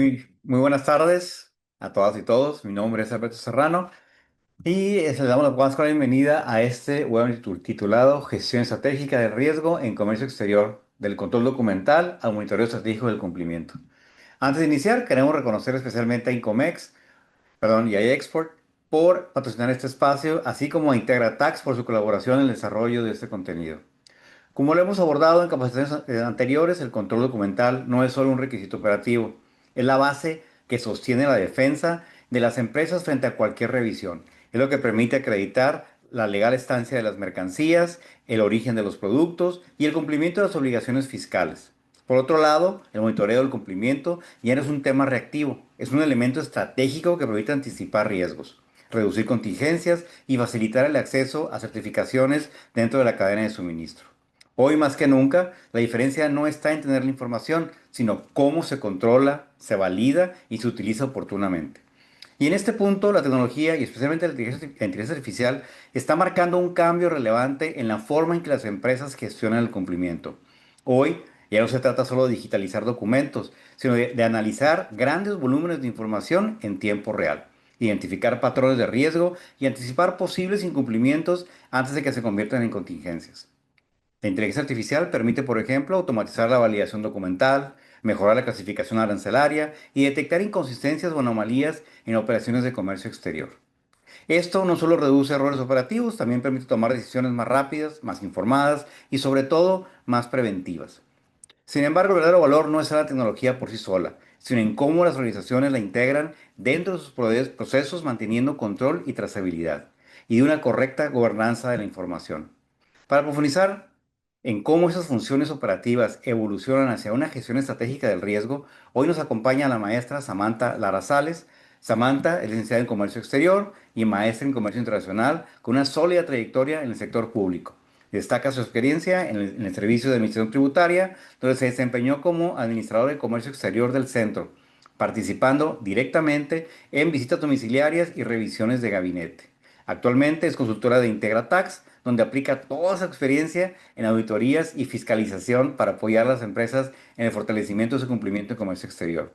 Muy buenas tardes a todas y todos. Mi nombre es Alberto Serrano y les damos la bienvenida a este webinar titulado Gestión Estratégica de Riesgo en Comercio Exterior, del control documental al monitoreo estratégico del cumplimiento. Antes de iniciar, queremos reconocer especialmente a Incomex, perdón, y a Export por patrocinar este espacio, así como a Integra Tax por su colaboración en el desarrollo de este contenido. Como lo hemos abordado en capacitaciones anteriores, el control documental no es solo un requisito operativo, es la base que sostiene la defensa de las empresas frente a cualquier revisión. Es lo que permite acreditar la legal estancia de las mercancías, el origen de los productos y el cumplimiento de las obligaciones fiscales. Por otro lado, el monitoreo del cumplimiento ya no es un tema reactivo, es un elemento estratégico que permite anticipar riesgos, reducir contingencias y facilitar el acceso a certificaciones dentro de la cadena de suministro. Hoy más que nunca, la diferencia no está en tener la información, sino cómo se controla, se valida y se utiliza oportunamente. Y en este punto, la tecnología y especialmente la inteligencia artificial está marcando un cambio relevante en la forma en que las empresas gestionan el cumplimiento. Hoy ya no se trata solo de digitalizar documentos, sino de analizar grandes volúmenes de información en tiempo real, identificar patrones de riesgo y anticipar posibles incumplimientos antes de que se conviertan en contingencias. La inteligencia artificial permite, por ejemplo, automatizar la validación documental, mejorar la clasificación arancelaria y detectar inconsistencias o anomalías en operaciones de comercio exterior. Esto no solo reduce errores operativos, también permite tomar decisiones más rápidas, más informadas y sobre todo más preventivas. Sin embargo, el verdadero valor no es en la tecnología por sí sola, sino en cómo las organizaciones la integran dentro de sus procesos manteniendo control y trazabilidad y de una correcta gobernanza de la información. Para profundizar en cómo esas funciones operativas evolucionan hacia una gestión estratégica del riesgo, hoy nos acompaña la maestra Samantha Lara Sales. Samantha es licenciada en Comercio Exterior y maestra en Comercio Internacional con una sólida trayectoria en el sector público. Destaca su experiencia en el Servicio de Administración Tributaria, donde se desempeñó como administrador de Comercio Exterior del centro, participando directamente en visitas domiciliarias y revisiones de gabinete. Actualmente es consultora de Integra Tax, donde aplica toda su experiencia en auditorías y fiscalización para apoyar a las empresas en el fortalecimiento de su cumplimiento en comercio exterior.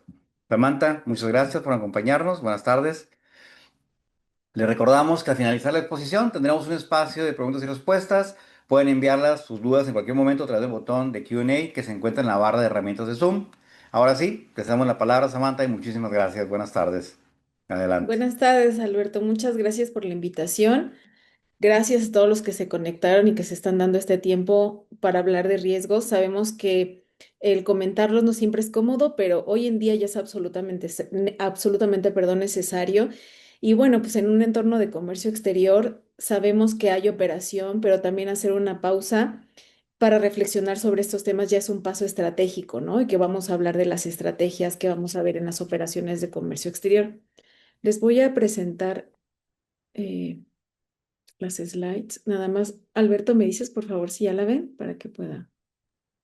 Samantha, muchas gracias por acompañarnos. Buenas tardes. Les recordamos que al finalizar la exposición tendremos un espacio de preguntas y respuestas. Pueden enviarlas sus dudas en cualquier momento a través del botón de Q&A que se encuentra en la barra de herramientas de Zoom. Ahora sí, les damos la palabra, Samantha, y muchísimas gracias. Buenas tardes. Adelante. Buenas tardes, Alberto. Muchas gracias por la invitación. Gracias a todos los que se conectaron y que se están dando este tiempo para hablar de riesgos. Sabemos que el comentarlos no siempre es cómodo, pero hoy en día ya es absolutamente, perdón, necesario. Y bueno, pues en un entorno de comercio exterior sabemos que hay operación, pero también hacer una pausa para reflexionar sobre estos temas ya es un paso estratégico, ¿no? Y que vamos a hablar de las estrategias que vamos a ver en las operaciones de comercio exterior. Les voy a presentar eh, las slides. Nada más, Alberto, ¿me dices por favor si ya la ven para que pueda?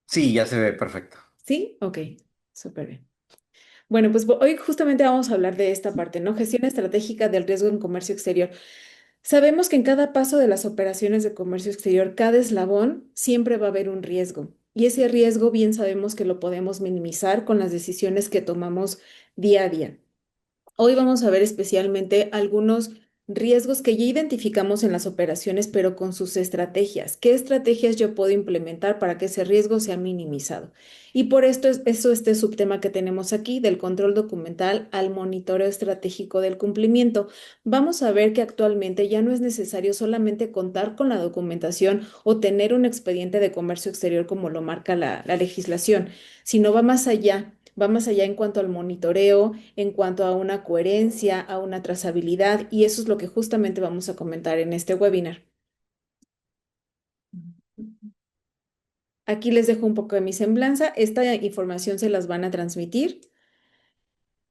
Sí, ya se ve perfecto. ¿Sí? Ok, súper bien. Bueno, pues hoy justamente vamos a hablar de esta parte, ¿no? Gestión estratégica del riesgo en comercio exterior. Sabemos que en cada paso de las operaciones de comercio exterior, cada eslabón, siempre va a haber un riesgo. Y ese riesgo bien sabemos que lo podemos minimizar con las decisiones que tomamos día a día. Hoy vamos a ver especialmente algunos riesgos que ya identificamos en las operaciones, pero con sus estrategias. ¿Qué estrategias yo puedo implementar para que ese riesgo sea minimizado? Y por esto es este subtema que tenemos aquí, del control documental al monitoreo estratégico del cumplimiento. Vamos a ver que actualmente ya no es necesario solamente contar con la documentación o tener un expediente de comercio exterior como lo marca la legislación, sino va más allá. Va más allá en cuanto al monitoreo, en cuanto a una coherencia, a una trazabilidad, y eso es lo que justamente vamos a comentar en este webinar. Aquí les dejo un poco de mi semblanza. Esta información se las van a transmitir.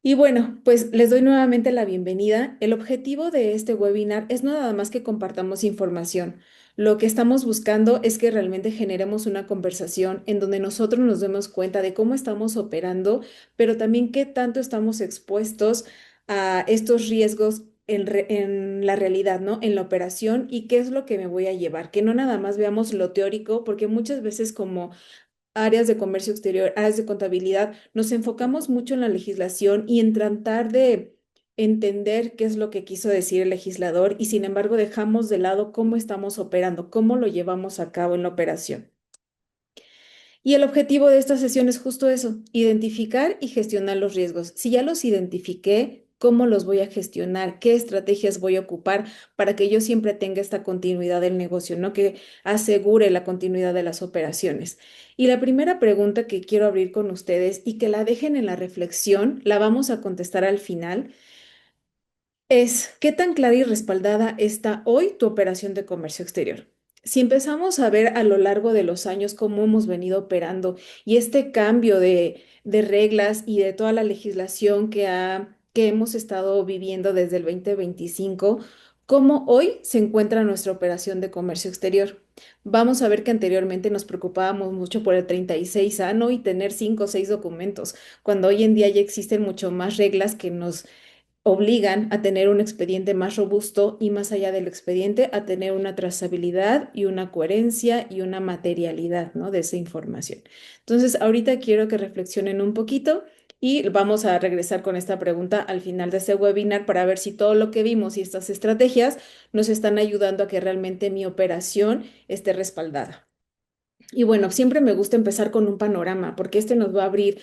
Y bueno, pues les doy nuevamente la bienvenida. El objetivo de este webinar es no nada más que compartamos información. Lo que estamos buscando es que realmente generemos una conversación en donde nosotros nos demos cuenta de cómo estamos operando, pero también qué tanto estamos expuestos a estos riesgos en la realidad, ¿no? En la operación y qué es lo que me voy a llevar. Que no nada más veamos lo teórico, porque muchas veces como áreas de comercio exterior, áreas de contabilidad, nos enfocamos mucho en la legislación y en tratar de entender qué es lo que quiso decir el legislador y sin embargo dejamos de lado cómo estamos operando, cómo lo llevamos a cabo en la operación. Y el objetivo de esta sesión es justo eso, identificar y gestionar los riesgos. Si ya los identifiqué, ¿cómo los voy a gestionar? ¿Qué estrategias voy a ocupar para que yo siempre tenga esta continuidad del negocio, ¿no? Que asegure la continuidad de las operaciones. Y la primera pregunta que quiero abrir con ustedes y que la dejen en la reflexión, la vamos a contestar al final es ¿qué tan clara y respaldada está hoy tu operación de comercio exterior? Si empezamos a ver a lo largo de los años cómo hemos venido operando y este cambio de reglas y de toda la legislación que hemos estado viviendo desde el 2025, cómo hoy se encuentra nuestra operación de comercio exterior. Vamos a ver que anteriormente nos preocupábamos mucho por el 36A, ¿no? Y tener 5 o 6 documentos, cuando hoy en día ya existen mucho más reglas que nos obligan a tener un expediente más robusto y más allá del expediente a tener una trazabilidad y una coherencia y una materialidad, ¿no? De esa información. Entonces, ahorita quiero que reflexionen un poquito y vamos a regresar con esta pregunta al final de este webinar para ver si todo lo que vimos y estas estrategias nos están ayudando a que realmente mi operación esté respaldada. Y bueno, siempre me gusta empezar con un panorama porque este nos va a abrir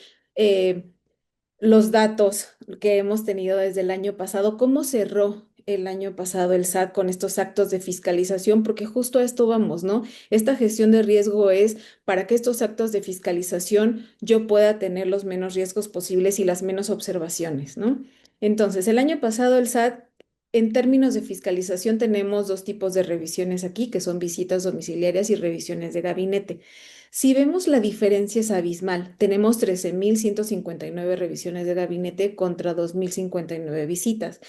los datos que hemos tenido desde el año pasado, cómo cerró el año pasado el SAT con estos actos de fiscalización, porque justo a esto vamos, ¿no? Esta gestión de riesgo es para que estos actos de fiscalización yo pueda tener los menos riesgos posibles y las menos observaciones, ¿no? Entonces, el año pasado el SAT, en términos de fiscalización, tenemos dos tipos de revisiones aquí, que son visitas domiciliarias y revisiones de gabinete. Si vemos la diferencia es abismal. Tenemos 13.159 revisiones de gabinete contra 2.059 visitas.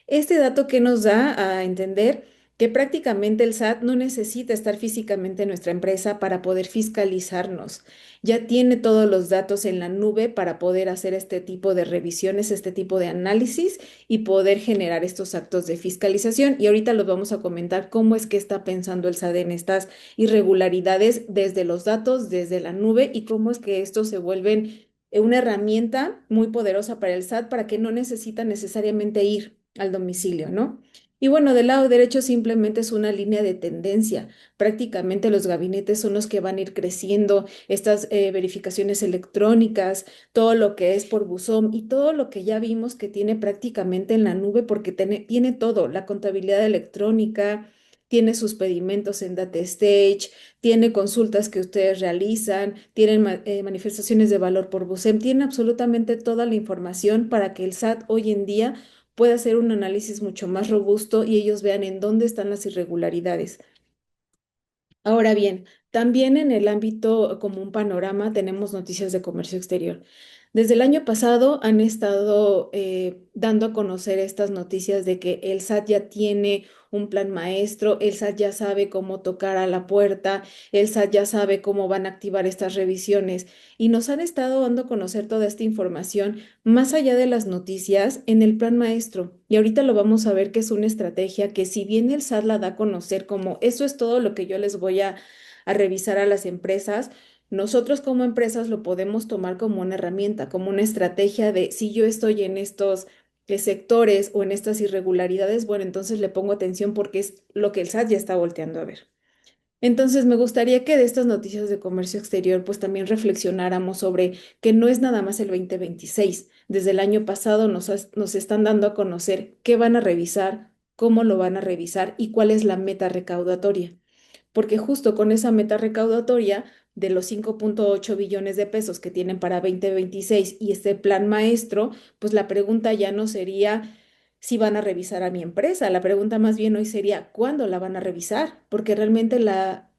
Este dato que nos da a entender que prácticamente el SAT no necesita estar físicamente en nuestra empresa para poder fiscalizarnos. Ya tiene todos los datos en la nube para poder hacer este tipo de revisiones, este tipo de análisis y poder generar estos actos de fiscalización. Y ahorita los vamos a comentar cómo es que está pensando el SAT en estas irregularidades desde los datos, desde la nube y cómo es que estos se vuelven una herramienta muy poderosa para el SAT para que no necesita necesariamente ir al domicilio, ¿no? Y bueno, del lado derecho simplemente es una línea de tendencia. Prácticamente los gabinetes son los que van a ir creciendo, estas verificaciones electrónicas, todo lo que es por buzón y todo lo que ya vimos que tiene prácticamente en la nube porque tiene todo, la contabilidad electrónica, tiene sus pedimentos en Data Stage, tiene consultas que ustedes realizan, tienen manifestaciones de valor por BUSEM, tiene absolutamente toda la información para que el SAT hoy en día pueda hacer un análisis mucho más robusto y ellos vean en dónde están las irregularidades. Ahora bien, también en el ámbito como un panorama tenemos noticias de comercio exterior. Desde el año pasado han estado dando a conocer estas noticias de que el SAT ya tiene un plan maestro, el SAT ya sabe cómo tocar a la puerta, el SAT ya sabe cómo van a activar estas revisiones y nos han estado dando a conocer toda esta información más allá de las noticias en el plan maestro. Y ahorita lo vamos a ver que es una estrategia que si bien el SAT la da a conocer como eso es todo lo que yo les voy a revisar a las empresas, nosotros como empresas lo podemos tomar como una herramienta, como una estrategia de si yo estoy en estos sectores o en estas irregularidades, bueno, entonces le pongo atención porque es lo que el SAT ya está volteando a ver. Entonces, me gustaría que de estas noticias de comercio exterior, pues también reflexionáramos sobre que no es nada más el 2026. Desde el año pasado nos están dando a conocer qué van a revisar, cómo lo van a revisar y cuál es la meta recaudatoria. Porque justo con esa meta recaudatoria de los 5.8 billones de pesos que tienen para 2026 y este plan maestro, pues la pregunta ya no sería si van a revisar a mi empresa. La pregunta más bien hoy sería, ¿cuándo la van a revisar? Porque realmente la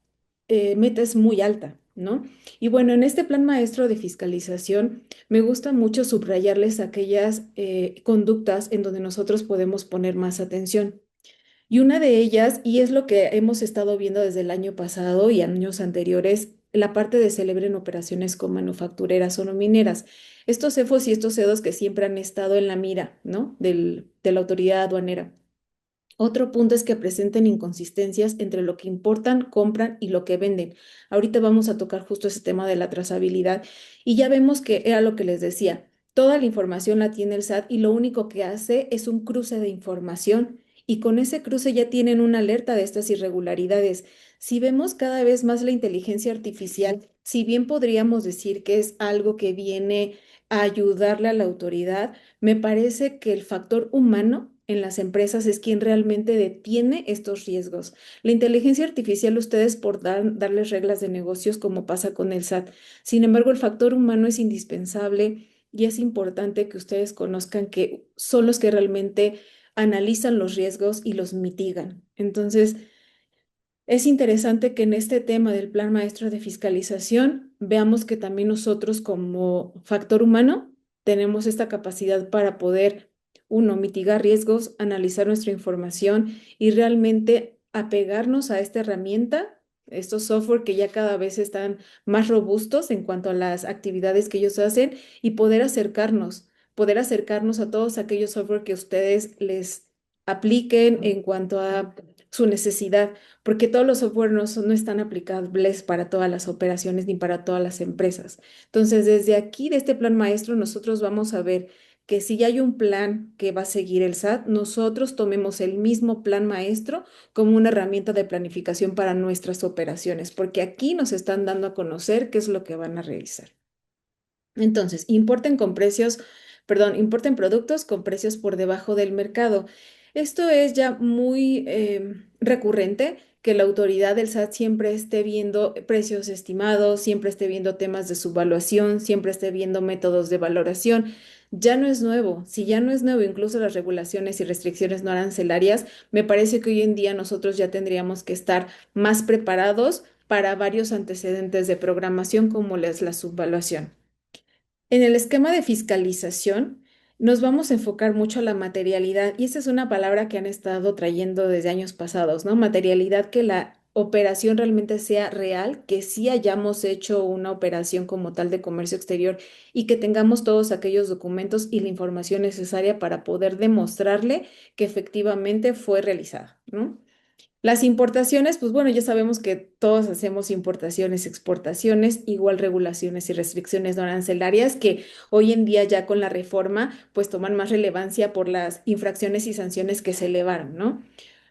meta es muy alta, ¿no? Y bueno, en este plan maestro de fiscalización, me gusta mucho subrayarles aquellas conductas en donde nosotros podemos poner más atención. Y una de ellas, y es lo que hemos estado viendo desde el año pasado y años anteriores, la parte de celebren operaciones con manufactureras o no mineras. Estos CEFOS y estos CEDOS que siempre han estado en la mira, ¿no? De la autoridad aduanera. Otro punto es que presenten inconsistencias entre lo que importan, compran y lo que venden. Ahorita vamos a tocar justo ese tema de la trazabilidad y ya vemos que era lo que les decía. Toda la información la tiene el SAT y lo único que hace es un cruce de información y con ese cruce ya tienen una alerta de estas irregularidades. Si vemos cada vez más la inteligencia artificial, si bien podríamos decir que es algo que viene a ayudarle a la autoridad, me parece que el factor humano en las empresas es quien realmente detiene estos riesgos. La inteligencia artificial, ustedes por darles reglas de negocios como pasa con el SAT. Sin embargo, el factor humano es indispensable y es importante que ustedes conozcan que son los que realmente analizan los riesgos y los mitigan. Entonces, es interesante que en este tema del Plan Maestro de Fiscalización veamos que también nosotros como factor humano tenemos esta capacidad para poder, uno, mitigar riesgos, analizar nuestra información y realmente apegarnos a esta herramienta, estos software que ya cada vez están más robustos en cuanto a las actividades que ellos hacen y poder acercarnos a todos aquellos software que ustedes les apliquen en cuanto a su necesidad porque todos los software no están aplicables para todas las operaciones ni para todas las empresas. Entonces, desde aquí, de este plan maestro, nosotros vamos a ver que si ya hay un plan que va a seguir el SAT, nosotros tomemos el mismo plan maestro como una herramienta de planificación para nuestras operaciones, porque aquí nos están dando a conocer qué es lo que van a realizar. Entonces, importen productos con precios por debajo del mercado. Esto es ya muy recurrente, que la autoridad del SAT siempre esté viendo precios estimados, siempre esté viendo temas de subvaluación, siempre esté viendo métodos de valoración. Ya no es nuevo. Si ya no es nuevo, incluso las regulaciones y restricciones no arancelarias, me parece que hoy en día nosotros ya tendríamos que estar más preparados para varios antecedentes de programación como es la subvaluación. En el esquema de fiscalización, nos vamos a enfocar mucho a la materialidad, y esa es una palabra que han estado trayendo desde años pasados, ¿no? Materialidad, que la operación realmente sea real, que sí hayamos hecho una operación como tal de comercio exterior y que tengamos todos aquellos documentos y la información necesaria para poder demostrarle que efectivamente fue realizada, ¿no? Las importaciones, pues bueno, ya sabemos que todos hacemos importaciones, exportaciones, igual regulaciones y restricciones no arancelarias que hoy en día ya con la reforma pues toman más relevancia por las infracciones y sanciones que se elevaron, ¿no?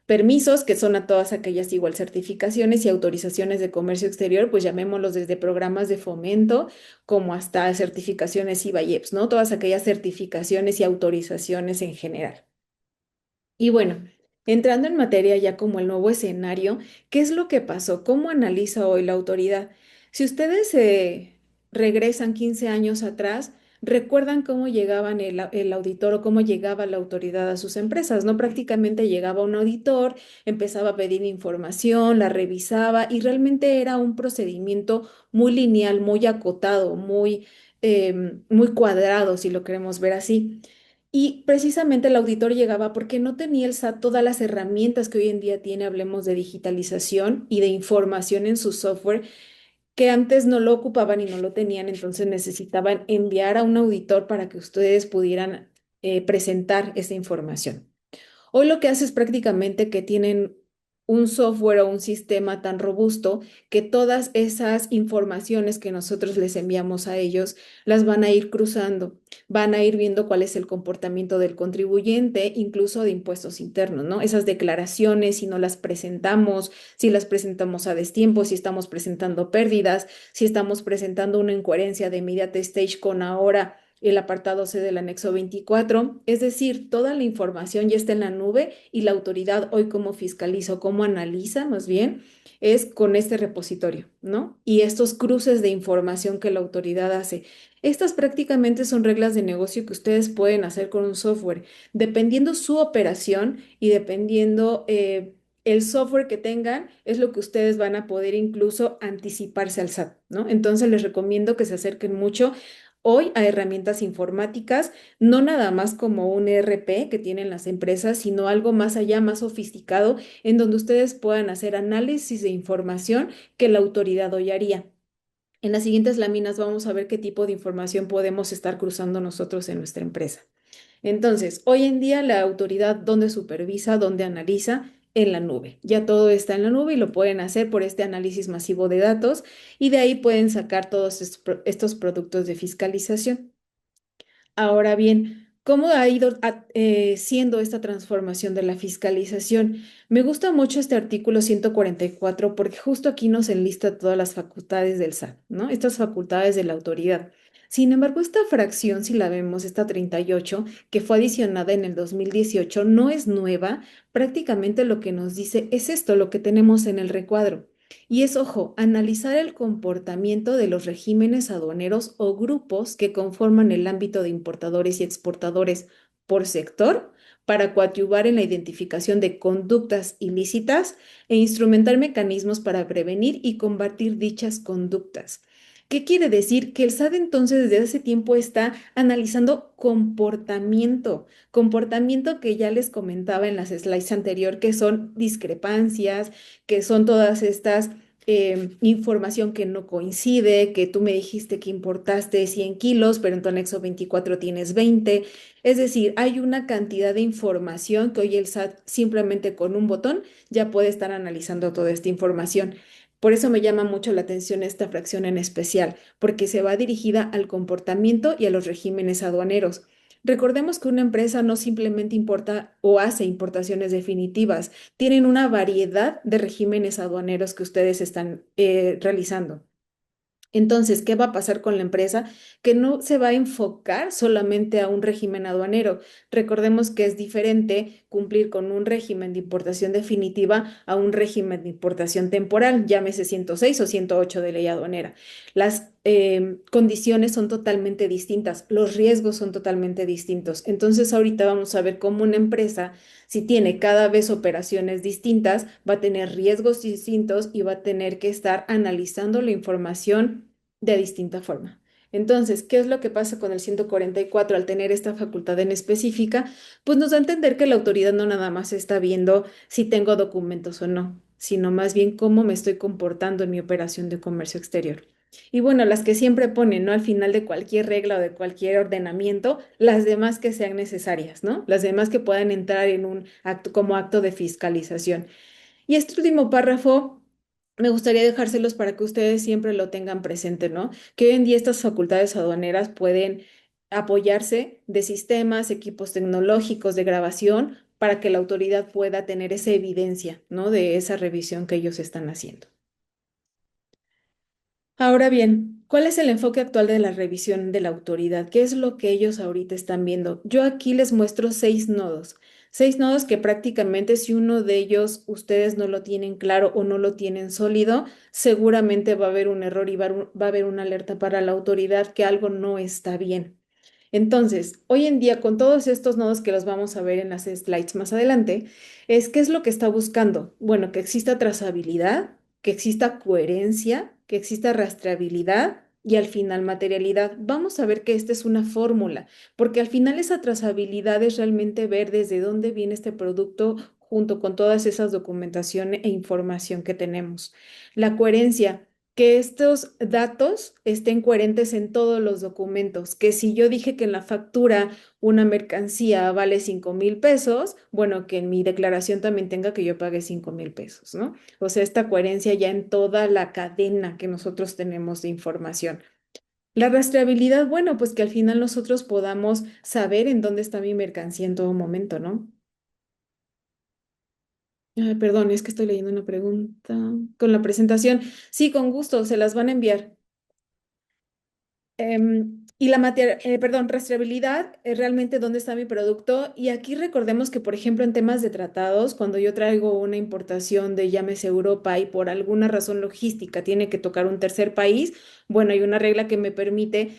Permisos, que son a todas aquellas igual certificaciones y autorizaciones de comercio exterior, pues llamémoslos desde programas de fomento como hasta certificaciones IVA y EPS, ¿no? Todas aquellas certificaciones y autorizaciones en general. Y bueno, entrando en materia ya como el nuevo escenario, ¿qué es lo que pasó? ¿Cómo analiza hoy la autoridad? Si ustedes regresan 15 años atrás, recuerdan cómo llegaban el auditor o cómo llegaba la autoridad a sus empresas, ¿no? Prácticamente llegaba un auditor, empezaba a pedir información, la revisaba y realmente era un procedimiento muy lineal, muy acotado, muy cuadrado, si lo queremos ver así. Y precisamente el auditor llegaba porque no tenía el SAT todas las herramientas que hoy en día tiene, hablemos de digitalización y de información en su software, que antes no lo ocupaban y no lo tenían, entonces necesitaban enviar a un auditor para que ustedes pudieran presentar esa información. Hoy lo que hace es prácticamente que tienen un software o un sistema tan robusto que todas esas informaciones que nosotros les enviamos a ellos las van a ir cruzando, van a ir viendo cuál es el comportamiento del contribuyente, incluso de impuestos internos, ¿no? Esas declaraciones, si no las presentamos, si las presentamos a destiempo, si estamos presentando pérdidas, si estamos presentando una incoherencia de immediate stage con ahora el apartado C del anexo 24, es decir, toda la información ya está en la nube y la autoridad hoy cómo fiscaliza o cómo analiza más bien es con este repositorio, ¿no? Y estos cruces de información que la autoridad hace. Estas prácticamente son reglas de negocio que ustedes pueden hacer con un software, dependiendo su operación y dependiendo el software que tengan, es lo que ustedes van a poder incluso anticiparse al SAT, ¿no? Entonces les recomiendo que se acerquen mucho hoy a herramientas informáticas, no nada más como un ERP que tienen las empresas, sino algo más allá, más sofisticado, en donde ustedes puedan hacer análisis de información que la autoridad hoy haría. En las siguientes láminas vamos a ver qué tipo de información podemos estar cruzando nosotros en nuestra empresa. Entonces, hoy en día la autoridad donde supervisa, donde analiza, en la nube. Ya todo está en la nube y lo pueden hacer por este análisis masivo de datos y de ahí pueden sacar todos estos productos de fiscalización. Ahora bien, ¿cómo ha ido siendo esta transformación de la fiscalización? Me gusta mucho este artículo 144 porque justo aquí nos enlista todas las facultades del SAT, ¿no? Estas facultades de la autoridad. Sin embargo, esta fracción, si la vemos, esta 38, que fue adicionada en el 2018, no es nueva. Prácticamente lo que nos dice es esto, lo que tenemos en el recuadro. Y es, ojo, analizar el comportamiento de los regímenes aduaneros o grupos que conforman el ámbito de importadores y exportadores por sector para coadyuvar en la identificación de conductas ilícitas e instrumentar mecanismos para prevenir y combatir dichas conductas. ¿Qué quiere decir? Que el SAT entonces desde hace tiempo está analizando comportamiento que ya les comentaba en las slides anterior, que son discrepancias, que son todas estas información que no coincide, que tú me dijiste que importaste 100 kilos, pero en tu anexo 24 tienes 20. Es decir, hay una cantidad de información que hoy el SAT simplemente con un botón ya puede estar analizando toda esta información. Por eso me llama mucho la atención esta fracción en especial, porque se va dirigida al comportamiento y a los regímenes aduaneros. Recordemos que una empresa no simplemente importa o hace importaciones definitivas, tienen una variedad de regímenes aduaneros que ustedes están realizando. Entonces, ¿qué va a pasar con la empresa? Que no se va a enfocar solamente a un régimen aduanero. Recordemos que es diferente cumplir con un régimen de importación definitiva a un régimen de importación temporal, llámese 106 o 108 de ley aduanera. Las condiciones son totalmente distintas, los riesgos son totalmente distintos. Entonces, ahorita vamos a ver cómo una empresa, si tiene cada vez operaciones distintas, va a tener riesgos distintos y va a tener que estar analizando la información de distinta forma. Entonces, ¿qué es lo que pasa con el 144 al tener esta facultad en específica? Pues nos da a entender que la autoridad no nada más está viendo si tengo documentos o no, sino más bien cómo me estoy comportando en mi operación de comercio exterior. Y bueno, las que siempre ponen, ¿no? Al final de cualquier regla o de cualquier ordenamiento, las demás que sean necesarias, ¿no? Las demás que puedan entrar en un acto como acto de fiscalización. Y este último párrafo me gustaría dejárselos para que ustedes siempre lo tengan presente, ¿no? Que hoy en día estas facultades aduaneras pueden apoyarse de sistemas, equipos tecnológicos de grabación para que la autoridad pueda tener esa evidencia, ¿no? De esa revisión que ellos están haciendo. Ahora bien, ¿cuál es el enfoque actual de la revisión de la autoridad? ¿Qué es lo que ellos ahorita están viendo? Yo aquí les muestro seis nodos que prácticamente si uno de ellos ustedes no lo tienen claro o no lo tienen sólido, seguramente va a haber un error y va a haber una alerta para la autoridad que algo no está bien. Entonces, hoy en día, con todos estos nodos que los vamos a ver en las slides más adelante, ¿qué es lo que está buscando? Bueno, que exista trazabilidad, que exista coherencia, que exista rastreabilidad y al final materialidad. Vamos a ver que esta es una fórmula, porque al final esa trazabilidad es realmente ver desde dónde viene este producto junto con todas esas documentación e información que tenemos. La coherencia, que estos datos estén coherentes en todos los documentos, que si yo dije que en la factura una mercancía vale 5,000 pesos, bueno, que en mi declaración también tenga que yo pague 5,000 pesos, ¿no? O sea, esta coherencia ya en toda la cadena que nosotros tenemos de información. La rastreabilidad, bueno, pues que al final nosotros podamos saber en dónde está mi mercancía en todo momento, ¿no? Ay, perdón, es que estoy leyendo una pregunta con la presentación. Sí, con gusto, se las van a enviar. Y perdón, rastreabilidad es realmente dónde está mi producto. Y aquí recordemos que, por ejemplo, en temas de tratados, cuando yo traigo una importación de llámese Europa y por alguna razón logística tiene que tocar un tercer país, bueno, hay una regla que me permite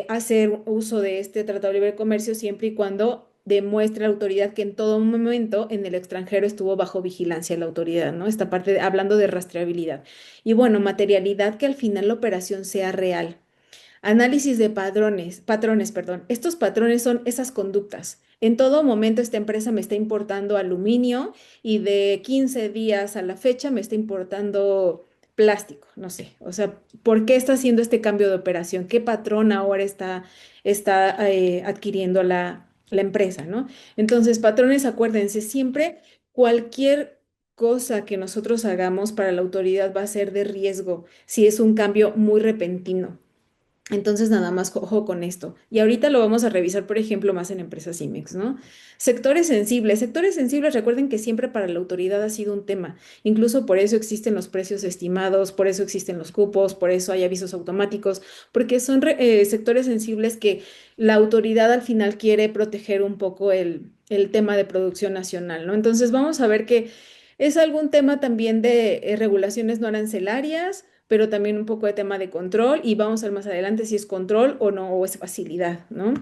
hacer uso de este tratado de libre comercio siempre y cuando demuestre la autoridad que en todo momento en el extranjero estuvo bajo vigilancia la autoridad, ¿no? Esta parte hablando de rastreabilidad. Y bueno, materialidad, que al final la operación sea real. Análisis de patrones, perdón. Estos patrones son esas conductas. En todo momento esta empresa me está importando aluminio y de 15 días a la fecha me está importando plástico, no sé. O sea, ¿por qué está haciendo este cambio de operación? ¿Qué patrón ahora está adquiriendo la empresa, ¿no? Entonces, patrones, acuérdense, siempre cualquier cosa que nosotros hagamos para la autoridad va a ser de riesgo si es un cambio muy repentino. Entonces, nada más ojo con esto. Y ahorita lo vamos a revisar, por ejemplo, más en empresas IMEX, ¿no? Sectores sensibles. Sectores sensibles, recuerden que siempre para la autoridad ha sido un tema. Incluso por eso existen los precios estimados, por eso existen los cupos, por eso hay avisos automáticos, porque son sectores sensibles que la autoridad al final quiere proteger un poco el tema de producción nacional, ¿no? Entonces, vamos a ver que es algún tema también de regulaciones no arancelarias, pero también un poco de tema de control y vamos a ver más adelante si es control o no, o es facilidad, ¿no?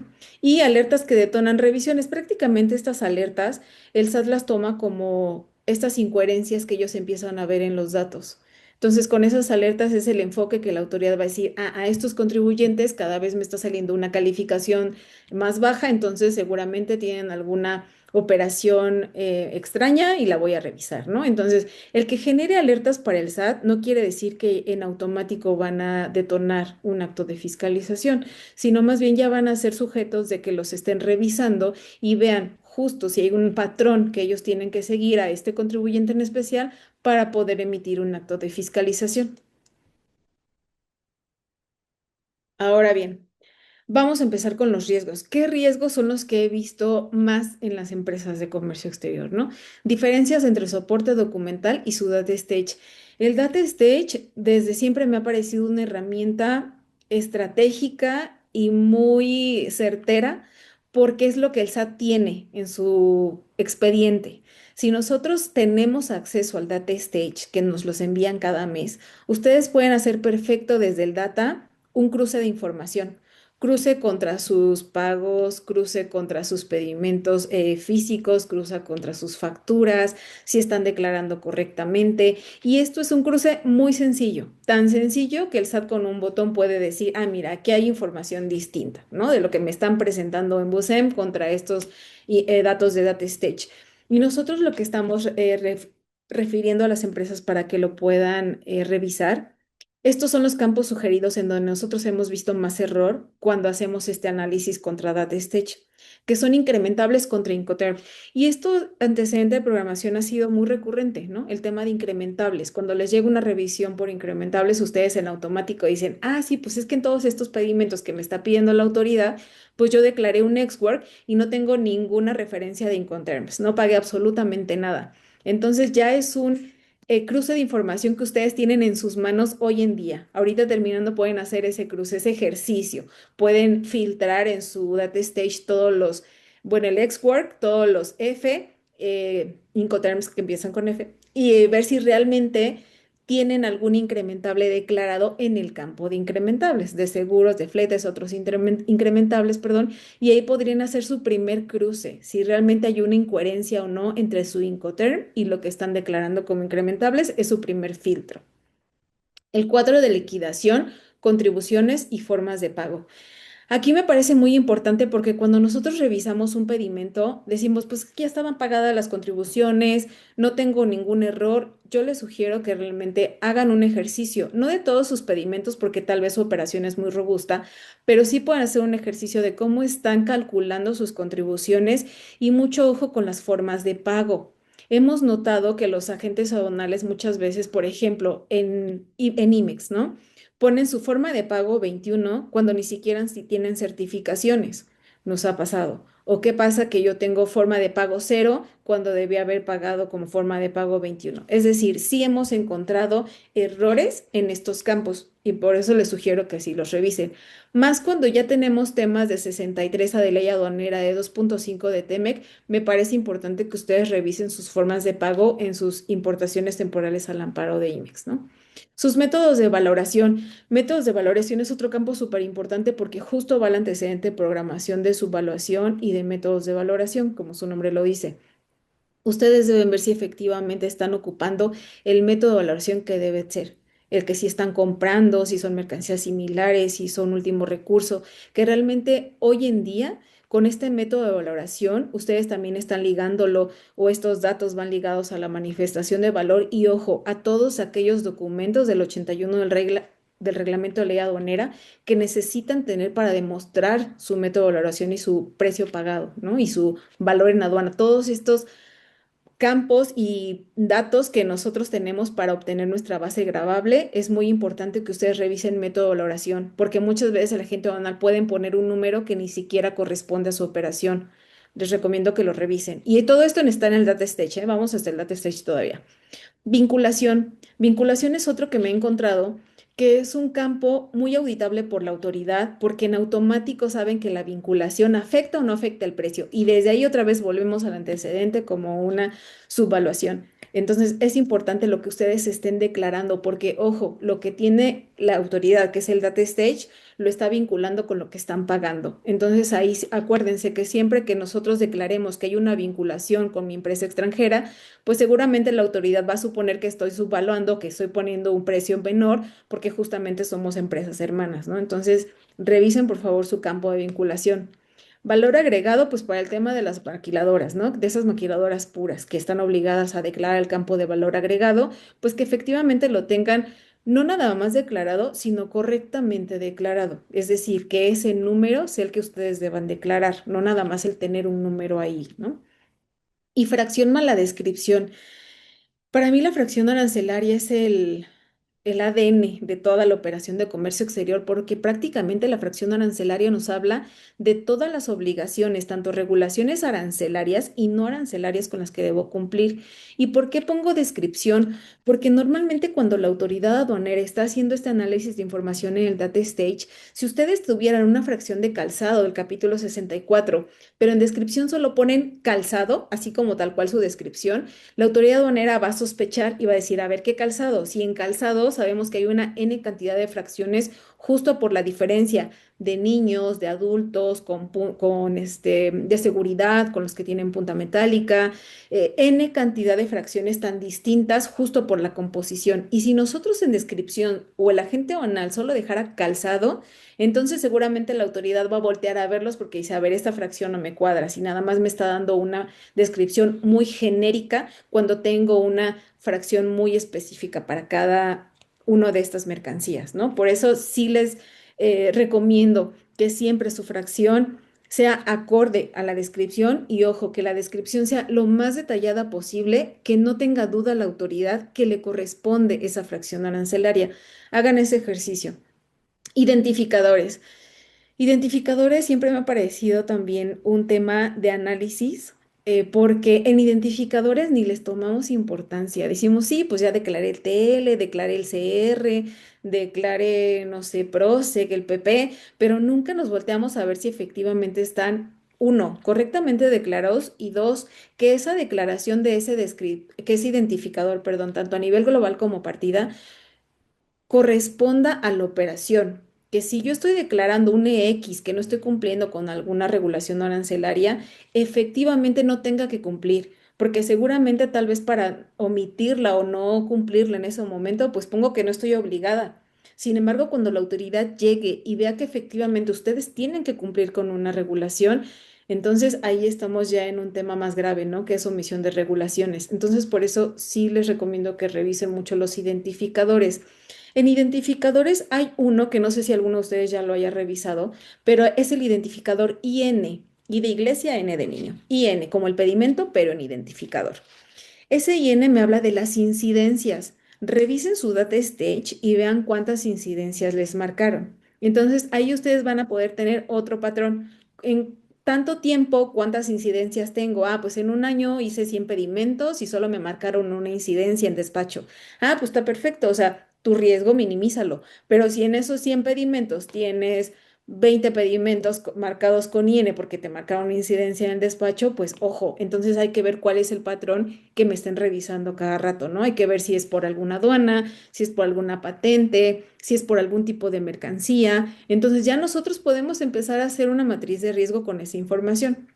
Y alertas que detonan revisiones. Prácticamente estas alertas, el SAT las toma como estas incoherencias que ellos empiezan a ver en los datos. Entonces, con esas alertas es el enfoque que la autoridad va a decir, a estos contribuyentes cada vez me está saliendo una calificación más baja, entonces seguramente tienen alguna operación extraña y la voy a revisar, ¿no? Entonces, el que genere alertas para el SAT no quiere decir que en automático van a detonar un acto de fiscalización, sino más bien ya van a ser sujetos de que los estén revisando y vean justo si hay un patrón que ellos tienen que seguir a este contribuyente en especial para poder emitir un acto de fiscalización. Ahora bien. Vamos a empezar con los riesgos. ¿Qué riesgos son los que he visto más en las empresas de comercio exterior, ¿no? Diferencias entre soporte documental y su data stage. El data stage desde siempre me ha parecido una herramienta estratégica y muy certera porque es lo que el SAT tiene en su expediente. Si nosotros tenemos acceso al data stage que nos los envían cada mes, ustedes pueden hacer perfecto desde el data un cruce de información, cruce contra sus pagos, cruce contra sus pedimentos físicos, cruza contra sus facturas, si están declarando correctamente. Y esto es un cruce muy sencillo, tan sencillo que el SAT con un botón puede decir, ah, mira, aquí hay información distinta, ¿no? De lo que me están presentando en BUSEM contra estos datos de Data Stage. Y nosotros lo que estamos refiriendo a las empresas para que lo puedan revisar. Estos son los campos sugeridos en donde nosotros hemos visto más error cuando hacemos este análisis contra DataStage, que son incrementables contra Incoterm. Y esto antecedente de programación ha sido muy recurrente, ¿no? El tema de incrementables. Cuando les llega una revisión por incrementables, ustedes en automático dicen, ah, sí, pues es que en todos estos pedimentos que me está pidiendo la autoridad, pues yo declaré un export y no tengo ninguna referencia de Incoterms, no pagué absolutamente nada. Entonces ya es un cruce de información que ustedes tienen en sus manos hoy en día. Ahorita terminando pueden hacer ese cruce, ese ejercicio. Pueden filtrar en su data stage todos los, bueno, el XWork, todos los F, Incoterms que empiezan con F, y ver si realmente tienen algún incrementable declarado en el campo de incrementables, de seguros, de fletes, otros incrementables, perdón, y ahí podrían hacer su primer cruce, si realmente hay una incoherencia o no entre su Incoterm y lo que están declarando como incrementables, es su primer filtro. El cuadro de liquidación, contribuciones y formas de pago. Aquí me parece muy importante porque cuando nosotros revisamos un pedimento, decimos, pues ya estaban pagadas las contribuciones, no tengo ningún error. Yo les sugiero que realmente hagan un ejercicio, no de todos sus pedimentos porque tal vez su operación es muy robusta, pero sí pueden hacer un ejercicio de cómo están calculando sus contribuciones y mucho ojo con las formas de pago. Hemos notado que los agentes aduanales muchas veces, por ejemplo, en IMEX, ¿no? Ponen su forma de pago 21 cuando ni siquiera si tienen certificaciones. Nos ha pasado. ¿O qué pasa que yo tengo forma de pago 0 cuando debía haber pagado como forma de pago 21? Es decir, sí hemos encontrado errores en estos campos y por eso les sugiero que sí los revisen. Más cuando ya tenemos temas de 63 de ley aduanera de 2.5 de TEMEC, me parece importante que ustedes revisen sus formas de pago en sus importaciones temporales al amparo de IMEX, ¿no? Sus métodos de valoración. Métodos de valoración es otro campo súper importante porque justo va el antecedente de programación de subvaluación y de métodos de valoración, como su nombre lo dice. Ustedes deben ver si efectivamente están ocupando el método de valoración que debe ser, el que si están comprando, si son mercancías similares, si son último recurso, que realmente hoy en día con este método de valoración ustedes también están ligándolo o estos datos van ligados a la manifestación de valor y ojo, a todos aquellos documentos del 81 del regla del reglamento de ley aduanera que necesitan tener para demostrar su método de valoración y su precio pagado, ¿no? Y su valor en aduana. Todos estos campos y datos que nosotros tenemos para obtener nuestra base gravable, es muy importante que ustedes revisen método de valoración, porque muchas veces la gente aduanal pueden poner un número que ni siquiera corresponde a su operación. Les recomiendo que lo revisen. Y todo esto está en el data stage, ¿eh? Vamos hasta el data stage todavía. Vinculación. Vinculación es otro que me he encontrado, que es un campo muy auditable por la autoridad, porque en automático saben que la vinculación afecta o no afecta el precio. Y desde ahí otra vez volvemos al antecedente como una subvaluación. Entonces es importante lo que ustedes estén declarando, porque ojo, lo que tiene la autoridad, que es el data stage, lo está vinculando con lo que están pagando. Entonces ahí acuérdense que siempre que nosotros declaremos que hay una vinculación con mi empresa extranjera, pues seguramente la autoridad va a suponer que estoy subvaluando, que estoy poniendo un precio menor, porque justamente somos empresas hermanas, ¿no? Entonces, revisen por favor su campo de vinculación. Valor agregado, pues para el tema de las maquiladoras, ¿no? De esas maquiladoras puras que están obligadas a declarar el campo de valor agregado, pues que efectivamente lo tengan no nada más declarado, sino correctamente declarado. Es decir, que ese número sea el que ustedes deban declarar, no nada más el tener un número ahí, ¿no? Y fracción mala descripción. Para mí la fracción arancelaria es el ADN de toda la operación de comercio exterior, porque prácticamente la fracción arancelaria nos habla de todas las obligaciones, tanto regulaciones arancelarias y no arancelarias con las que debo cumplir. ¿Y por qué pongo descripción? Porque normalmente cuando la autoridad aduanera está haciendo este análisis de información en el data stage, si ustedes tuvieran una fracción de calzado del capítulo 64, pero en descripción solo ponen calzado, así como tal cual su descripción, la autoridad aduanera va a sospechar y va a decir, a ver, ¿qué calzado? Si en calzado sabemos que hay una N cantidad de fracciones justo por la diferencia de niños, de adultos, de seguridad, con los que tienen punta metálica, N cantidad de fracciones tan distintas justo por la composición. Y si nosotros en descripción o el agente aduanal solo dejara calzado, entonces seguramente la autoridad va a voltear a verlos porque dice, a ver, esta fracción no me cuadra, si nada más me está dando una descripción muy genérica cuando tengo una fracción muy específica para cada una de estas mercancías, ¿no? Por eso sí les recomiendo que siempre su fracción sea acorde a la descripción y ojo, que la descripción sea lo más detallada posible, que no tenga duda la autoridad que le corresponde esa fracción arancelaria. Hagan ese ejercicio. Identificadores. Identificadores siempre me ha parecido también un tema de análisis, porque en identificadores ni les tomamos importancia. Decimos, sí, pues ya declaré el TL, declaré el CR, declaré, no sé, PROSEC, el PP, pero nunca nos volteamos a ver si efectivamente están, uno, correctamente declarados y dos, que esa declaración de que ese identificador, perdón, tanto a nivel global como partida, corresponda a la operación. Que si yo estoy declarando un EX que no estoy cumpliendo con alguna regulación arancelaria, efectivamente no tenga que cumplir, porque seguramente tal vez para omitirla o no cumplirla en ese momento, pues pongo que no estoy obligada. Sin embargo, cuando la autoridad llegue y vea que efectivamente ustedes tienen que cumplir con una regulación, entonces ahí estamos ya en un tema más grave, ¿no? Que es omisión de regulaciones. Entonces, por eso sí les recomiendo que revisen mucho los identificadores. En identificadores hay uno que no sé si alguno de ustedes ya lo haya revisado, pero es el identificador IN, I de iglesia, N de niño. IN, como el pedimento, pero en identificador. Ese IN me habla de las incidencias. Revisen su data stage y vean cuántas incidencias les marcaron. Entonces, ahí ustedes van a poder tener otro patrón. En tanto tiempo, ¿cuántas incidencias tengo? Ah, pues en un año hice 100 pedimentos y solo me marcaron una incidencia en despacho. Ah, pues está perfecto. O sea, tu riesgo minimízalo. Pero si en esos 100 pedimentos tienes 20 pedimentos marcados con IN porque te marcaron una incidencia en el despacho, pues ojo, entonces hay que ver cuál es el patrón que me estén revisando cada rato, ¿no? Hay que ver si es por alguna aduana, si es por alguna patente, si es por algún tipo de mercancía. Entonces ya nosotros podemos empezar a hacer una matriz de riesgo con esa información.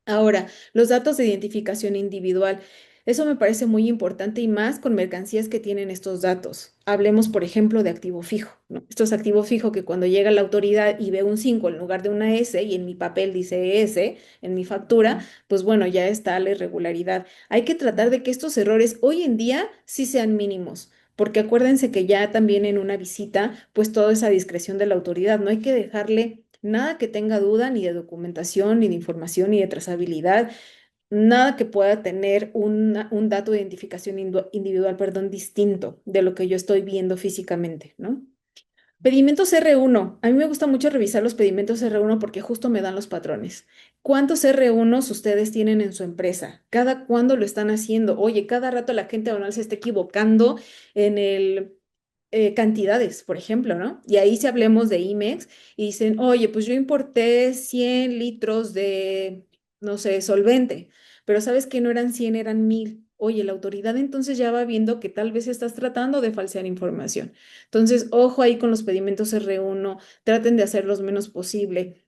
Ahora, los datos de identificación individual. Eso me parece muy importante y más con mercancías que tienen estos datos. Hablemos, por ejemplo, de activo fijo, ¿no? Esto es activo fijo que cuando llega la autoridad y ve un 5 en lugar de una S y en mi papel dice S, en mi factura, pues bueno, ya está la irregularidad. Hay que tratar de que estos errores hoy en día sí sean mínimos, porque acuérdense que ya también en una visita, pues todo es a discreción de la autoridad, no hay que dejarle nada que tenga duda ni de documentación, ni de información, ni de trazabilidad, nada que pueda tener un dato de identificación individual, perdón, distinto de lo que yo estoy viendo físicamente, ¿no? Pedimentos R1. A mí me gusta mucho revisar los pedimentos R1 porque justo me dan los patrones. ¿Cuántos R1s ustedes tienen en su empresa? ¿Cada cuándo lo están haciendo? Oye, cada rato la gente aduanal se está equivocando en el cantidades, por ejemplo, ¿no? Y ahí si hablemos de IMEX y dicen, oye, pues yo importé 100 litros de, no sé, solvente, pero sabes que no eran 100, eran 1000. Oye, la autoridad entonces ya va viendo que tal vez estás tratando de falsear información. Entonces, ojo ahí con los pedimentos R1, traten de hacer los menos posible.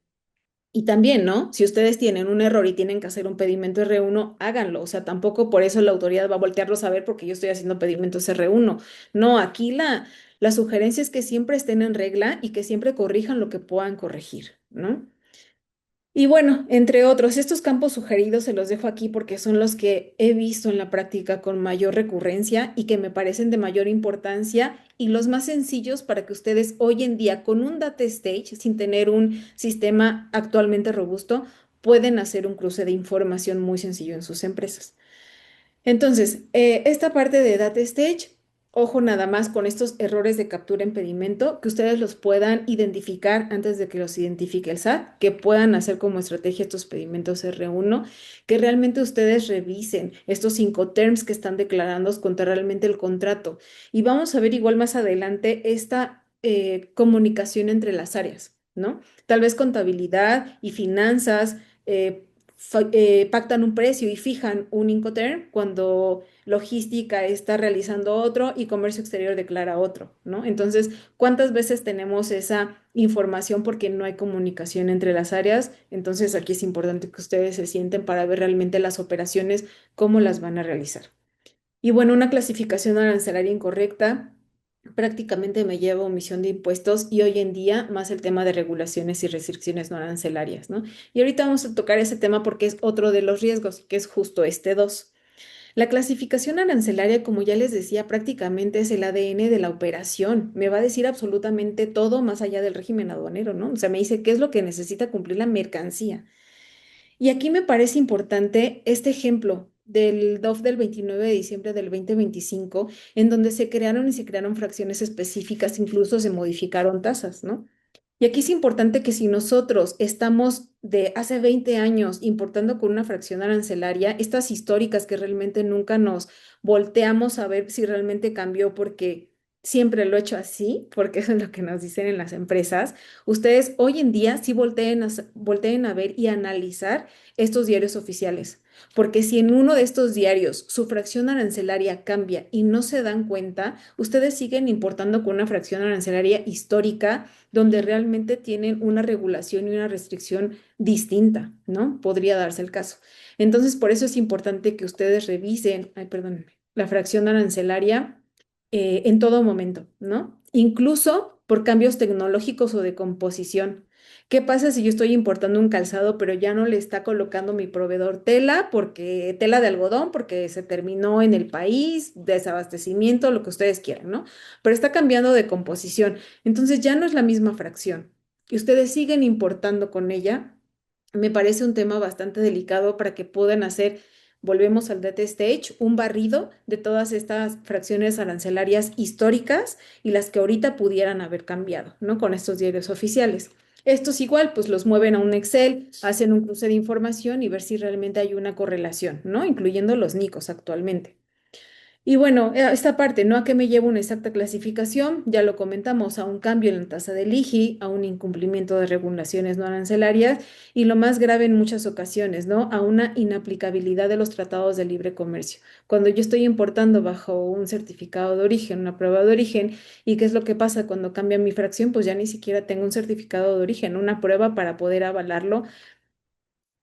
Y también, ¿no? Si ustedes tienen un error y tienen que hacer un pedimento R1, háganlo. O sea, tampoco por eso la autoridad va a voltearlos a ver porque yo estoy haciendo pedimentos R1. No, aquí la sugerencia es que siempre estén en regla y que siempre corrijan lo que puedan corregir, ¿no? Y bueno, entre otros, estos campos sugeridos se los dejo aquí porque son los que he visto en la práctica con mayor recurrencia y que me parecen de mayor importancia y los más sencillos para que ustedes hoy en día con un data stage, sin tener un sistema actualmente robusto, pueden hacer un cruce de información muy sencillo en sus empresas. Entonces, esta parte de data stage, ojo nada más con estos errores de captura en pedimento, que ustedes los puedan identificar antes de que los identifique el SAT, que puedan hacer como estrategia estos pedimentos R1, que realmente ustedes revisen estos 5 terms que están declarando contra realmente el contrato. Y vamos a ver igual más adelante esta comunicación entre las áreas, ¿no? Tal vez contabilidad y finanzas. Pactan un precio y fijan un Incoterm cuando logística está realizando otro y comercio exterior declara otro, ¿no? Entonces, ¿cuántas veces tenemos esa información porque no hay comunicación entre las áreas? Entonces, aquí es importante que ustedes se sienten para ver realmente las operaciones, cómo las van a realizar. Y bueno, una clasificación arancelaria incorrecta prácticamente me lleva a omisión de impuestos y hoy en día más el tema de regulaciones y restricciones no arancelarias, ¿no? Y ahorita vamos a tocar ese tema porque es otro de los riesgos, que es justo este 2. La clasificación arancelaria, como ya les decía, prácticamente es el ADN de la operación. Me va a decir absolutamente todo más allá del régimen aduanero, ¿no? O sea, me dice qué es lo que necesita cumplir la mercancía. Y aquí me parece importante este ejemplo del DOF del 29 de diciembre del 2025, en donde se crearon y se crearon fracciones específicas, incluso se modificaron tasas, ¿no? Y aquí es importante que si nosotros estamos de hace 20 años importando con una fracción arancelaria, estas históricas que realmente nunca nos volteamos a ver si realmente cambió porque siempre lo he hecho así, porque eso es lo que nos dicen en las empresas, ustedes hoy en día sí volteen a ver y analizar estos diarios oficiales. Porque si en uno de estos diarios su fracción arancelaria cambia y no se dan cuenta, ustedes siguen importando con una fracción arancelaria histórica donde realmente tienen una regulación y una restricción distinta, ¿no? Podría darse el caso. Entonces, por eso es importante que ustedes revisen, ay, perdónenme, la fracción arancelaria en todo momento, ¿no? Incluso por cambios tecnológicos o de composición. ¿Qué pasa si yo estoy importando un calzado, pero ya no le está colocando mi proveedor tela, porque tela de algodón, porque se terminó en el país, desabastecimiento, lo que ustedes quieran, ¿no? Pero está cambiando de composición. Entonces ya no es la misma fracción y ustedes siguen importando con ella. Me parece un tema bastante delicado para que puedan hacer, volvemos al data stage, un barrido de todas estas fracciones arancelarias históricas y las que ahorita pudieran haber cambiado, ¿no? Con estos diarios oficiales. Estos igual, pues los mueven a un Excel, hacen un cruce de información y ver si realmente hay una correlación, ¿no? Incluyendo los NICOS actualmente. Y bueno, esta parte, ¿no? ¿A qué me lleva una exacta clasificación? Ya lo comentamos, a un cambio en la tasa del IGI, a un incumplimiento de regulaciones no arancelarias y lo más grave en muchas ocasiones, ¿no? A una inaplicabilidad de los tratados de libre comercio. Cuando yo estoy importando bajo un certificado de origen, una prueba de origen, ¿y qué es lo que pasa cuando cambia mi fracción? Pues ya ni siquiera tengo un certificado de origen, una prueba para poder avalarlo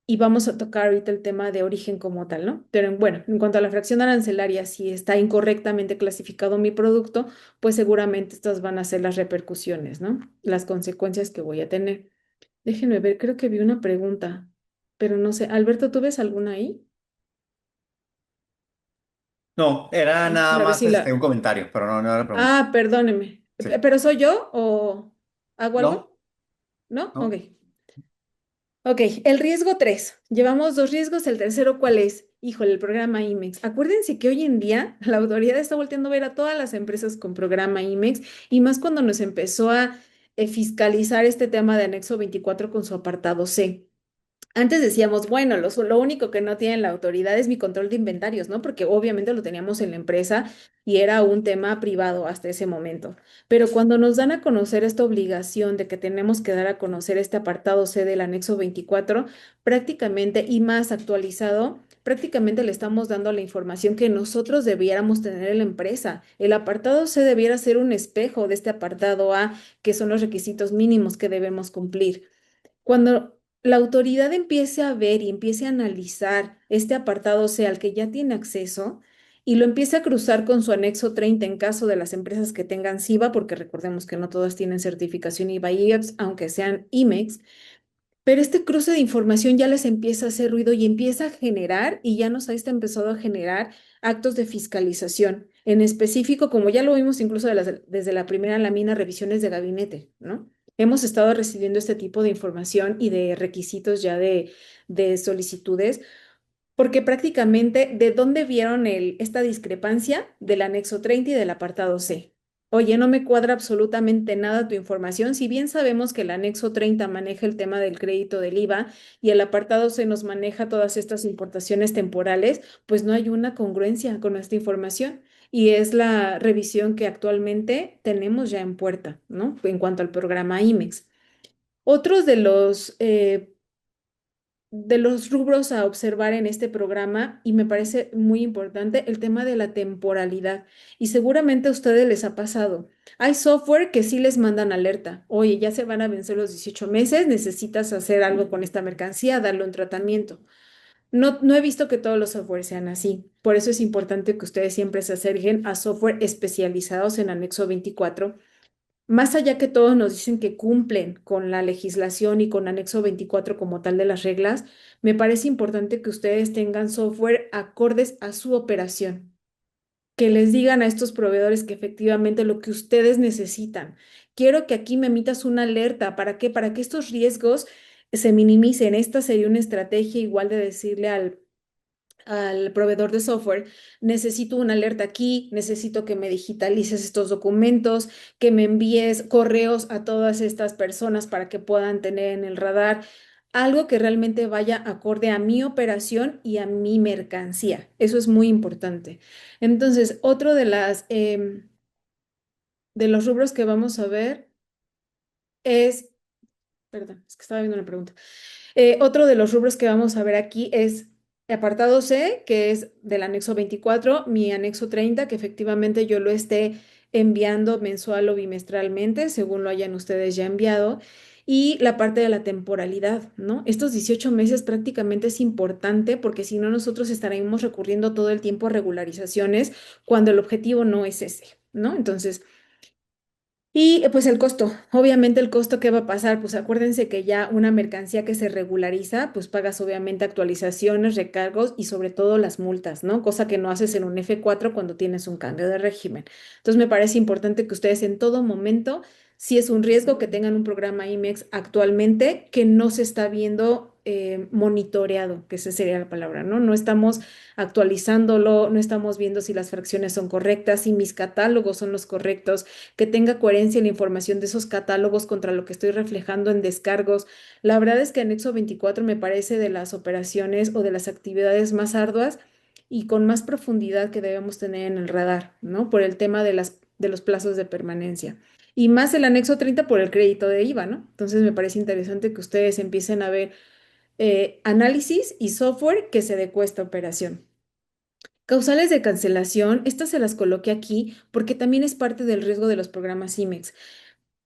y vamos a tocar ahorita el tema de origen como tal, ¿no? Pero bueno, en cuanto a la fracción arancelaria, si está incorrectamente clasificado mi producto, pues seguramente estas van a ser las repercusiones, ¿no? Las consecuencias que voy a tener. Déjenme ver, creo que vi una pregunta, pero no sé. Alberto, ¿tú ves alguna ahí? No, era nada Para ver más si la... un comentario, pero no era pregunta. Ah, perdóneme. Sí. ¿Pero soy yo o hago No, algo? ¿No? Ok. no. Ok, el riesgo 3. Llevamos dos riesgos, el tercero, ¿cuál es? Híjole, el programa IMEX. Acuérdense que hoy en día la autoridad está volteando a ver a todas las empresas con programa IMEX y más cuando nos empezó a fiscalizar este tema de anexo 24 con su apartado C. Antes decíamos, bueno, lo único que no tiene la autoridad es mi control de inventarios, ¿no? Porque obviamente lo teníamos en la empresa y era un tema privado hasta ese momento. Pero cuando nos dan a conocer esta obligación de que tenemos que dar a conocer este apartado C del anexo 24, prácticamente y más actualizado, prácticamente le estamos dando la información que nosotros debiéramos tener en la empresa. El apartado C debiera ser un espejo de este apartado A, que son los requisitos mínimos que debemos cumplir. Cuando la autoridad empiece a ver y empiece a analizar este apartado C al que ya tiene acceso y lo empiece a cruzar con su anexo 30 en caso de las empresas que tengan SIVA, porque recordemos que no todas tienen certificación IVA y IEPS, aunque sean IMEX, pero este cruce de información ya les empieza a hacer ruido y empieza a generar, y ya nos ha empezado a generar actos de fiscalización. En específico, como ya lo vimos incluso desde la primera lámina, revisiones de gabinete, ¿no? Hemos estado recibiendo este tipo de información y de requisitos ya de solicitudes porque prácticamente, ¿de dónde vieron esta discrepancia del anexo 30 y del apartado C? Oye, no me cuadra absolutamente nada tu información. Si bien sabemos que el anexo 30 maneja el tema del crédito del IVA y el apartado C nos maneja todas estas importaciones temporales, pues no hay una congruencia con esta información. Y es la revisión que actualmente tenemos ya en puerta, ¿no? En cuanto al programa IMEX. Otros de los rubros a observar en este programa, y me parece muy importante, el tema de la temporalidad. Y seguramente a ustedes les ha pasado. Hay software que sí les mandan alerta. Oye, ya se van a vencer los 18 meses, necesitas hacer algo con esta mercancía, darle un tratamiento. No he visto que todos los softwares sean así. Por eso es importante que ustedes siempre se acerquen a software especializados en anexo 24 más allá que todos nos dicen que cumplen con la legislación y con anexo 24 como tal de las reglas, me parece importante que ustedes tengan software acordes a su operación, que les digan a estos proveedores que efectivamente lo que ustedes necesitan. Quiero que aquí me emitas una alerta. ¿Para qué? Para que estos riesgos se minimicen. Esta sería una estrategia igual de decirle al proveedor de software, necesito una alerta aquí, necesito que me digitalices estos documentos, que me envíes correos a todas estas personas para que puedan tener en el radar algo que realmente vaya acorde a mi operación y a mi mercancía. Eso es muy importante. Entonces, otro de los rubros que vamos a ver es, perdón, es que estaba viendo una pregunta. Otro de los rubros que vamos a ver aquí es apartado C, que es del anexo 24, mi anexo 30, que efectivamente yo lo esté enviando mensual o bimestralmente, según lo hayan ustedes ya enviado, y la parte de la temporalidad, ¿no? Estos 18 meses prácticamente es importante porque si no nosotros estaremos recurriendo todo el tiempo a regularizaciones cuando el objetivo no es ese, ¿no? Entonces... Y pues el costo, obviamente el costo que va a pasar, pues acuérdense que ya una mercancía que se regulariza, pues pagas obviamente actualizaciones, recargos y sobre todo las multas, ¿no? Cosa que no haces en un F4 cuando tienes un cambio de régimen. Entonces me parece importante que ustedes en todo momento, si es un riesgo que tengan un programa IMEX actualmente que no se está viendo monitoreado, que esa sería la palabra, ¿no? No estamos actualizándolo, no estamos viendo si las fracciones son correctas, si mis catálogos son los correctos, que tenga coherencia la información de esos catálogos contra lo que estoy reflejando en descargos. La verdad es que Anexo 24 me parece de las operaciones o de las actividades más arduas y con más profundidad que debemos tener en el radar, ¿no? Por el tema de los plazos de permanencia. Y más el anexo 30 por el crédito de IVA, ¿no? Entonces me parece interesante que ustedes empiecen a ver análisis y software que se adecue a esta operación. Causales de cancelación, estas se las coloqué aquí porque también es parte del riesgo de los programas IMEX.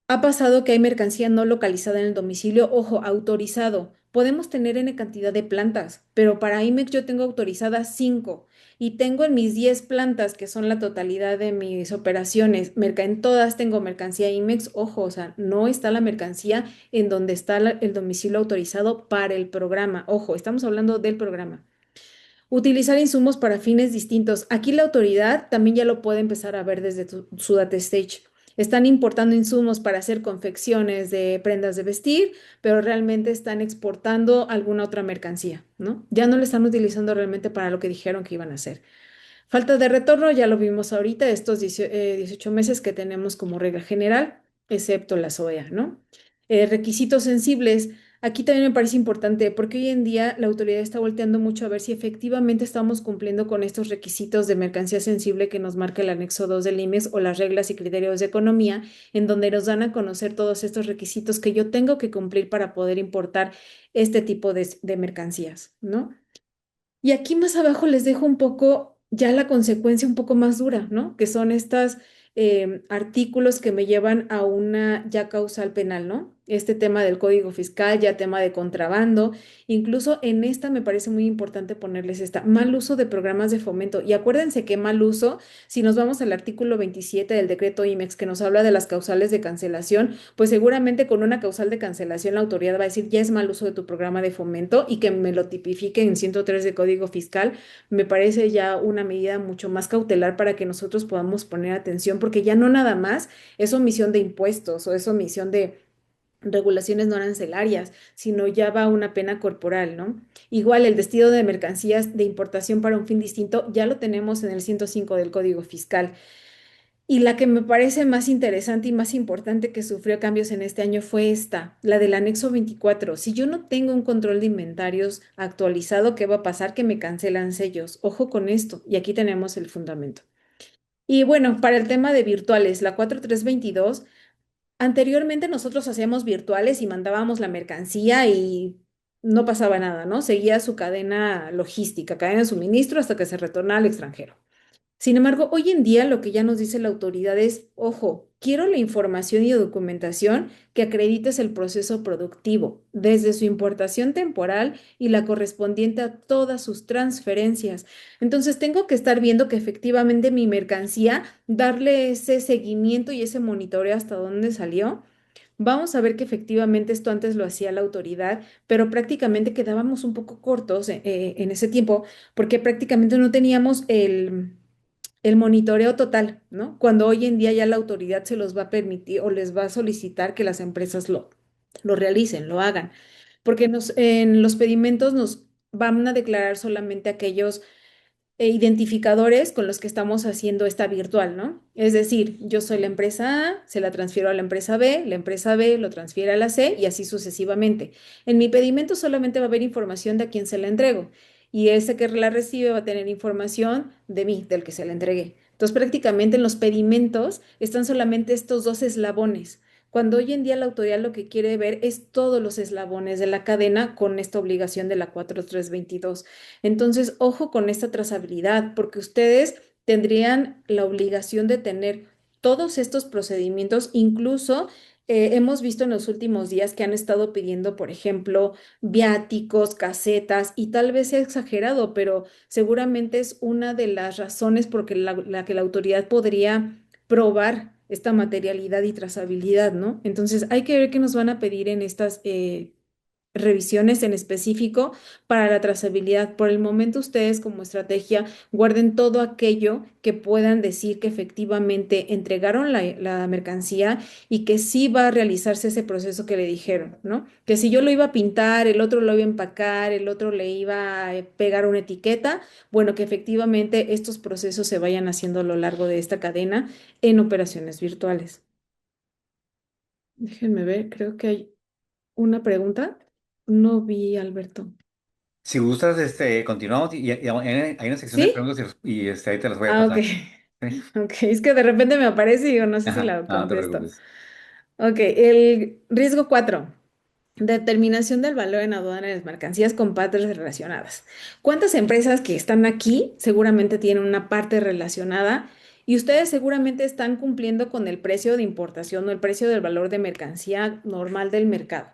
Ha pasado que hay mercancía no localizada en el domicilio, ojo, autorizado. Podemos tener N cantidad de plantas, pero para IMEX yo tengo autorizadas 5 y tengo en mis 10 plantas, que son la totalidad de mis operaciones, en todas tengo mercancía IMEX, ojo, o sea, no está la mercancía en donde está el domicilio autorizado para el programa. Ojo, estamos hablando del programa. Utilizar insumos para fines distintos. Aquí la autoridad también ya lo puede empezar a ver desde su data stage. Están importando insumos para hacer confecciones de prendas de vestir, pero realmente están exportando alguna otra mercancía, ¿no? Ya no lo están utilizando realmente para lo que dijeron que iban a hacer. Falta de retorno, ya lo vimos ahorita, estos 18 meses que tenemos como regla general, excepto la SOEA, ¿no? Requisitos sensibles. Aquí también me parece importante porque hoy en día la autoridad está volteando mucho a ver si efectivamente estamos cumpliendo con estos requisitos de mercancía sensible que nos marca el anexo 2 del IMEX o las reglas y criterios de economía, en donde nos dan a conocer todos estos requisitos que yo tengo que cumplir para poder importar este tipo de mercancías, ¿no? Y aquí más abajo les dejo un poco ya la consecuencia un poco más dura, ¿no? Que son estos artículos que me llevan a una ya causal penal, ¿no? Este tema del código fiscal, ya tema de contrabando. Incluso en esta me parece muy importante ponerles esta, mal uso de programas de fomento. Y acuérdense que mal uso, si nos vamos al artículo 27 del decreto IMEX que nos habla de las causales de cancelación, pues seguramente con una causal de cancelación la autoridad va a decir, ya es mal uso de tu programa de fomento y que me lo tipifique en 103 de Código Fiscal, me parece ya una medida mucho más cautelar para que nosotros podamos poner atención, porque ya no nada más es omisión de impuestos o es omisión de regulaciones no arancelarias, sino ya va una pena corporal, ¿no? Igual el destino de mercancías de importación para un fin distinto ya lo tenemos en el 105 del Código Fiscal. Y la que me parece más interesante y más importante que sufrió cambios en este año fue esta, la del anexo 24. Si yo no tengo un control de inventarios actualizado, ¿qué va a pasar? Que me cancelan sellos. Ojo con esto. Y aquí tenemos el fundamento. Y bueno, para el tema de virtuales, la 4322, anteriormente nosotros hacíamos virtuales y mandábamos la mercancía y no pasaba nada, ¿no? Seguía su cadena logística, cadena de suministro hasta que se retornaba al extranjero. Sin embargo, hoy en día lo que ya nos dice la autoridad es, ojo, quiero la información y documentación que acredites el proceso productivo, desde su importación temporal y la correspondiente a todas sus transferencias. Entonces, tengo que estar viendo que efectivamente mi mercancía, darle ese seguimiento y ese monitoreo hasta dónde salió. Vamos a ver que efectivamente esto antes lo hacía la autoridad, pero prácticamente quedábamos un poco cortos en ese tiempo porque prácticamente no teníamos el monitoreo total, ¿no? Cuando hoy en día ya la autoridad se los va a permitir o les va a solicitar que las empresas lo realicen, lo hagan, porque en los pedimentos nos van a declarar solamente aquellos identificadores con los que estamos haciendo esta virtual, ¿no? Es decir, yo soy la empresa A, se la transfiero a la empresa B lo transfiere a la C y así sucesivamente. En mi pedimento solamente va a haber información de a quien se la entrego y ese que la recibe va a tener información de mí, del que se la entregué. Entonces, prácticamente en los pedimentos están solamente estos dos eslabones. Cuando hoy en día la autoridad lo que quiere ver es todos los eslabones de la cadena con esta obligación de la 4322. Entonces, ojo con esta trazabilidad, porque ustedes tendrían la obligación de tener todos estos procedimientos, incluso hemos visto en los últimos días que han estado pidiendo, por ejemplo, viáticos, casetas, y tal vez sea exagerado, pero seguramente es una de las razones porque la que la autoridad podría probar esta materialidad y trazabilidad, ¿no? Entonces, hay que ver qué nos van a pedir en estas revisiones en específico para la trazabilidad. Por el momento, ustedes como estrategia guarden todo aquello que puedan decir que efectivamente entregaron la mercancía y que sí va a realizarse ese proceso que le dijeron, ¿no? Que si yo lo iba a pintar, el otro lo iba a empacar, el otro le iba a pegar una etiqueta, bueno, que efectivamente estos procesos se vayan haciendo a lo largo de esta cadena en operaciones virtuales. Déjenme ver, creo que hay una pregunta. No vi, Alberto. Si gustas, continuamos y hay una sección de ¿Sí? preguntas ahí te las voy a Ah, ok. pasar. ¿Sí? Ok, es que de repente me aparece y digo, no sé si Ajá, la no, no te contesto. preocupes. Ok, el riesgo 4. Determinación del valor en aduana de las mercancías con partes relacionadas. ¿Cuántas empresas que están aquí seguramente tienen una parte relacionada y ustedes seguramente están cumpliendo con el precio de importación o el precio del valor de mercancía normal del mercado?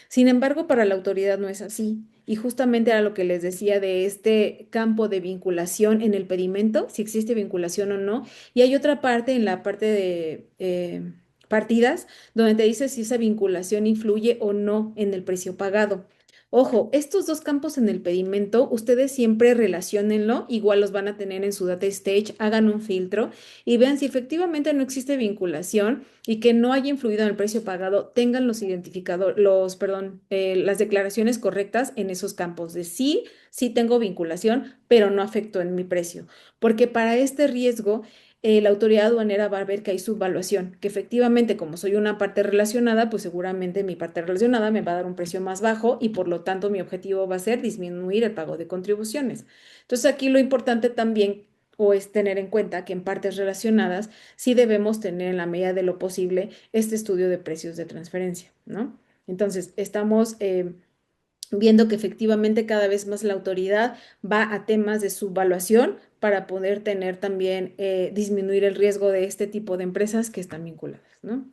Sin embargo, para la autoridad no es así. Y justamente era lo que les decía de este campo de vinculación en el pedimento, si existe vinculación o no. Y hay otra parte en la parte de partidas donde te dice si esa vinculación influye o no en el precio pagado. Ojo, estos dos campos en el pedimento, ustedes siempre relaciónenlo, igual los van a tener en su data stage, hagan un filtro y vean si efectivamente no existe vinculación y que no haya influido en el precio pagado, tengan los identificadores, las declaraciones correctas en esos campos de sí, sí tengo vinculación, pero no afectó en mi precio, porque para este riesgo la autoridad aduanera va a ver que hay subvaluación, que efectivamente como soy una parte relacionada, pues seguramente mi parte relacionada me va a dar un precio más bajo y por lo tanto mi objetivo va a ser disminuir el pago de contribuciones. Entonces aquí lo importante también o es tener en cuenta que en partes relacionadas sí debemos tener en la medida de lo posible este estudio de precios de transferencia, ¿no? Entonces, estamos viendo que efectivamente cada vez más la autoridad va a temas de subvaluación para poder tener también, disminuir el riesgo de este tipo de empresas que están vinculadas, ¿no?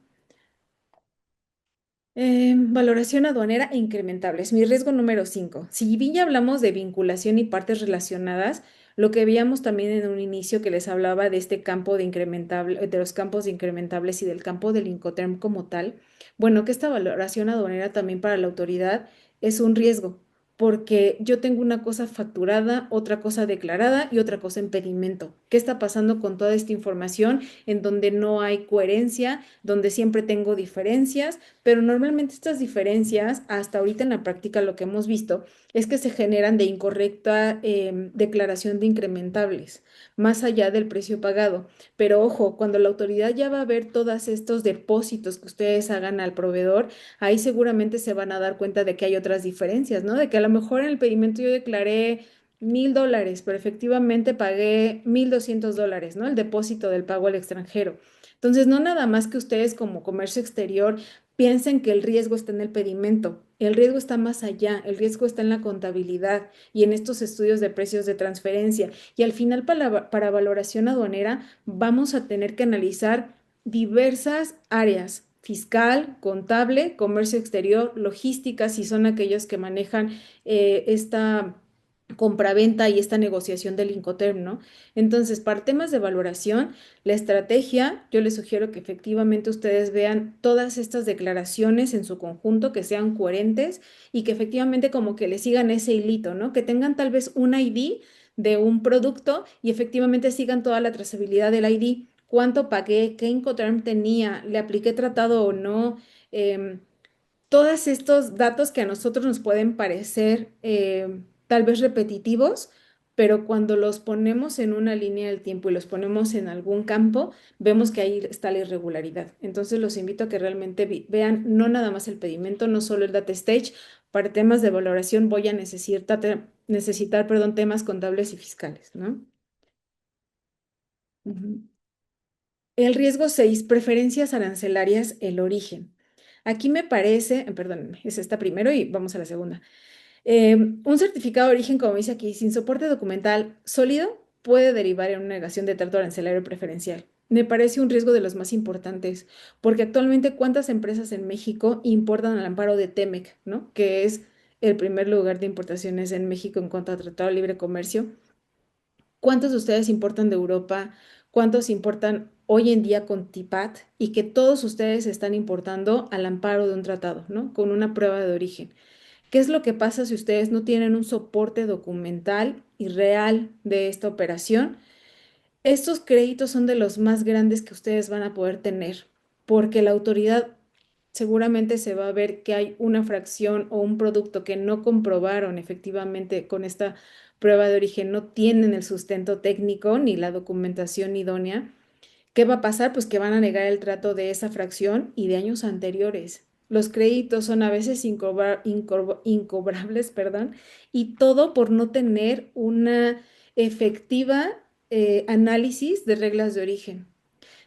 Valoración aduanera e incrementables. Mi riesgo número 5. Si bien ya hablamos de vinculación y partes relacionadas, lo que veíamos también en un inicio que les hablaba de este campo de incrementable, de los campos de incrementables y del campo del Incoterm como tal, bueno, que esta valoración aduanera también para la autoridad es un riesgo, porque yo tengo una cosa facturada, otra cosa declarada y otra cosa en pedimento. ¿Qué está pasando con toda esta información en donde no hay coherencia, donde siempre tengo diferencias? Pero normalmente estas diferencias, hasta ahorita en la práctica lo que hemos visto, es que se generan de incorrecta declaración de incrementables, más allá del precio pagado. Pero ojo, cuando la autoridad ya va a ver todos estos depósitos que ustedes hagan al proveedor, ahí seguramente se van a dar cuenta de que hay otras diferencias, ¿no? De que a lo mejor en el pedimento yo declaré $1,000, pero efectivamente pagué $1,200, ¿no? El depósito del pago al extranjero. Entonces, no nada más que ustedes como comercio exterior piensen que el riesgo está en el pedimento. El riesgo está más allá, el riesgo está en la contabilidad y en estos estudios de precios de transferencia. Y al final, para valoración aduanera, vamos a tener que analizar diversas áreas: fiscal, contable, comercio exterior, logística, si son aquellos que manejan esta compraventa y esta negociación del Incoterm, ¿no? Entonces, para temas de valoración, la estrategia, yo les sugiero que efectivamente ustedes vean todas estas declaraciones en su conjunto, que sean coherentes y que efectivamente como que le sigan ese hilito, ¿no? Que tengan tal vez un ID de un producto y efectivamente sigan toda la trazabilidad del ID. ¿Cuánto pagué? ¿Qué Incoterm tenía? ¿Le apliqué tratado o no? Em, Todos estos datos que a nosotros nos pueden parecer tal vez repetitivos, pero cuando los ponemos en una línea del tiempo y los ponemos en algún campo, vemos que ahí está la irregularidad. Entonces los invito a que realmente vean no nada más el pedimento, no solo el data stage. Para temas de valoración voy a necesitar, perdón, temas contables y fiscales, ¿no? Ujú. El riesgo 6, preferencias arancelarias, el origen. Aquí me parece, perdónenme, es esta primero y vamos a la segunda. Un certificado de origen, como dice aquí, sin soporte documental sólido, puede derivar en una negación de trato arancelario preferencial. Me parece un riesgo de los más importantes, porque actualmente cuántas empresas en México importan al amparo de TEMEC, ¿no? Que es el primer lugar de importaciones en México en cuanto a Tratado de Libre Comercio. ¿Cuántos de ustedes importan de Europa? ¿Cuántos importan hoy en día con TIPAT? Y que todos ustedes están importando al amparo de un tratado, ¿no? Con una prueba de origen. ¿Qué es lo que pasa si ustedes no tienen un soporte documental y real de esta operación? Estos créditos son de los más grandes que ustedes van a poder tener, porque la autoridad seguramente se va a ver que hay una fracción o un producto que no comprobaron efectivamente con esta prueba de origen, no tienen el sustento técnico ni la documentación idónea. ¿Qué va a pasar? Pues que van a negar el trato de esa fracción y de años anteriores. Los créditos son a veces incobrables, perdón, y todo por no tener una efectiva análisis de reglas de origen.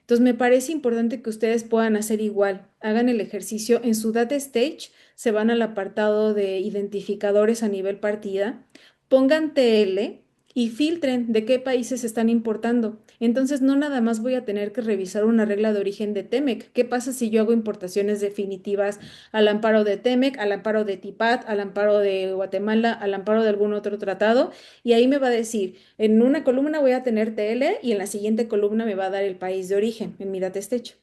Entonces, me parece importante que ustedes puedan hacer igual. Hagan el ejercicio en su data stage, se van al apartado de identificadores a nivel partida, pongan TL y filtren de qué países están importando. Entonces, no nada más voy a tener que revisar una regla de origen de TEMEC. ¿Qué pasa si yo hago importaciones definitivas al amparo de TEMEC, al amparo de TIPAT, al amparo de Guatemala, al amparo de algún otro tratado? Y ahí me va a decir, en una columna voy a tener TL y en la siguiente columna me va a dar el país de origen en mi datastage.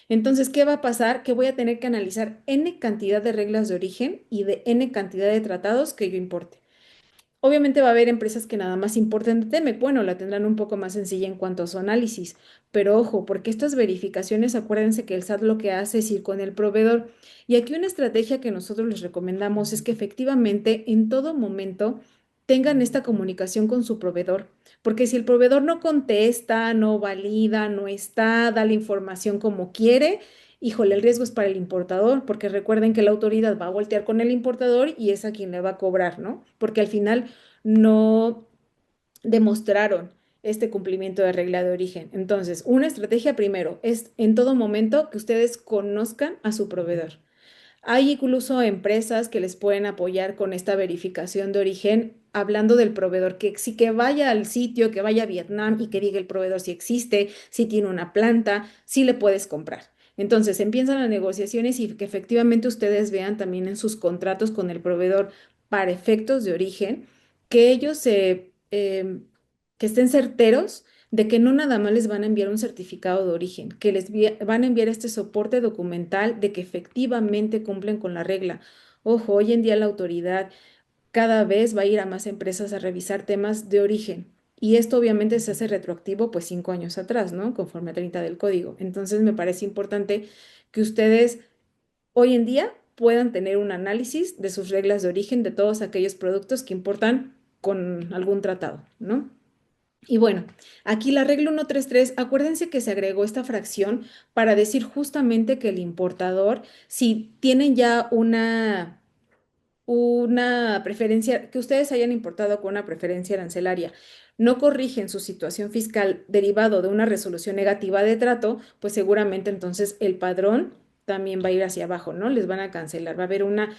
Entonces, ¿qué va a pasar? Que voy a tener que analizar N cantidad de reglas de origen y de N cantidad de tratados que yo importe. Obviamente va a haber empresas que nada más importen de Temec. Bueno, la tendrán un poco más sencilla en cuanto a su análisis, pero ojo, porque estas verificaciones, acuérdense que el SAT lo que hace es ir con el proveedor. Y aquí una estrategia que nosotros les recomendamos es que efectivamente en todo momento tengan esta comunicación con su proveedor, porque si el proveedor no contesta, no valida, no está, da la información como quiere, híjole, el riesgo es para el importador, porque recuerden que la autoridad va a voltear con el importador y es a quien le va a cobrar, ¿no? Porque al final no demostraron este cumplimiento de regla de origen. Entonces, una estrategia primero es en todo momento que ustedes conozcan a su proveedor. Hay incluso empresas que les pueden apoyar con esta verificación de origen, hablando del proveedor, que sí que vaya al sitio, que vaya a Vietnam y que diga el proveedor si existe, si tiene una planta, si le puedes comprar. Entonces empiezan las negociaciones y que efectivamente ustedes vean también en sus contratos con el proveedor para efectos de origen, que ellos que estén certeros de que no nada más les van a enviar un certificado de origen, que van a enviar este soporte documental de que efectivamente cumplen con la regla. Ojo, hoy en día la autoridad cada vez va a ir a más empresas a revisar temas de origen. Y esto obviamente se hace retroactivo pues 5 años atrás, ¿no? Conforme a 30 del código. Entonces me parece importante que ustedes hoy en día puedan tener un análisis de sus reglas de origen de todos aquellos productos que importan con algún tratado, ¿no? Y bueno, aquí la regla 133, acuérdense que se agregó esta fracción para decir justamente que el importador, si tienen ya una preferencia, que ustedes hayan importado con una preferencia arancelaria, no corrigen su situación fiscal derivado de una resolución negativa de trato, pues seguramente entonces el padrón también va a ir hacia abajo, ¿no? Les van a cancelar, va a haber una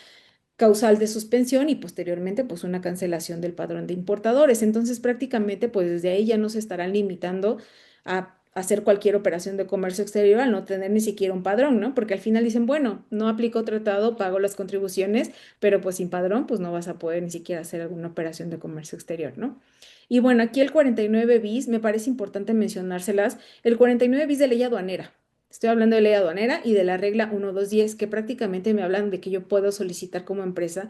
causal de suspensión y posteriormente pues una cancelación del padrón de importadores. Entonces prácticamente pues desde ahí ya no se estarán limitando a hacer cualquier operación de comercio exterior al no tener ni siquiera un padrón, ¿no? Porque al final dicen, bueno, no aplico tratado, pago las contribuciones, pero pues sin padrón pues no vas a poder ni siquiera hacer alguna operación de comercio exterior, ¿no? Y bueno, aquí el 49 bis, me parece importante mencionárselas, el 49 bis de ley aduanera. Estoy hablando de ley aduanera y de la regla 1210, que prácticamente me hablan de que yo puedo solicitar como empresa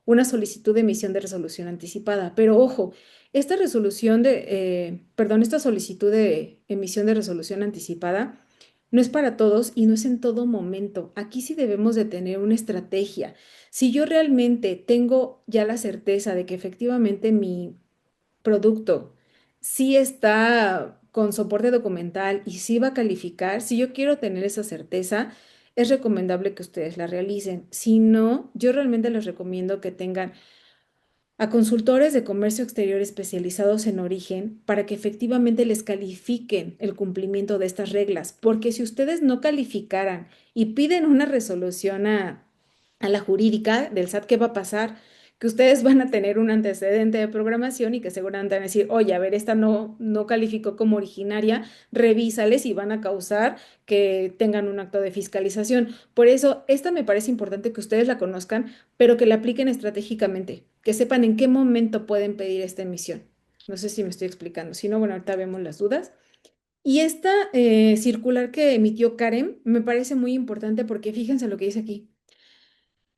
una solicitud de emisión de resolución anticipada. Pero ojo, esta esta solicitud de emisión de resolución anticipada no es para todos y no es en todo momento. Aquí sí debemos de tener una estrategia. Si yo realmente tengo ya la certeza de que efectivamente mi producto sí está con soporte documental y sí va a calificar, si yo quiero tener esa certeza, es recomendable que ustedes la realicen. Si no, yo realmente les recomiendo que tengan a consultores de comercio exterior especializados en origen para que efectivamente les califiquen el cumplimiento de estas reglas, porque si ustedes no calificaran y piden una resolución a la jurídica del SAT, ¿qué va a pasar? Que ustedes van a tener un antecedente de programación y que seguramente van a decir, oye, a ver, esta no calificó como originaria, revísales y van a causar que tengan un acto de fiscalización. Por eso, esta me parece importante que ustedes la conozcan pero que la apliquen estratégicamente, que sepan en qué momento pueden pedir esta emisión. No sé si me estoy explicando. Si no, bueno, ahorita vemos las dudas. Y esta circular que emitió Karen me parece muy importante porque fíjense lo que dice aquí.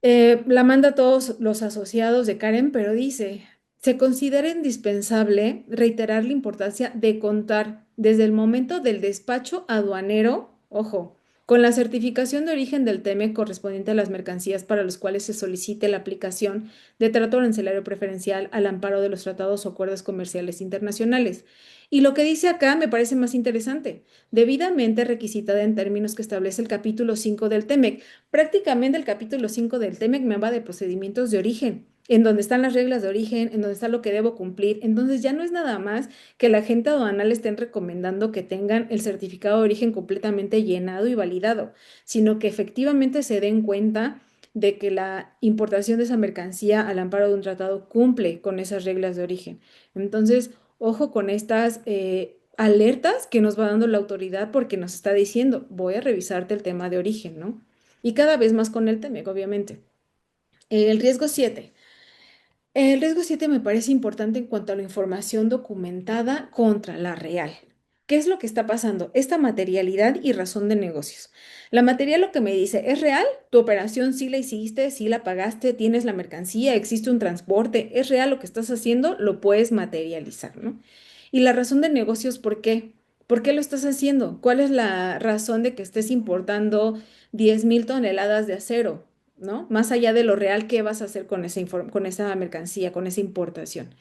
La manda a todos los asociados de Karen, pero dice, se considera indispensable reiterar la importancia de contar desde el momento del despacho aduanero, ojo, con la certificación de origen del TEMEC correspondiente a las mercancías para los cuales se solicite la aplicación de trato arancelario preferencial al amparo de los tratados o acuerdos comerciales internacionales. Y lo que dice acá me parece más interesante, debidamente requisitada en términos que establece el capítulo 5 del TEMEC. Prácticamente el capítulo 5 del TEMEC me habla de procedimientos de origen, en donde están las reglas de origen, en donde está lo que debo cumplir. Entonces ya no es nada más que la gente aduanal estén recomendando que tengan el certificado de origen completamente llenado y validado, sino que efectivamente se den cuenta de que la importación de esa mercancía al amparo de un tratado cumple con esas reglas de origen. Entonces, ojo con estas alertas que nos va dando la autoridad porque nos está diciendo, voy a revisarte el tema de origen, ¿no? Y cada vez más con el TEMEC, obviamente. El riesgo 7. El riesgo 7 me parece importante en cuanto a la información documentada contra la real. ¿Qué es lo que está pasando? Esta materialidad y razón de negocios. La material lo que me dice, ¿es real? ¿Tu operación sí la hiciste, sí la pagaste, tienes la mercancía, existe un transporte? ¿Es real lo que estás haciendo? Lo puedes materializar, ¿no? Y la razón de negocios, ¿por qué? ¿Por qué lo estás haciendo? ¿Cuál es la razón de que estés importando 10,000 toneladas de acero? ¿No? Más allá de lo real, ¿qué vas a hacer con con esa mercancía, con esa importación?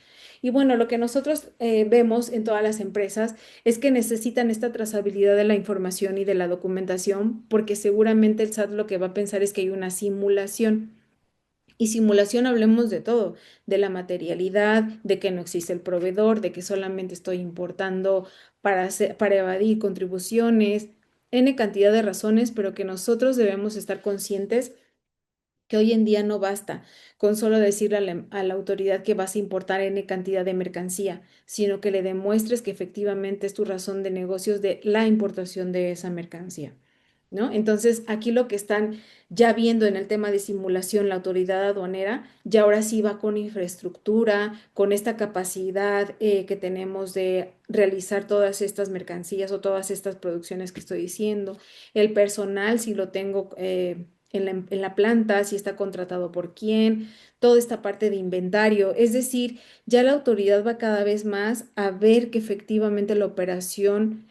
Y bueno, lo que nosotros vemos en todas las empresas es que necesitan esta trazabilidad de la información y de la documentación, porque seguramente el SAT lo que va a pensar es que hay una simulación. Y simulación hablemos de todo, de la materialidad, de que no existe el proveedor, de que solamente estoy importando para evadir contribuciones, N cantidad de razones, pero que nosotros debemos estar conscientes que hoy en día no basta con solo decirle a la autoridad que vas a importar N cantidad de mercancía, sino que le demuestres que efectivamente es tu razón de negocios de la importación de esa mercancía, ¿no? Entonces, aquí lo que están ya viendo en el tema de simulación, la autoridad aduanera, ya ahora sí va con infraestructura, con esta capacidad que tenemos de realizar todas estas mercancías o todas estas producciones que estoy diciendo, el personal, si lo tengo en la planta, si está contratado por quién, toda esta parte de inventario. Es decir, ya la autoridad va cada vez más a ver que efectivamente la operación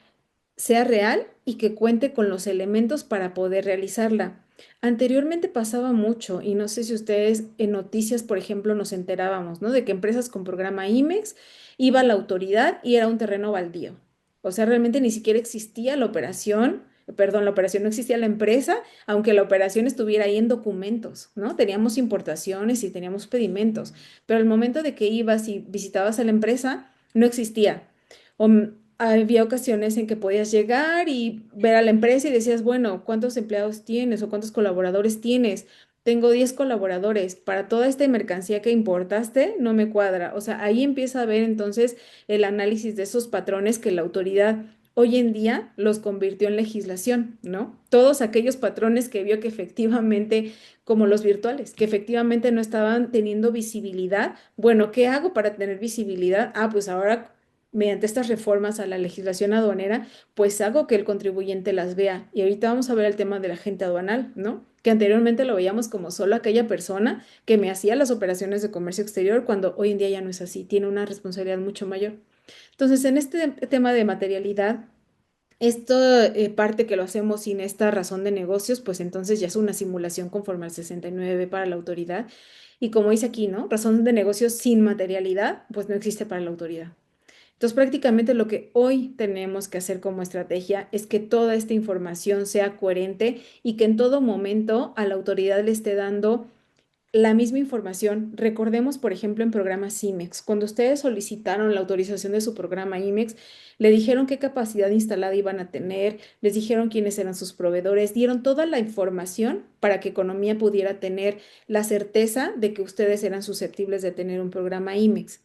sea real y que cuente con los elementos para poder realizarla. Anteriormente pasaba mucho, y no sé si ustedes en noticias, por ejemplo, nos enterábamos, ¿no? De que empresas con programa IMEX iba a la autoridad y era un terreno baldío. O sea, realmente ni siquiera existía la operación, perdón, la operación no existía la empresa, aunque la operación estuviera ahí en documentos, ¿no? Teníamos importaciones y teníamos pedimentos, pero al momento de que ibas y visitabas a la empresa, no existía. O había ocasiones en que podías llegar y ver a la empresa y decías, bueno, ¿cuántos empleados tienes o cuántos colaboradores tienes? Tengo 10 colaboradores. Para toda esta mercancía que importaste, no me cuadra. O sea, ahí empieza a ver entonces el análisis de esos patrones que la autoridad hoy en día los convirtió en legislación, ¿no? Todos aquellos patrones que vio que efectivamente, como los virtuales, que efectivamente no estaban teniendo visibilidad. Bueno, ¿qué hago para tener visibilidad? Ah, pues ahora mediante estas reformas a la legislación aduanera, pues hago que el contribuyente las vea. Y ahorita vamos a ver el tema del agente aduanal, ¿no? Que anteriormente lo veíamos como solo aquella persona que me hacía las operaciones de comercio exterior, cuando hoy en día ya no es así, tiene una responsabilidad mucho mayor. Entonces, en este tema de materialidad, esto parte que lo hacemos sin esta razón de negocios, pues entonces ya es una simulación conforme al 69 para la autoridad. Y como dice aquí, ¿no? Razón de negocios sin materialidad, pues no existe para la autoridad. Entonces, prácticamente lo que hoy tenemos que hacer como estrategia es que toda esta información sea coherente y que en todo momento a la autoridad le esté dando la misma información. Recordemos, por ejemplo, en programas IMEX, cuando ustedes solicitaron la autorización de su programa IMEX, le dijeron qué capacidad instalada iban a tener, les dijeron quiénes eran sus proveedores, dieron toda la información para que Economía pudiera tener la certeza de que ustedes eran susceptibles de tener un programa IMEX.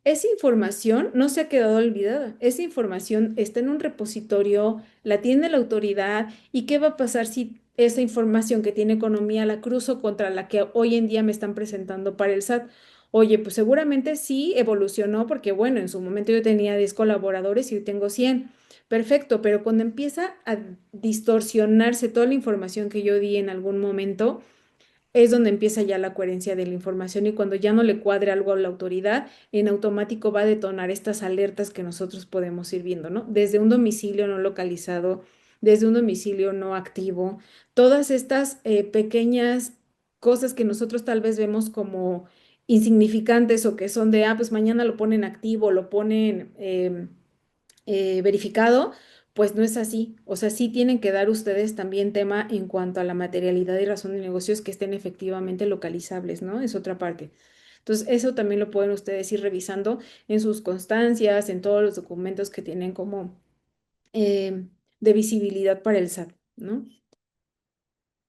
Esa información no se ha quedado olvidada. Esa información está en un repositorio, la tiene la autoridad. ¿Y qué va a pasar si esa información que tiene economía la cruzo contra la que hoy en día me están presentando para el SAT? Oye, pues seguramente sí evolucionó porque, bueno, en su momento yo tenía 10 colaboradores y hoy tengo 100. Perfecto, pero cuando empieza a distorsionarse toda la información que yo di en algún momento, es donde empieza ya la coherencia de la información y cuando ya no le cuadre algo a la autoridad, en automático va a detonar estas alertas que nosotros podemos ir viendo, ¿no? Desde un domicilio no localizado, desde un domicilio no activo, todas estas pequeñas cosas que nosotros tal vez vemos como insignificantes o que son de, ah, pues mañana lo ponen activo, lo ponen verificado, pues no es así. O sea, sí tienen que dar ustedes también tema en cuanto a la materialidad y razón de negocios que estén efectivamente localizables, ¿no? Es otra parte. Entonces, eso también lo pueden ustedes ir revisando en sus constancias, en todos los documentos que tienen como de visibilidad para el SAT, ¿no?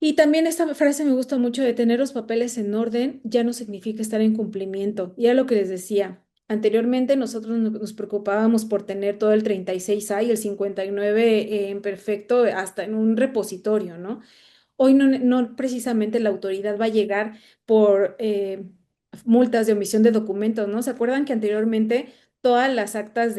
Y también esta frase me gusta mucho de tener los papeles en orden ya no significa estar en cumplimiento. Y era lo que les decía. Anteriormente nosotros nos preocupábamos por tener todo el 36A y el 59 en perfecto hasta en un repositorio, ¿no? Hoy no precisamente la autoridad va a llegar por multas de omisión de documentos, ¿no? ¿Se acuerdan que anteriormente todas las actas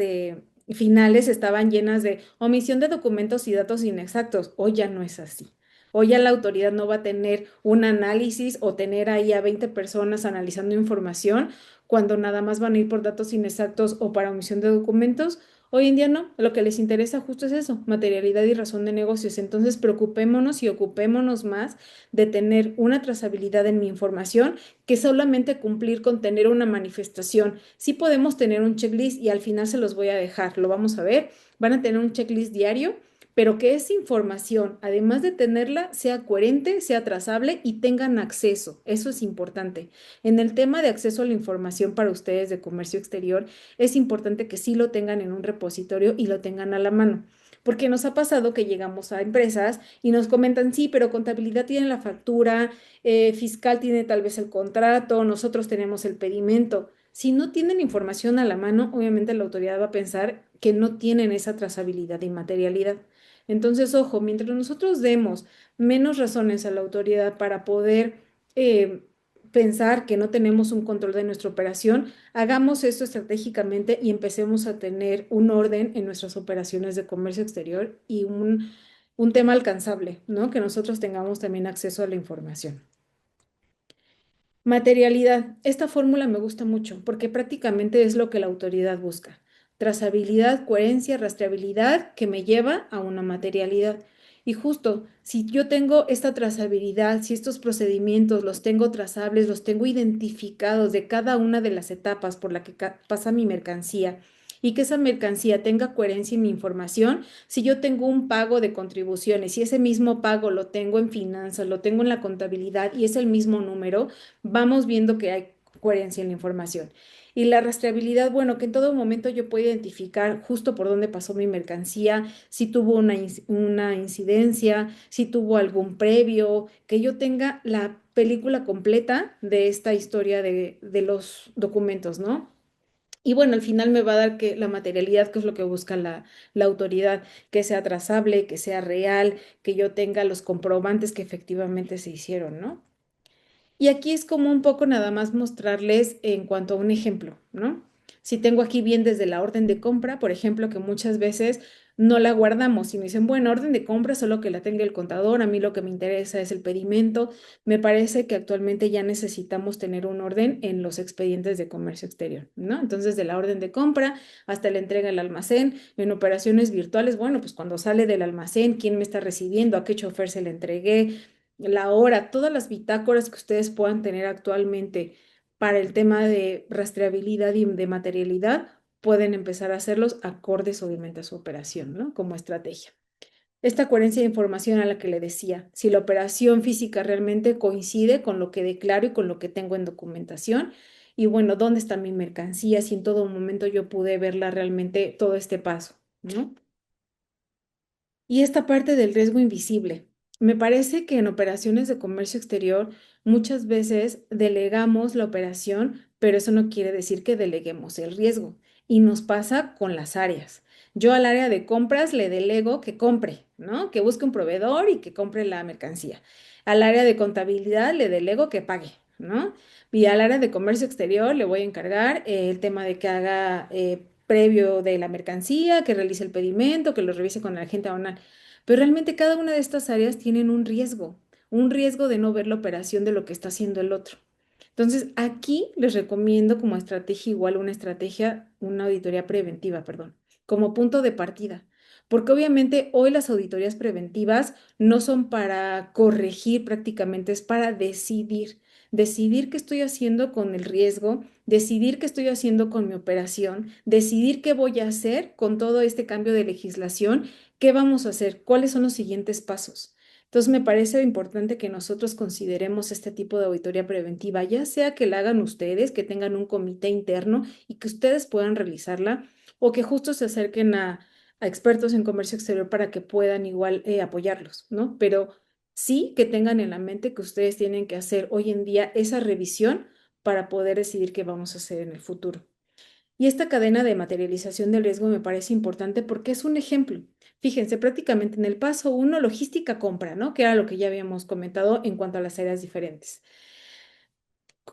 finales estaban llenas de omisión de documentos y datos inexactos. Hoy ya no es así. Hoy ya la autoridad no va a tener un análisis o tener ahí a 20 personas analizando información cuando nada más van a ir por datos inexactos o para omisión de documentos. Hoy en día no, lo que les interesa justo es eso, materialidad y razón de negocios. Entonces preocupémonos y ocupémonos más de tener una trazabilidad en mi información que solamente cumplir con tener una manifestación. Sí podemos tener un checklist y al final se los voy a dejar, lo vamos a ver. Van a tener un checklist diario, pero que esa información, además de tenerla, sea coherente, sea trazable y tengan acceso. Eso es importante. En el tema de acceso a la información para ustedes de comercio exterior, es importante que sí lo tengan en un repositorio y lo tengan a la mano. Porque nos ha pasado que llegamos a empresas y nos comentan, sí, pero contabilidad tiene la factura, fiscal tiene tal vez el contrato, nosotros tenemos el pedimento. Si no tienen información a la mano, obviamente la autoridad va a pensar que no tienen esa trazabilidad y materialidad. Entonces, ojo, mientras nosotros demos menos razones a la autoridad para poder eh, pensar que no tenemos un control de nuestra operación, hagamos esto estratégicamente y empecemos a tener un orden en nuestras operaciones de comercio exterior y un tema alcanzable, ¿no? Que nosotros tengamos también acceso a la información. Materialidad. Esta fórmula me gusta mucho porque prácticamente es lo que la autoridad busca. Trazabilidad, coherencia, rastreabilidad que me lleva a una materialidad. Y justo, si yo tengo esta trazabilidad, si estos procedimientos los tengo trazables, los tengo identificados de cada una de las etapas por la que pasa mi mercancía y que esa mercancía tenga coherencia en mi información, si yo tengo un pago de contribuciones y ese mismo pago lo tengo en finanzas, lo tengo en la contabilidad y es el mismo número, vamos viendo que hay coherencia en la información. Y la rastreabilidad, bueno, que en todo momento yo puedo identificar justo por dónde pasó mi mercancía, si tuvo una incidencia, si tuvo algún previo, que yo tenga la película completa de esta historia de los documentos, ¿no? Y bueno, al final me va a dar que la materialidad, que es lo que busca la autoridad, que sea trazable, que sea real, que yo tenga los comprobantes que efectivamente se hicieron, ¿no? Y aquí es como un poco nada más mostrarles en cuanto a un ejemplo, ¿no? Si tengo aquí bien desde la orden de compra, por ejemplo, que muchas veces no la guardamos y me dicen, bueno, orden de compra, solo que la tenga el contador, a mí lo que me interesa es el pedimento. Me parece que actualmente ya necesitamos tener un orden en los expedientes de comercio exterior, ¿no? Entonces, de la orden de compra hasta la entrega al almacén, en operaciones virtuales, bueno, pues cuando sale del almacén, quién me está recibiendo, a qué chofer se le entregué, la hora, todas las bitácoras que ustedes puedan tener actualmente para el tema de rastreabilidad y de materialidad, pueden empezar a hacerlos acordes obviamente a su operación, ¿no? Como estrategia. Esta coherencia de información a la que le decía, si la operación física realmente coincide con lo que declaro y con lo que tengo en documentación, y bueno, ¿dónde está mi mercancía? Si en todo momento yo pude verla realmente todo este paso, ¿no? Y esta parte del riesgo invisible. Me parece que en operaciones de comercio exterior muchas veces delegamos la operación, pero eso no quiere decir que deleguemos el riesgo. Y nos pasa con las áreas. Yo al área de compras le delego que compre, ¿no? Que busque un proveedor y que compre la mercancía. Al área de contabilidad le delego que pague, ¿no? Y al área de comercio exterior le voy a encargar el tema de que haga previo de la mercancía, que realice el pedimento, que lo revise con el agente aduanal. Pero realmente cada una de estas áreas tienen un riesgo de no ver la operación de lo que está haciendo el otro. Entonces, aquí les recomiendo como estrategia igual una estrategia, una auditoría preventiva, perdón, como punto de partida. Porque obviamente hoy las auditorías preventivas no son para corregir prácticamente, es para decidir qué estoy haciendo con el riesgo, decidir qué estoy haciendo con mi operación, decidir qué voy a hacer con todo este cambio de legislación, qué vamos a hacer, cuáles son los siguientes pasos. Entonces, me parece importante que nosotros consideremos este tipo de auditoría preventiva, ya sea que la hagan ustedes, que tengan un comité interno y que ustedes puedan realizarla, o que justo se acerquen a expertos en comercio exterior para que puedan igual apoyarlos, ¿no? Pero sí que tengan en la mente que ustedes tienen que hacer hoy en día esa revisión para poder decidir qué vamos a hacer en el futuro. Y esta cadena de materialización del riesgo me parece importante porque es un ejemplo. Fíjense, prácticamente en el paso uno, logística compra, ¿no? Que era lo que ya habíamos comentado en cuanto a las áreas diferentes.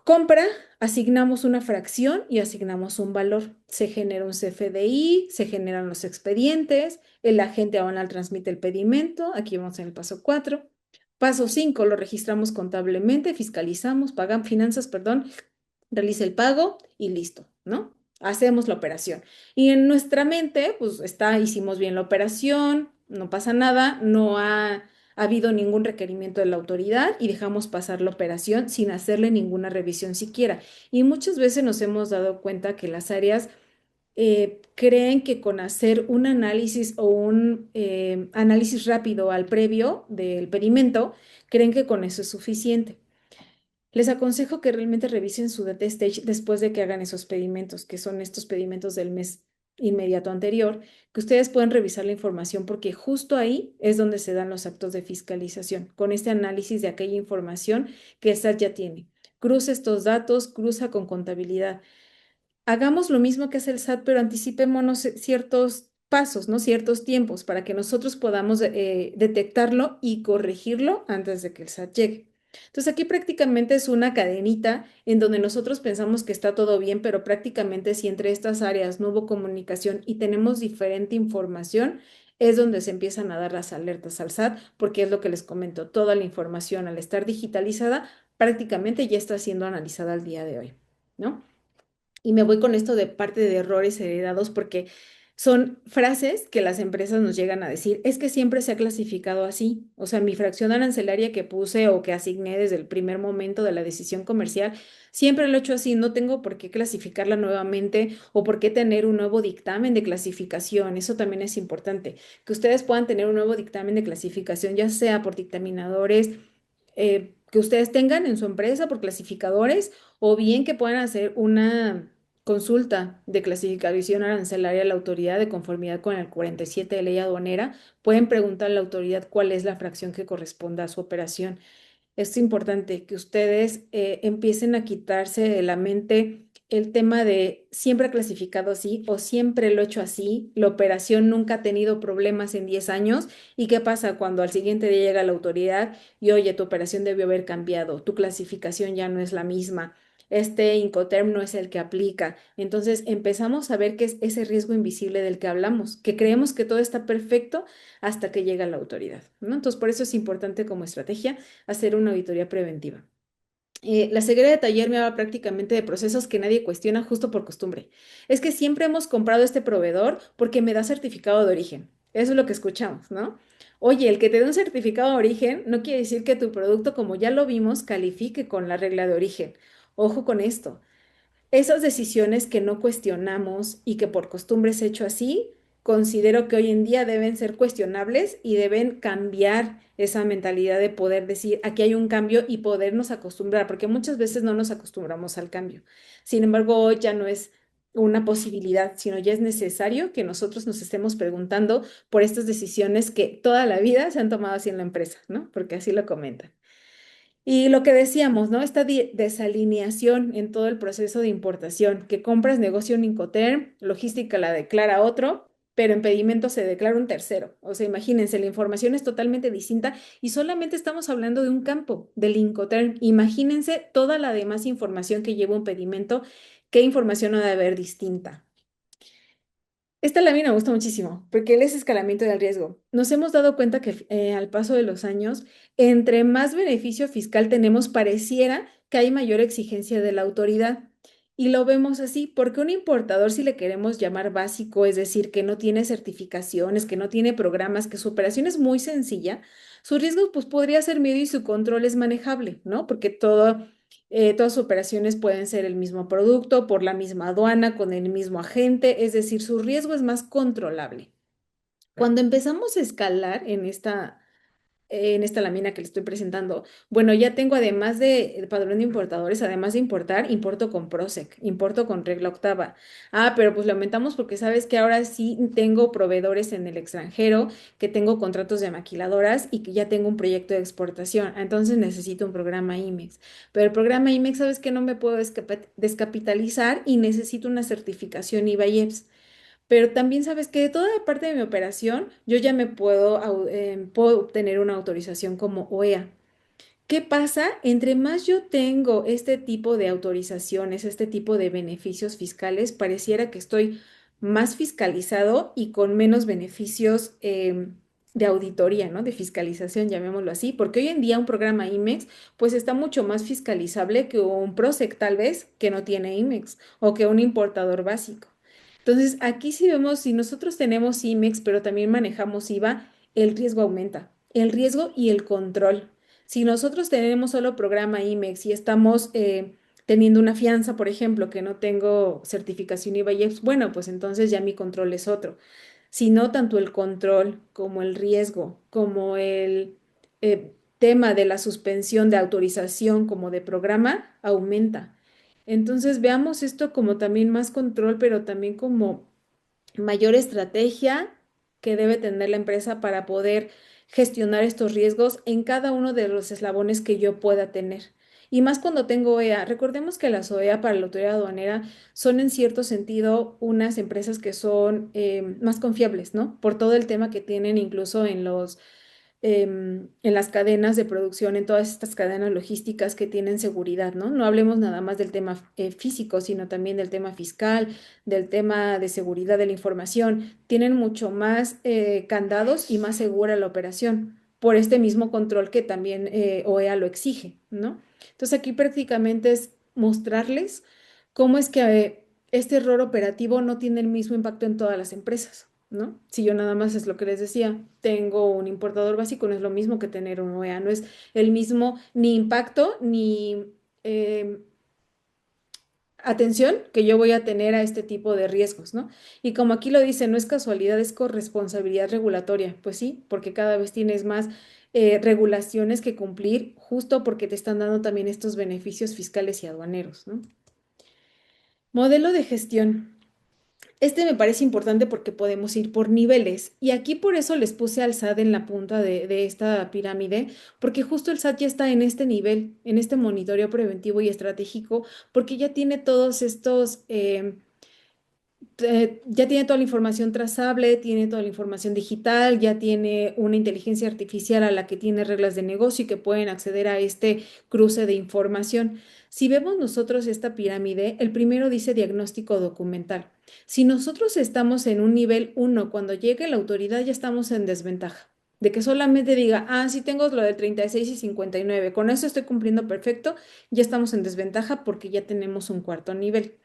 Compra, asignamos una fracción y asignamos un valor. Se genera un CFDI, se generan los expedientes, el agente aduanal transmite el pedimento, aquí vamos en el paso 4. Paso 5, lo registramos contablemente, fiscalizamos, pagan finanzas, perdón, realiza el pago y listo, ¿no? Hacemos la operación. Y en nuestra mente, pues está, hicimos bien la operación, no pasa nada, no ha habido ningún requerimiento de la autoridad y dejamos pasar la operación sin hacerle ninguna revisión siquiera. Y muchas veces nos hemos dado cuenta que las áreas creen que con hacer un análisis o un análisis rápido al previo del pedimento, creen que con eso es suficiente. Les aconsejo que realmente revisen su data stage después de que hagan esos pedimentos, que son estos pedimentos del mes inmediato anterior, que ustedes pueden revisar la información porque justo ahí es donde se dan los actos de fiscalización, con este análisis de aquella información que el SAT ya tiene. Cruza estos datos, cruza con contabilidad. Hagamos lo mismo que hace el SAT, pero anticipémonos ciertos pasos, ¿no? Ciertos tiempos para que nosotros podamos detectarlo y corregirlo antes de que el SAT llegue. Entonces aquí prácticamente es una cadenita en donde nosotros pensamos que está todo bien, pero prácticamente si entre estas áreas no hubo comunicación y tenemos diferente información, es donde se empiezan a dar las alertas al SAT, porque es lo que les comento, toda la información al estar digitalizada prácticamente ya está siendo analizada al día de hoy, ¿no? Y me voy con esto de parte de errores heredados porque son frases que las empresas nos llegan a decir, es que siempre se ha clasificado así. O sea, mi fracción arancelaria que puse o que asigné desde el primer momento de la decisión comercial, siempre lo he hecho así, no tengo por qué clasificarla nuevamente o por qué tener un nuevo dictamen de clasificación. Eso también es importante, que ustedes puedan tener un nuevo dictamen de clasificación, ya sea por dictaminadores que ustedes tengan en su empresa, por clasificadores, o bien que puedan hacer una consulta de clasificación arancelaria a la autoridad de conformidad con el 47 de ley aduanera, pueden preguntar a la autoridad cuál es la fracción que corresponda a su operación. Es importante que ustedes empiecen a quitarse de la mente el tema de siempre ha clasificado así o siempre lo he hecho así, la operación nunca ha tenido problemas en 10 años y qué pasa cuando al siguiente día llega la autoridad y oye, tu operación debió haber cambiado, tu clasificación ya no es la misma, este Incoterm no es el que aplica. Entonces empezamos a ver que es ese riesgo invisible del que hablamos, que creemos que todo está perfecto hasta que llega la autoridad, ¿no? Entonces por eso es importante como estrategia hacer una auditoría preventiva. La ceguera de taller me habla prácticamente de procesos que nadie cuestiona justo por costumbre. Es que siempre hemos comprado este proveedor porque me da certificado de origen. Eso es lo que escuchamos, ¿no? Oye, el que te dé un certificado de origen no quiere decir que tu producto, como ya lo vimos, califique con la regla de origen. Ojo con esto. Esas decisiones que no cuestionamos y que por costumbre se hecho así, considero que hoy en día deben ser cuestionables y deben cambiar esa mentalidad de poder decir, aquí hay un cambio y podernos acostumbrar, porque muchas veces no nos acostumbramos al cambio. Sin embargo, hoy ya no es una posibilidad, sino ya es necesario que nosotros nos estemos preguntando por estas decisiones que toda la vida se han tomado así en la empresa, ¿no? Porque así lo comentan. Y lo que decíamos, ¿no? Esta desalineación en todo el proceso de importación, que compras negocio un Incoterm, logística la declara otro, pero en pedimento se declara un tercero. O sea, imagínense, la información es totalmente distinta y solamente estamos hablando de un campo, del Incoterm. Imagínense toda la demás información que lleva un pedimento, qué información ha de haber distinta. Esta lámina me gusta muchísimo porque él es escalamiento del riesgo. Nos hemos dado cuenta que al paso de los años, entre más beneficio fiscal tenemos, pareciera que hay mayor exigencia de la autoridad. Y lo vemos así, porque un importador, si le queremos llamar básico, es decir, que no tiene certificaciones, que no tiene programas, que su operación es muy sencilla, su riesgo pues podría ser medio y su control es manejable, ¿no? Porque todas sus operaciones pueden ser el mismo producto, por la misma aduana, con el mismo agente, es decir, su riesgo es más controlable. Cuando empezamos a escalar en esta lámina que le estoy presentando, bueno, ya tengo además de padrón de importadores, además de importar, importo con Prosec, importo con regla octava. Ah, pero pues lamentamos porque sabes que ahora sí tengo proveedores en el extranjero, que tengo contratos de maquiladoras y que ya tengo un proyecto de exportación. Entonces necesito un programa IMEX. Pero el programa IMEX, sabes que no me puedo descapitalizar y necesito una certificación IVA-IEPS. Pero también sabes que de toda parte de mi operación, yo ya me puedo obtener una autorización como OEA. ¿Qué pasa? Entre más yo tengo este tipo de autorizaciones, este tipo de beneficios fiscales, pareciera que estoy más fiscalizado y con menos beneficios de auditoría, ¿no? De fiscalización, llamémoslo así, porque hoy en día un programa IMEX pues está mucho más fiscalizable que un PROSEC tal vez que no tiene IMEX o que un importador básico. Entonces, aquí sí vemos, si nosotros tenemos IMEX, pero también manejamos IVA, el riesgo aumenta, el riesgo y el control. Si nosotros tenemos solo programa IMEX y estamos teniendo una fianza, por ejemplo, que no tengo certificación IVA y EPS, bueno, pues entonces ya mi control es otro. Si no, tanto el control como el riesgo, como el tema de la suspensión de autorización como de programa, aumenta. Entonces veamos esto como también más control, pero también como mayor estrategia que debe tener la empresa para poder gestionar estos riesgos en cada uno de los eslabones que yo pueda tener. Y más cuando tengo OEA. Recordemos que las OEA para la autoridad aduanera son en cierto sentido unas empresas que son más confiables, ¿no? Por todo el tema que tienen incluso en las cadenas de producción, en todas estas cadenas logísticas que tienen seguridad, ¿no? No hablemos nada más del tema físico, sino también del tema fiscal, del tema de seguridad de la información. Tienen mucho más candados y más segura la operación por este mismo control que también OEA lo exige, ¿no? Entonces aquí prácticamente es mostrarles cómo es que este error operativo no tiene el mismo impacto en todas las empresas. ¿No? Si yo nada más es lo que les decía, tengo un importador básico, no es lo mismo que tener un OEA, no es el mismo ni impacto ni eh, atención que yo voy a tener a este tipo de riesgos, ¿no? Y como aquí lo dice, no es casualidad, es corresponsabilidad regulatoria, pues sí, porque cada vez tienes más regulaciones que cumplir justo porque te están dando también estos beneficios fiscales y aduaneros, ¿no? Modelo de gestión. Este me parece importante porque podemos ir por niveles y aquí por eso les puse al SAT en la punta de esta pirámide, porque justo el SAT ya está en este nivel, en este monitoreo preventivo y estratégico, porque ya tiene todos estos ya tiene toda la información trazable, tiene toda la información digital, ya tiene una inteligencia artificial a la que tiene reglas de negocio y que pueden acceder a este cruce de información. Si vemos nosotros esta pirámide, el primero dice diagnóstico documental. Si nosotros estamos en un nivel uno, cuando llegue la autoridad ya estamos en desventaja. De que solamente diga, ah, sí tengo lo de 36 y 59, con eso estoy cumpliendo perfecto, ya estamos en desventaja porque ya tenemos un cuarto nivel.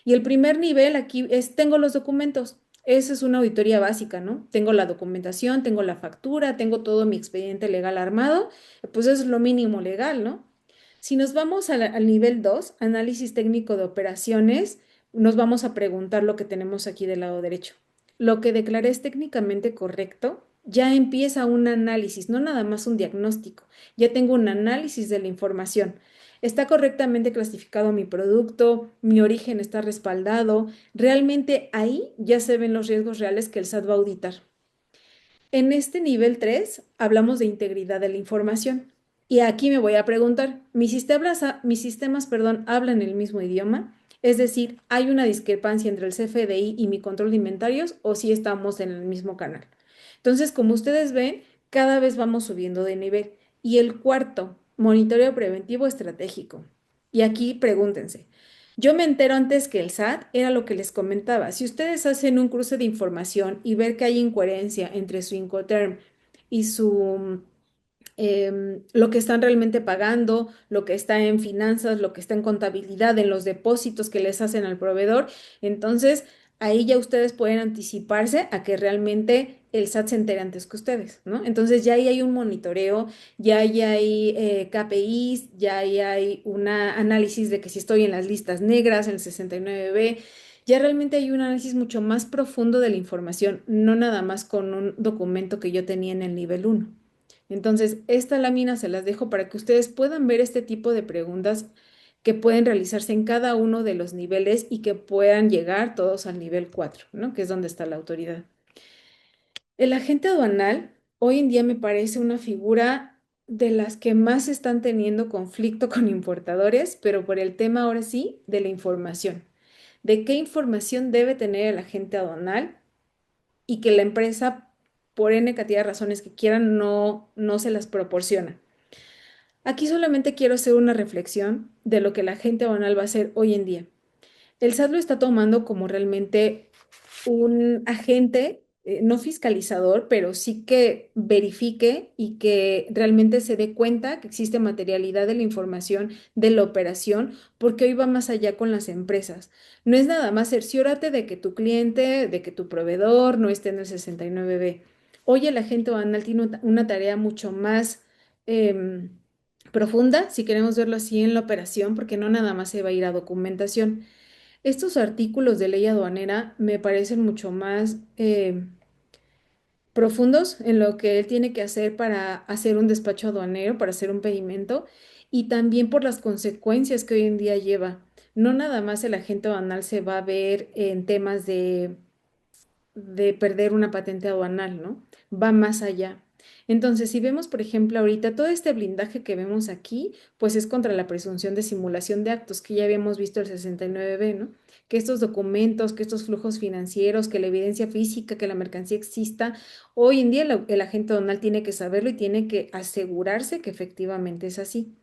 Y el primer nivel aquí es, tengo los documentos. Esa es una auditoría básica, ¿no? Tengo la documentación, tengo la factura, tengo todo mi expediente legal armado, pues eso es lo mínimo legal, ¿no? Si nos vamos al nivel 2, análisis técnico de operaciones, nos vamos a preguntar lo que tenemos aquí del lado derecho. Lo que declaré es técnicamente correcto, ya empieza un análisis, no nada más un diagnóstico. Ya tengo un análisis de la información. ¿Está correctamente clasificado mi producto? ¿Mi origen está respaldado? Realmente ahí ya se ven los riesgos reales que el SAT va a auditar. En este nivel 3 hablamos de integridad de la información. Y aquí me voy a preguntar, mis sistemas, perdón, hablan el mismo idioma? Es decir, ¿hay una discrepancia entre el CFDI y mi control de inventarios o si estamos en el mismo canal? Entonces, como ustedes ven, cada vez vamos subiendo de nivel. Y el cuarto, monitoreo preventivo estratégico. Y aquí pregúntense, yo me entero antes que el SAT, era lo que les comentaba. Si ustedes hacen un cruce de información y ver que hay incoherencia entre su Incoterm y su lo que están realmente pagando, lo que está en finanzas, lo que está en contabilidad, en los depósitos que les hacen al proveedor, entonces ahí ya ustedes pueden anticiparse a que realmente el SAT se entere antes que ustedes, ¿no? Entonces ya ahí hay un monitoreo, ya ahí hay KPIs, ya ahí hay un análisis de que si estoy en las listas negras, en el 69B, ya realmente hay un análisis mucho más profundo de la información, no nada más con un documento que yo tenía en el nivel uno. Entonces, esta lámina se las dejo para que ustedes puedan ver este tipo de preguntas que pueden realizarse en cada uno de los niveles y que puedan llegar todos al nivel 4, ¿no? Que es donde está la autoridad. El agente aduanal hoy en día me parece una figura de las que más están teniendo conflicto con importadores, pero por el tema ahora sí de la información. De qué información debe tener el agente aduanal y que la empresa, por N cantidad de razones que quieran, no se las proporciona. Aquí solamente quiero hacer una reflexión de lo que la gente banal va a hacer hoy en día. El SAT lo está tomando como realmente un agente, no fiscalizador, pero sí que verifique y que realmente se dé cuenta que existe materialidad de la información de la operación, porque hoy va más allá con las empresas. No es nada más cerciórate de que tu cliente, de que tu proveedor no esté en el 69B. Hoy el agente banal tiene una tarea mucho más em, profunda, si queremos verlo así, en la operación, porque no nada más se va a ir a documentación. Estos artículos de ley aduanera me parecen mucho más profundos en lo que él tiene que hacer para hacer un despacho aduanero, para hacer un pedimento, y también por las consecuencias que hoy en día lleva. No nada más el agente aduanal se va a ver en temas de perder una patente aduanal, ¿no? Va más allá. Entonces, si vemos, por ejemplo, ahorita todo este blindaje que vemos aquí, pues es contra la presunción de simulación de actos, que ya habíamos visto el 69B, ¿no? Que estos documentos, que estos flujos financieros, que la evidencia física, que la mercancía exista, hoy en día el agente aduanal tiene que saberlo y tiene que asegurarse que efectivamente es así.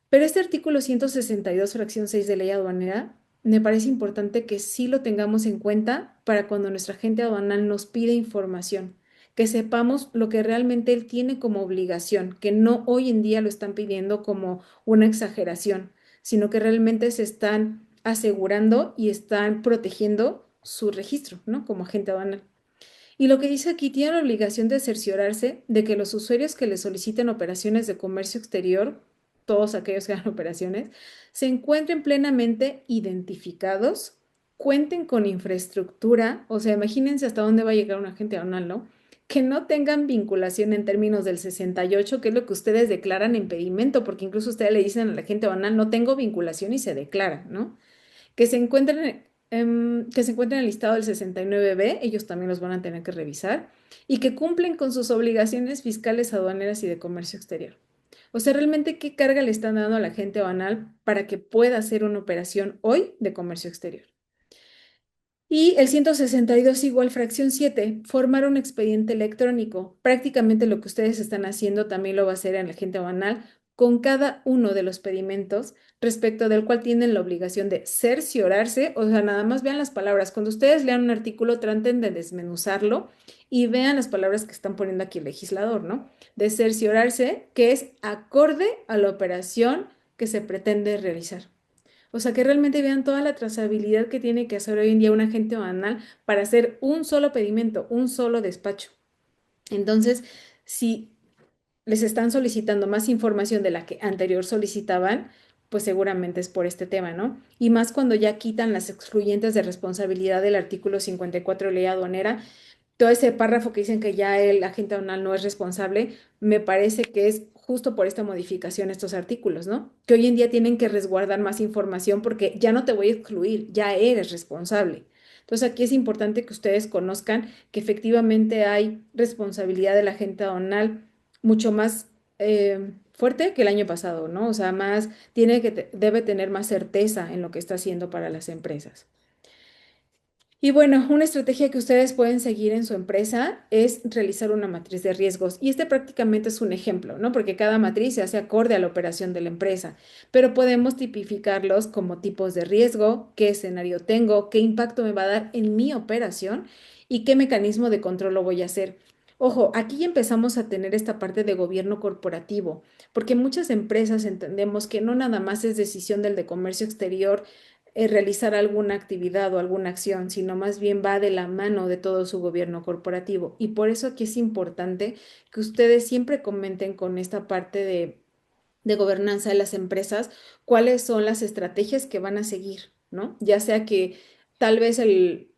Pero este artículo 162, fracción 6 de ley aduanera, me parece importante que sí lo tengamos en cuenta para cuando nuestra agente aduanal nos pide información, que sepamos lo que realmente él tiene como obligación, que no hoy en día lo están pidiendo como una exageración, sino que realmente se están asegurando y están protegiendo su registro, ¿no? Como agente aduanal. Y lo que dice aquí, tiene la obligación de cerciorarse de que los usuarios que le soliciten operaciones de comercio exterior, todos aquellos que hagan operaciones, se encuentren plenamente identificados, cuenten con infraestructura, o sea, imagínense hasta dónde va a llegar un agente aduanal, ¿no? Que no tengan vinculación en términos del 68, que es lo que ustedes declaran en pedimento, porque incluso ustedes le dicen al agente aduanal, no tengo vinculación y se declara, ¿no? Que se encuentren en el listado del 69B, ellos también los van a tener que revisar, y que cumplen con sus obligaciones fiscales, aduaneras y de comercio exterior. O sea, realmente, ¿qué carga le están dando a la gente banal para que pueda hacer una operación hoy de comercio exterior? Y el 162 igual fracción 7, formar un expediente electrónico. Prácticamente lo que ustedes están haciendo también lo va a hacer en la gente banal con cada uno de los pedimentos respecto del cual tienen la obligación de cerciorarse, o sea, nada más vean las palabras. Cuando ustedes lean un artículo, traten de desmenuzarlo y vean las palabras que están poniendo aquí el legislador, ¿no? De cerciorarse, que es acorde a la operación que se pretende realizar. O sea, que realmente vean toda la trazabilidad que tiene que hacer hoy en día un agente banal para hacer un solo pedimento, un solo despacho. Entonces, si les están solicitando más información de la que anterior solicitaban, pues seguramente es por este tema, ¿no? Y más cuando ya quitan las excluyentes de responsabilidad del artículo 54 de ley aduanera, todo ese párrafo que dicen que ya el agente aduanal no es responsable, me parece que es justo por esta modificación estos artículos, ¿no? Que hoy en día tienen que resguardar más información porque ya no te voy a excluir, ya eres responsable. Entonces aquí es importante que ustedes conozcan que efectivamente hay responsabilidad del agente aduanal mucho más fuerte que el año pasado, ¿no? O sea, más debe tener más certeza en lo que está haciendo para las empresas. Y bueno, una estrategia que ustedes pueden seguir en su empresa es realizar una matriz de riesgos. Y este prácticamente es un ejemplo, ¿no? Porque cada matriz se hace acorde a la operación de la empresa, pero podemos tipificarlos como tipos de riesgo, qué escenario tengo, qué impacto me va a dar en mi operación y qué mecanismo de control lo voy a hacer. Ojo, aquí ya empezamos a tener esta parte de gobierno corporativo, porque muchas empresas entendemos que no nada más es decisión del de comercio exterior realizar alguna actividad o alguna acción, sino más bien va de la mano de todo su gobierno corporativo. Y por eso aquí es importante que ustedes siempre comenten con esta parte de gobernanza de las empresas cuáles son las estrategias que van a seguir, ¿no? Ya sea que tal vez el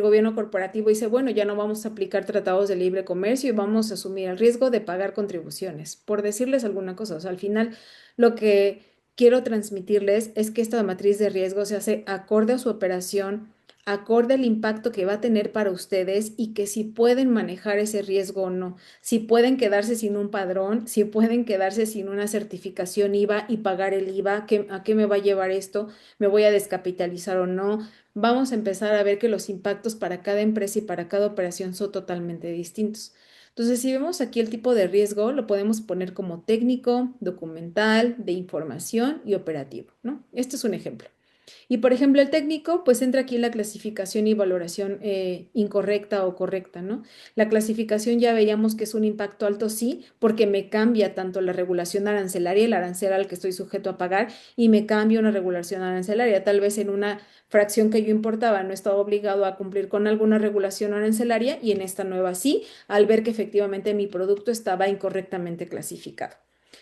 gobierno corporativo dice, bueno, ya no vamos a aplicar tratados de libre comercio y vamos a asumir el riesgo de pagar contribuciones, por decirles alguna cosa. O sea, al final lo que quiero transmitirles es que esta matriz de riesgo se hace acorde a su operación, acorde al impacto que va a tener para ustedes y que si pueden manejar ese riesgo o no, si pueden quedarse sin un padrón, si pueden quedarse sin una certificación IVA y pagar el IVA, ¿a qué me va a llevar esto? ¿Me voy a descapitalizar o no? Vamos a empezar a ver que los impactos para cada empresa y para cada operación son totalmente distintos. Entonces, si vemos aquí el tipo de riesgo, lo podemos poner como técnico, documental, de información y operativo, ¿no? Este es un ejemplo. Y por ejemplo, el técnico, pues entra aquí la clasificación y valoración incorrecta o correcta, ¿no? La clasificación ya veíamos que es un impacto alto, sí, porque me cambia tanto la regulación arancelaria, el arancel al que estoy sujeto a pagar, y me cambia una regulación arancelaria. Tal vez en una fracción que yo importaba no estaba obligado a cumplir con alguna regulación arancelaria y en esta nueva sí, al ver que efectivamente mi producto estaba incorrectamente clasificado.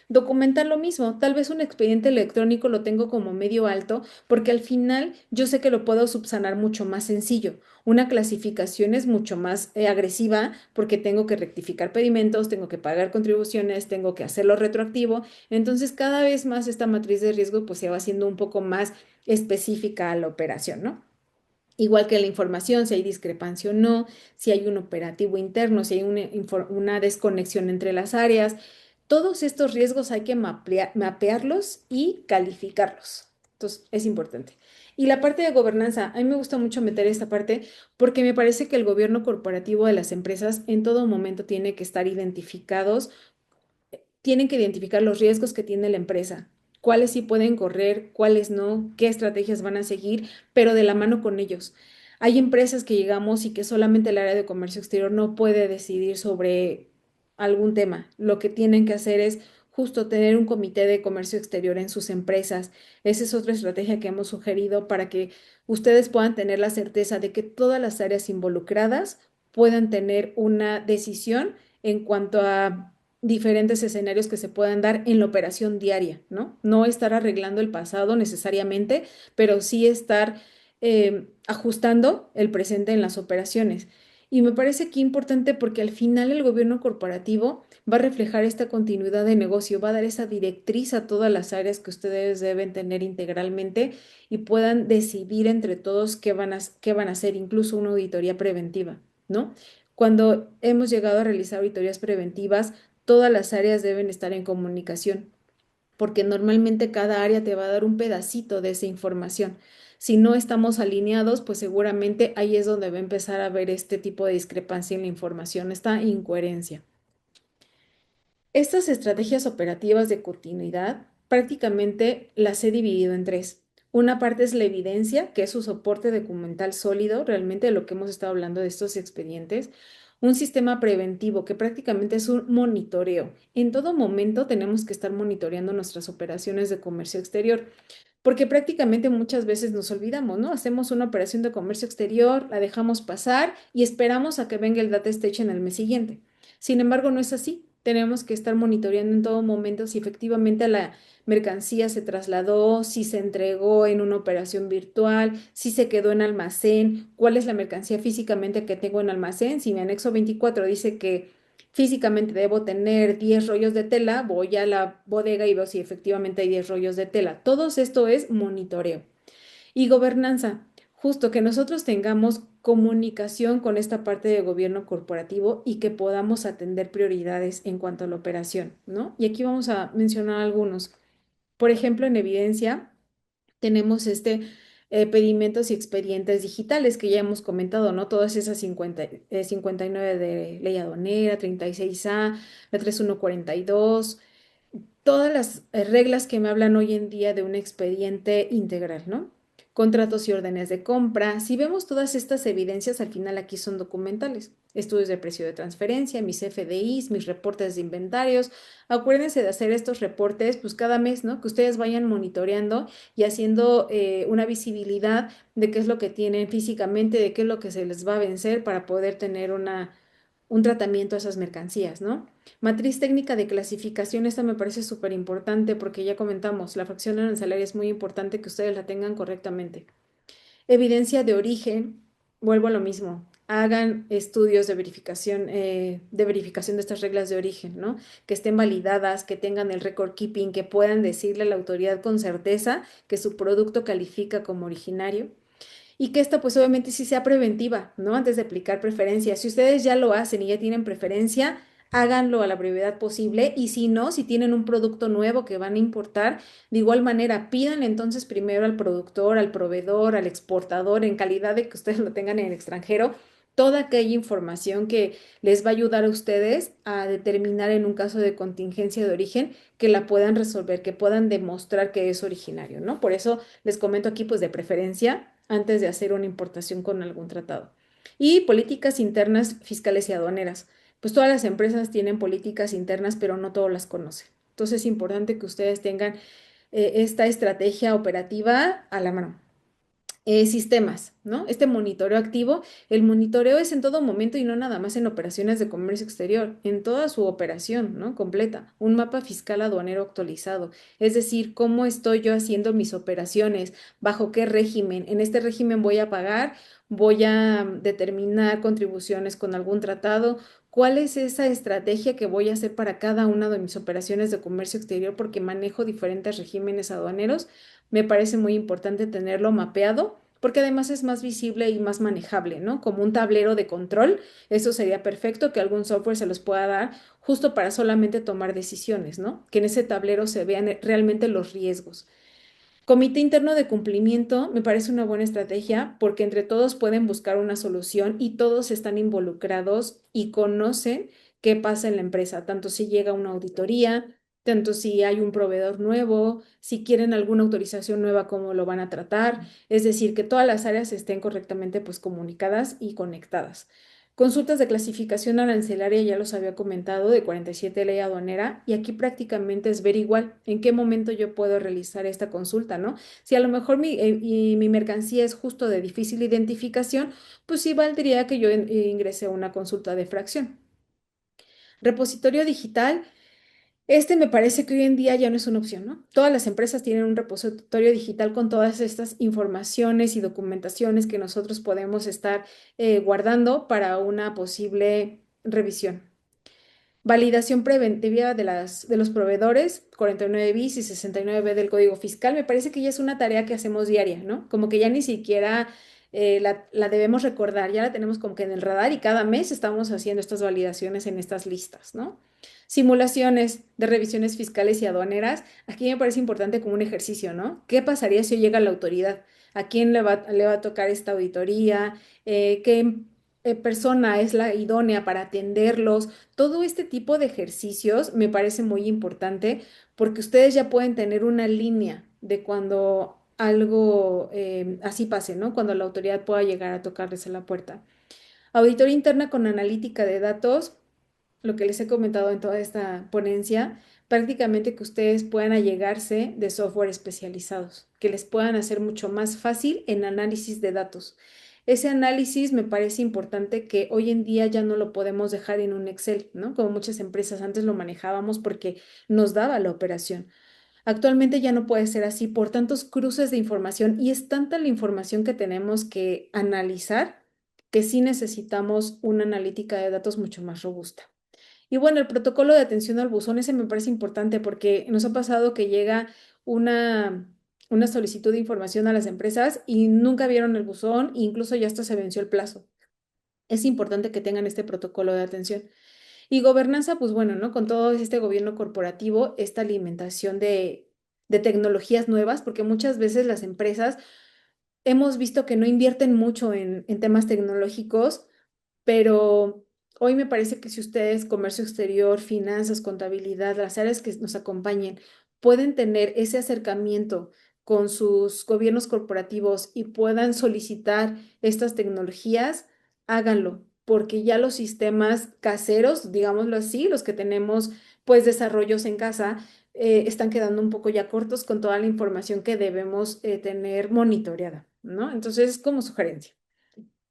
Documentar lo mismo, tal vez un expediente electrónico lo tengo como medio alto porque al final yo sé que lo puedo subsanar mucho más sencillo. Una clasificación es mucho más agresiva porque tengo que rectificar pedimentos, tengo que pagar contribuciones, tengo que hacerlo retroactivo. Entonces, cada vez más esta matriz de riesgo pues se va haciendo un poco más específica a la operación, ¿no? Igual que la información, si hay discrepancia o no, si hay un operativo interno, si hay una desconexión entre las áreas. Todos estos riesgos hay que mapearlos y calificarlos. Entonces, es importante. Y la parte de gobernanza, a mí me gusta mucho meter esta parte porque me parece que el gobierno corporativo de las empresas en todo momento tiene que estar identificados, tienen que identificar los riesgos que tiene la empresa, cuáles sí pueden correr, cuáles no, qué estrategias van a seguir, pero de la mano con ellos. Hay empresas que llegamos y que solamente el área de comercio exterior no puede decidir sobre algún tema. Lo que tienen que hacer es justo tener un comité de comercio exterior en sus empresas. Esa es otra estrategia que hemos sugerido para que ustedes puedan tener la certeza de que todas las áreas involucradas puedan tener una decisión en cuanto a diferentes escenarios que se puedan dar en la operación diaria, ¿no? No estar arreglando el pasado necesariamente, pero sí estar ajustando el presente en las operaciones. Y me parece que importante porque al final el gobierno corporativo va a reflejar esta continuidad de negocio, va a dar esa directriz a todas las áreas que ustedes deben tener integralmente y puedan decidir entre todos qué van a hacer, incluso una auditoría preventiva, ¿no? Cuando hemos llegado a realizar auditorías preventivas, todas las áreas deben estar en comunicación, porque normalmente cada área te va a dar un pedacito de esa información. Si no estamos alineados, pues seguramente ahí es donde va a empezar a haber este tipo de discrepancia en la información, esta incoherencia. Estas estrategias operativas de continuidad prácticamente las he dividido en tres. Una parte es la evidencia, que es su soporte documental sólido, realmente de lo que hemos estado hablando de estos expedientes. Un sistema preventivo, que prácticamente es un monitoreo. En todo momento tenemos que estar monitoreando nuestras operaciones de comercio exterior, porque prácticamente muchas veces nos olvidamos, ¿no? Hacemos una operación de comercio exterior, la dejamos pasar y esperamos a que venga el data stage en el mes siguiente. Sin embargo, no es así. Tenemos que estar monitoreando en todo momento si efectivamente la mercancía se trasladó, si se entregó en una operación virtual, si se quedó en almacén, cuál es la mercancía físicamente que tengo en almacén. Si mi anexo 24 dice que físicamente debo tener 10 rollos de tela, voy a la bodega y veo si efectivamente hay 10 rollos de tela. Todo esto es monitoreo. Y gobernanza, justo que nosotros tengamos comunicación con esta parte de gobierno corporativo y que podamos atender prioridades en cuanto a la operación, ¿no? Y aquí vamos a mencionar algunos. Por ejemplo, en evidencia tenemos pedimentos y expedientes digitales que ya hemos comentado, ¿no? Todas esas 59 de ley aduanera, 36A, la 3142, todas las reglas que me hablan hoy en día de un expediente integral, ¿no? Contratos y órdenes de compra. Si vemos todas estas evidencias, al final aquí son documentales. Estudios de precio de transferencia, mis FDIs, mis reportes de inventarios. Acuérdense de hacer estos reportes, pues cada mes, ¿no? Que ustedes vayan monitoreando y haciendo una visibilidad de qué es lo que tienen físicamente, de qué es lo que se les va a vencer para poder tener un tratamiento a esas mercancías, ¿no? Matriz técnica de clasificación, esta me parece súper importante porque ya comentamos, la fracción arancelaria es muy importante que ustedes la tengan correctamente. Evidencia de origen, vuelvo a lo mismo, hagan estudios de verificación de estas reglas de origen, ¿no? Que estén validadas, que tengan el record keeping, que puedan decirle a la autoridad con certeza que su producto califica como originario y que esta pues obviamente sí sea preventiva, ¿no? Antes de aplicar preferencias. Si ustedes ya lo hacen y ya tienen preferencia, háganlo a la brevedad posible y si no, si tienen un producto nuevo que van a importar, de igual manera pidan entonces primero al productor, al proveedor, al exportador en calidad de que ustedes lo tengan en el extranjero, toda aquella información que les va a ayudar a ustedes a determinar en un caso de contingencia de origen que la puedan resolver, que puedan demostrar que es originario, ¿no? Por eso les comento aquí, pues de preferencia, antes de hacer una importación con algún tratado. Y políticas internas fiscales y aduaneras. Pues todas las empresas tienen políticas internas, pero no todos las conocen. Entonces es importante que ustedes tengan esta estrategia operativa a la mano. Sistemas, ¿no? Este monitoreo activo, el monitoreo es en todo momento y no nada más en operaciones de comercio exterior, en toda su operación, ¿no? Completa, un mapa fiscal aduanero actualizado, es decir, cómo estoy yo haciendo mis operaciones, bajo qué régimen, en este régimen voy a pagar, voy a determinar contribuciones con algún tratado, cuál es esa estrategia que voy a hacer para cada una de mis operaciones de comercio exterior porque manejo diferentes regímenes aduaneros. Me parece muy importante tenerlo mapeado porque además es más visible y más manejable, ¿no? Como un tablero de control, eso sería perfecto que algún software se los pueda dar justo para solamente tomar decisiones, ¿no? Que en ese tablero se vean realmente los riesgos. Comité interno de cumplimiento me parece una buena estrategia porque entre todos pueden buscar una solución y todos están involucrados y conocen qué pasa en la empresa, tanto si llega una auditoría, tanto si hay un proveedor nuevo, si quieren alguna autorización nueva, cómo lo van a tratar, es decir, que todas las áreas estén correctamente pues comunicadas y conectadas. Consultas de clasificación arancelaria, ya los había comentado, de 47 ley aduanera, y aquí prácticamente es ver igual en qué momento yo puedo realizar esta consulta, ¿no? Si a lo mejor mi mercancía es justo de difícil identificación, pues sí valdría que yo ingrese a una consulta de fracción. Repositorio digital. Este me parece que hoy en día ya no es una opción, ¿no? Todas las empresas tienen un repositorio digital con todas estas informaciones y documentaciones que nosotros podemos estar guardando para una posible revisión. Validación preventiva de los proveedores, 49 bis y 69B del Código Fiscal, me parece que ya es una tarea que hacemos diaria, ¿no? Como que ya ni siquiera la debemos recordar, ya la tenemos como que en el radar y cada mes estamos haciendo estas validaciones en estas listas, ¿no? Simulaciones de revisiones fiscales y aduaneras, aquí me parece importante como un ejercicio, ¿no? ¿Qué pasaría si hoy llega la autoridad? ¿A quién le va a tocar esta auditoría? ¿Qué persona es la idónea para atenderlos? Todo este tipo de ejercicios me parece muy importante porque ustedes ya pueden tener una línea de cuando algo así pase, ¿no? Cuando la autoridad pueda llegar a tocarles a la puerta. Auditoría interna con analítica de datos, lo que les he comentado en toda esta ponencia, prácticamente que ustedes puedan allegarse de software especializados, que les puedan hacer mucho más fácil en análisis de datos. Ese análisis me parece importante que hoy en día ya no lo podemos dejar en un Excel, ¿no? Como muchas empresas antes lo manejábamos porque nos daba la operación. Actualmente ya no puede ser así por tantos cruces de información y es tanta la información que tenemos que analizar que sí necesitamos una analítica de datos mucho más robusta. Y bueno, el protocolo de atención al buzón, ese me parece importante porque nos ha pasado que llega una, una solicitud de información a las empresas y nunca vieron el buzón, e incluso ya hasta se venció el plazo. Es importante que tengan este protocolo de atención. Y gobernanza, pues bueno, ¿no? Con todo este gobierno corporativo, esta alimentación de tecnologías nuevas, porque muchas veces las empresas hemos visto que no invierten mucho en temas tecnológicos, pero hoy me parece que si ustedes, comercio exterior, finanzas, contabilidad, las áreas que nos acompañen, pueden tener ese acercamiento con sus gobiernos corporativos y puedan solicitar estas tecnologías, háganlo, porque ya los sistemas caseros, digámoslo así, los que tenemos pues desarrollos en casa, están quedando un poco ya cortos con toda la información que debemos tener monitoreada, ¿no? Entonces, como sugerencia.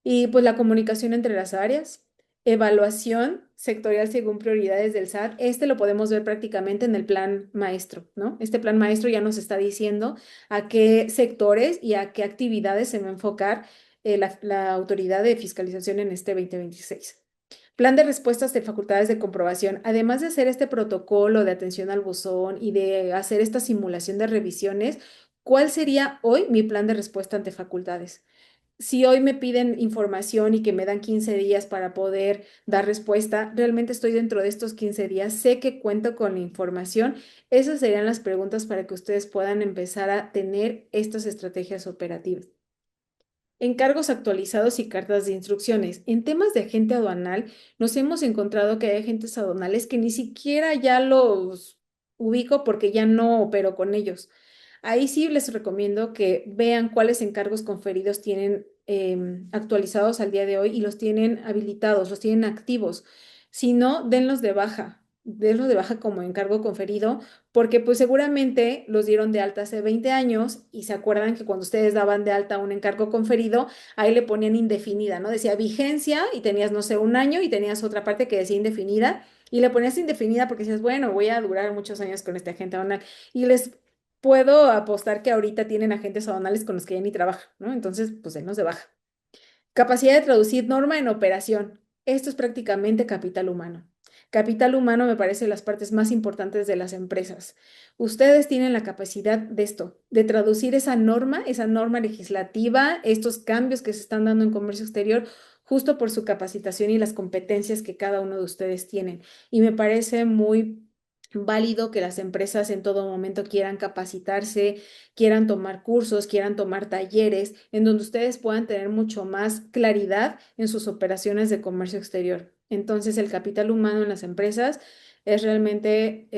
Y pues la comunicación entre las áreas, evaluación sectorial según prioridades del SAT. Este lo podemos ver prácticamente en el plan maestro, ¿no? Este plan maestro ya nos está diciendo a qué sectores y a qué actividades se va a enfocar la autoridad de fiscalización en este 2026. Plan de respuestas de facultades de comprobación. Además de hacer este protocolo de atención al buzón y de hacer esta simulación de revisiones, ¿cuál sería hoy mi plan de respuesta ante facultades? Si hoy me piden información y que me dan 15 días para poder dar respuesta, realmente estoy dentro de estos 15 días, sé que cuento con la información. Esas serían las preguntas para que ustedes puedan empezar a tener estas estrategias operativas. encargos actualizados y cartas de instrucciones. En temas de agente aduanal, nos hemos encontrado que hay agentes aduanales que ni siquiera ya los ubico porque ya no opero con ellos. Ahí sí les recomiendo que vean cuáles encargos conferidos tienen actualizados al día de hoy y los tienen habilitados, los tienen activos. Si no, denlos de baja como encargo conferido, porque pues seguramente los dieron de alta hace 20 años y se acuerdan que cuando ustedes daban de alta un encargo conferido, ahí le ponían indefinida, ¿no? Decía vigencia y tenías, no sé, un año y tenías otra parte que decía indefinida. Y le ponías indefinida porque decías, bueno, voy a durar muchos años con este agente aduanal. Y les puedo apostar que ahorita tienen agentes aduanales con los que ya ni trabajan, ¿no? Entonces, pues denos de baja. Capacidad de traducir norma en operación. Esto es prácticamente capital humano. Capital humano me parece las partes más importantes de las empresas. Ustedes tienen la capacidad de esto, de traducir esa norma legislativa, estos cambios que se están dando en comercio exterior, justo por su capacitación y las competencias que cada uno de ustedes tienen. Y me parece muy válido que las empresas en todo momento quieran capacitarse, quieran tomar cursos, quieran tomar talleres, en donde ustedes puedan tener mucho más claridad en sus operaciones de comercio exterior. Entonces, el capital humano en las empresas es realmente,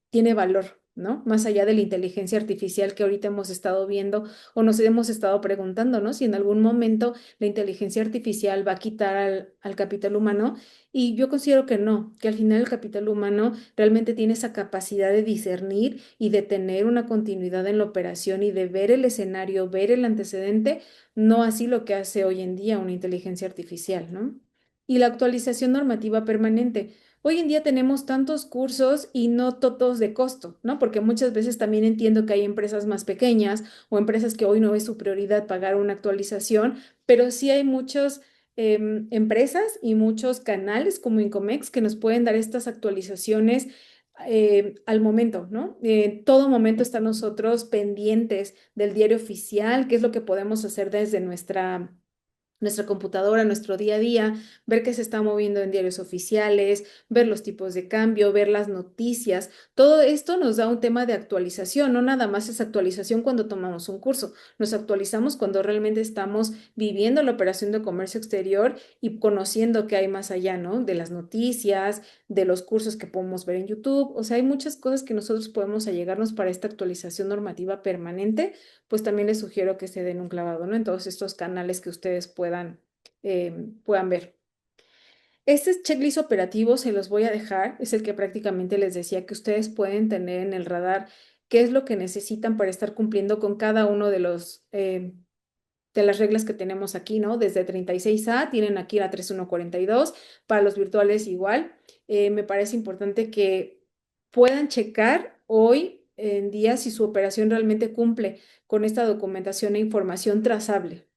tiene valor, ¿no? Más allá de la inteligencia artificial que ahorita hemos estado viendo o nos hemos estado preguntando, ¿no? Si en algún momento la inteligencia artificial va a quitar al capital humano. Y yo considero que no, que al final el capital humano realmente tiene esa capacidad de discernir y de tener una continuidad en la operación y de ver el escenario, ver el antecedente, no así lo que hace hoy en día una inteligencia artificial, ¿no? Y la actualización normativa permanente. Hoy en día tenemos tantos cursos y no todos de costo, ¿no? Porque muchas veces también entiendo que hay empresas más pequeñas o empresas que hoy no es su prioridad pagar una actualización, pero sí hay muchos empresas y muchos canales como Incomex que nos pueden dar estas actualizaciones al momento, ¿no? En todo momento están nosotros pendientes del diario oficial, qué es lo que podemos hacer desde nuestra computadora, nuestro día a día, ver qué se está moviendo en diarios oficiales, ver los tipos de cambio, ver las noticias. Todo esto nos da un tema de actualización, no nada más es actualización cuando tomamos un curso, nos actualizamos cuando realmente estamos viviendo la operación de comercio exterior y conociendo qué hay más allá, ¿no? De las noticias, de los cursos que podemos ver en YouTube. O sea, hay muchas cosas que nosotros podemos allegarnos para esta actualización normativa permanente, pues también les sugiero que se den un clavado, ¿no? En todos estos canales que ustedes puedan ver. Este checklist operativo se los voy a dejar, es el que prácticamente les decía que ustedes pueden tener en el radar qué es lo que necesitan para estar cumpliendo con cada uno de las reglas que tenemos aquí, ¿no? Desde 36A tienen aquí la 3142, para los virtuales igual. Me parece importante que puedan checar hoy en día si su operación realmente cumple con esta documentación e información trazable.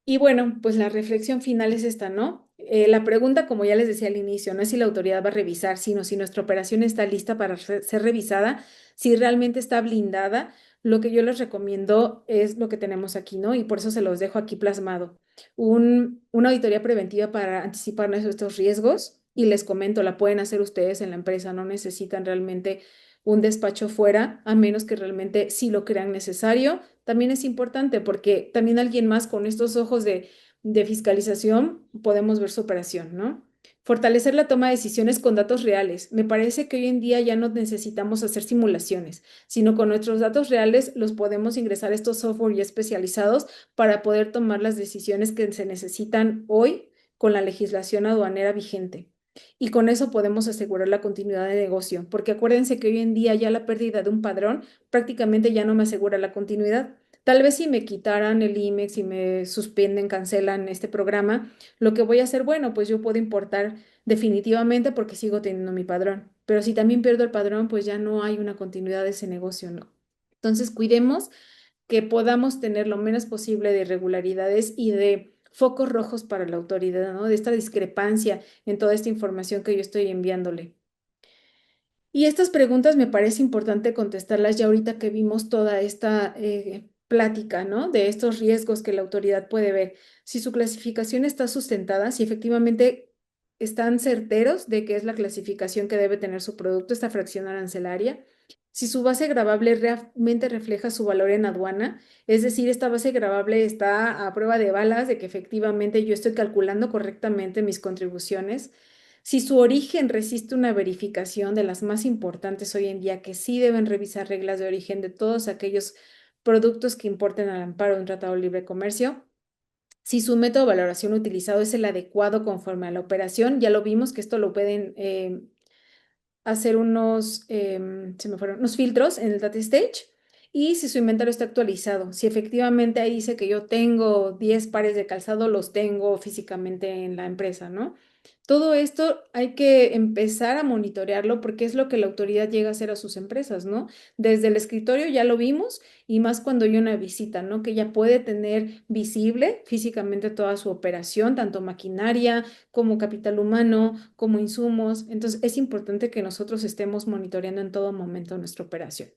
Y bueno, pues la reflexión final es esta, ¿no? La pregunta, como ya les decía al inicio, no es si la autoridad va a revisar, sino si nuestra operación está lista para ser revisada, si realmente está blindada. Lo que yo les recomiendo es lo que tenemos aquí, ¿no? Y por eso se los dejo aquí plasmado. Una auditoría preventiva para anticiparnos estos riesgos. Y les comento, la pueden hacer ustedes en la empresa, no necesitan realmente un despacho fuera, a menos que realmente sí lo crean necesario. También es importante porque también alguien más con estos ojos de fiscalización podemos ver su operación, ¿no? Fortalecer la toma de decisiones con datos reales. Me parece que hoy en día ya no necesitamos hacer simulaciones, sino con nuestros datos reales los podemos ingresar a estos software ya especializados para poder tomar las decisiones que se necesitan hoy con la legislación aduanera vigente. Y con eso podemos asegurar la continuidad de negocio, porque acuérdense que hoy en día ya la pérdida de un padrón prácticamente ya no me asegura la continuidad. Tal vez si me quitaran el IMEX, si me suspenden, cancelan este programa, lo que voy a hacer, bueno, pues yo puedo importar definitivamente porque sigo teniendo mi padrón. Pero si también pierdo el padrón, pues ya no hay una continuidad de ese negocio, ¿no? Entonces, cuidemos que podamos tener lo menos posible de irregularidades y de focos rojos para la autoridad, ¿no? De esta discrepancia en toda esta información que yo estoy enviándole. Y estas preguntas me parece importante contestarlas ya ahorita que vimos toda esta plática, ¿no? De estos riesgos que la autoridad puede ver. Si su clasificación está sustentada, si efectivamente están certeros de qué es la clasificación que debe tener su producto, esta fracción arancelaria, si su base gravable realmente refleja su valor en aduana, es decir, esta base gravable está a prueba de balas de que efectivamente yo estoy calculando correctamente mis contribuciones, si su origen resiste una verificación de las más importantes hoy en día, que sí deben revisar reglas de origen de todos aquellos productos que importen al amparo de un tratado de libre comercio. Si su método de valoración utilizado es el adecuado conforme a la operación, ya lo vimos que esto lo pueden hacer se me fueron, unos filtros en el data stage. Y si su inventario está actualizado, si efectivamente ahí dice que yo tengo 10 pares de calzado, los tengo físicamente en la empresa, ¿no? Todo esto hay que empezar a monitorearlo porque es lo que la autoridad llega a hacer a sus empresas, ¿no? Desde el escritorio ya lo vimos y más cuando hay una visita, ¿no? Que ya puede tener visible físicamente toda su operación, tanto maquinaria como capital humano, como insumos. Entonces, es importante que nosotros estemos monitoreando en todo momento nuestra operación.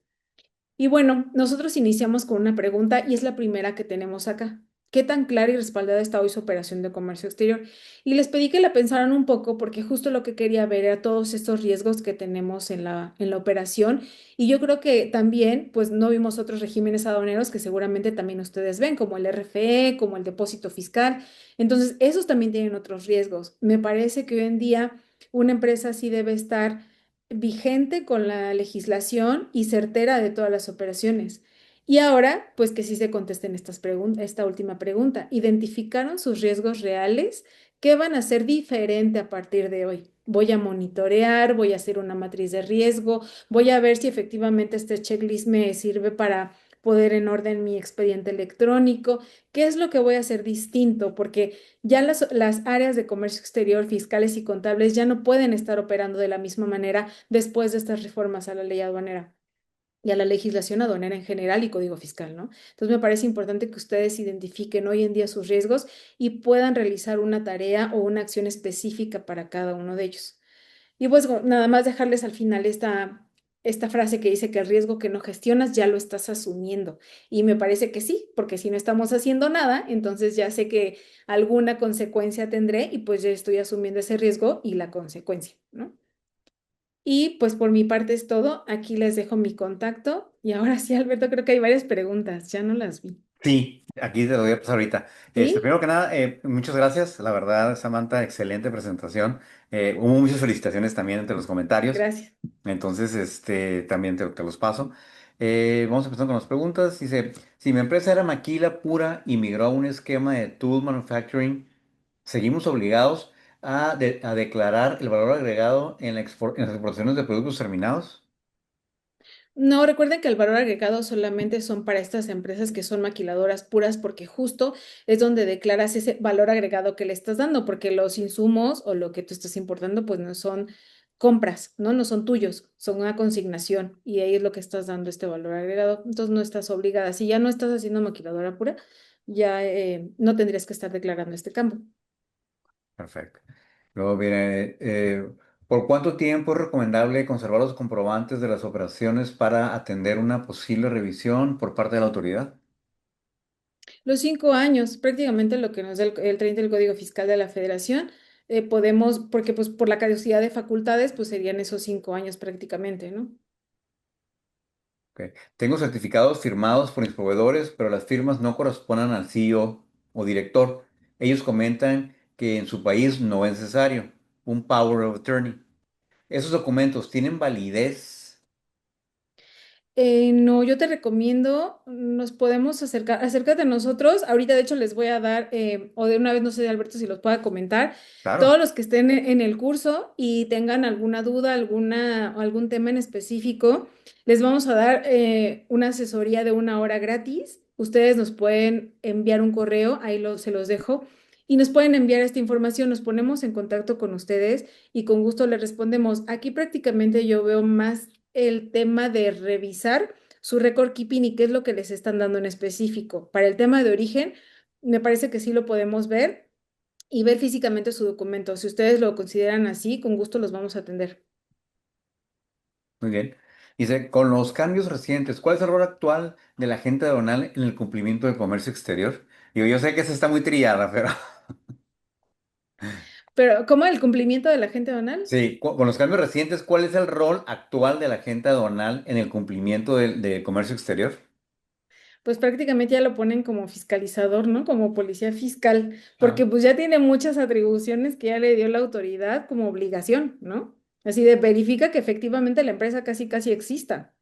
Y bueno, nosotros iniciamos con una pregunta y es la primera que tenemos acá. ¿Qué tan clara y respaldada está hoy su operación de comercio exterior? Y les pedí que la pensaran un poco porque justo lo que quería ver era todos estos riesgos que tenemos en la operación. Y yo creo que también, pues no vimos otros regímenes aduaneros que seguramente también ustedes ven, como el RFE, como el depósito fiscal. Entonces, esos también tienen otros riesgos. Me parece que hoy en día una empresa sí debe estar vigente con la legislación y certera de todas las operaciones. Y ahora, pues que sí se contesten estas esta última pregunta. ¿Identificaron sus riesgos reales? ¿Qué van a hacer diferente a partir de hoy? Voy a monitorear, voy a hacer una matriz de riesgo, voy a ver si efectivamente este checklist me sirve para poder en orden mi expediente electrónico. ¿Qué es lo que voy a hacer distinto? Porque ya las áreas de comercio exterior, fiscales y contables ya no pueden estar operando de la misma manera después de estas reformas a la ley aduanera y a la legislación aduanera en general y código fiscal, ¿no? Entonces me parece importante que ustedes identifiquen hoy en día sus riesgos y puedan realizar una tarea o una acción específica para cada uno de ellos. Y pues nada más dejarles al final esta frase que dice que el riesgo que no gestionas ya lo estás asumiendo. Y me parece que sí, porque si no estamos haciendo nada, entonces ya sé que alguna consecuencia tendré y pues ya estoy asumiendo ese riesgo y la consecuencia, ¿no? Y pues por mi parte es todo. Aquí les dejo mi contacto. Y ahora sí, Alberto, creo que hay varias preguntas. Ya no las vi. Sí, aquí te lo voy a pasar ahorita. ¿Sí? Primero que nada, muchas gracias. La verdad, Samantha, excelente presentación. Hubo muchas felicitaciones también entre los comentarios. Gracias. Entonces, también te los paso. Vamos a empezar con las preguntas. Dice, si mi empresa era maquila pura y migró a un esquema de tool manufacturing, ¿seguimos obligados a declarar el valor agregado en en las exportaciones de productos terminados? No, recuerden que el valor agregado solamente son para estas empresas que son maquiladoras puras porque justo es donde declaras ese valor agregado que le estás dando, porque los insumos o lo que tú estás importando pues no son compras, ¿no? No son tuyos, son una consignación y ahí es lo que estás dando este valor agregado. Entonces no estás obligada. Si ya no estás haciendo maquiladora pura, ya no tendrías que estar declarando este campo. Perfecto. Luego viene, ¿por cuánto tiempo es recomendable conservar los comprobantes de las operaciones para atender una posible revisión por parte de la autoridad? Los 5 años, prácticamente lo que nos da el 30 del Código Fiscal de la Federación, podemos, porque pues por la caducidad de facultades, pues serían esos 5 años prácticamente, ¿no? Ok. Tengo certificados firmados por mis proveedores, pero las firmas no corresponden al CEO o director. Ellos comentan que en su país no es necesario un power of attorney. ¿Esos documentos tienen validez? No, yo te recomiendo, nos podemos acercar, acércate a nosotros. Ahorita, de hecho, les voy a dar, o de una vez, no sé, Alberto, si los pueda comentar, todos Claro. los que estén en el curso y tengan alguna duda, algún tema en específico, les vamos a dar una asesoría de 1 hora gratis. Ustedes nos pueden enviar un correo, ahí se los dejo, y nos pueden enviar esta información. Nos ponemos en contacto con ustedes y con gusto les respondemos. Aquí prácticamente yo veo más el tema de revisar su record keeping y qué es lo que les están dando en específico. Para el tema de origen, me parece que sí lo podemos ver y ver físicamente su documento. Si ustedes lo consideran así, con gusto los vamos a atender. Muy bien. Dice, con los cambios recientes, ¿cuál es el rol actual de la agente aduanal en el cumplimiento de comercio exterior? Digo, yo sé que esa está muy trillada, pero... Pero, ¿cómo el cumplimiento de la gente banal? Sí, con los cambios recientes, ¿cuál es el rol actual de la agente aduanal en el cumplimiento del comercio exterior? Pues prácticamente ya lo ponen como fiscalizador, ¿no? Como policía fiscal, porque Ah, pues ya tiene muchas atribuciones que ya le dio la autoridad como obligación, ¿no? Así de verifica que efectivamente la empresa casi casi exista.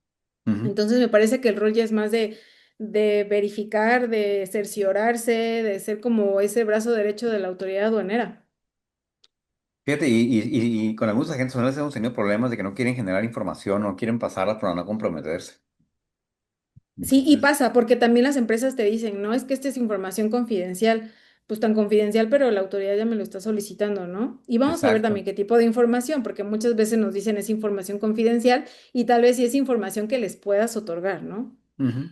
ujú. Entonces me parece que el rol ya es más de verificar, de cerciorarse, de ser como ese brazo derecho de la autoridad aduanera. Fíjate, y con algunos agentes aduanales hemos tenido problemas de que no quieren generar información, no quieren pasarla para no comprometerse. Sí, y Entonces, pasa, porque también las empresas te dicen, no, es que esta es información confidencial, pues tan confidencial, pero la autoridad ya me lo está solicitando, ¿no? Y vamos a ver también exacto. qué tipo de información, porque muchas veces nos dicen es información confidencial y tal vez sí es información que les puedas otorgar, ¿no? Ujú.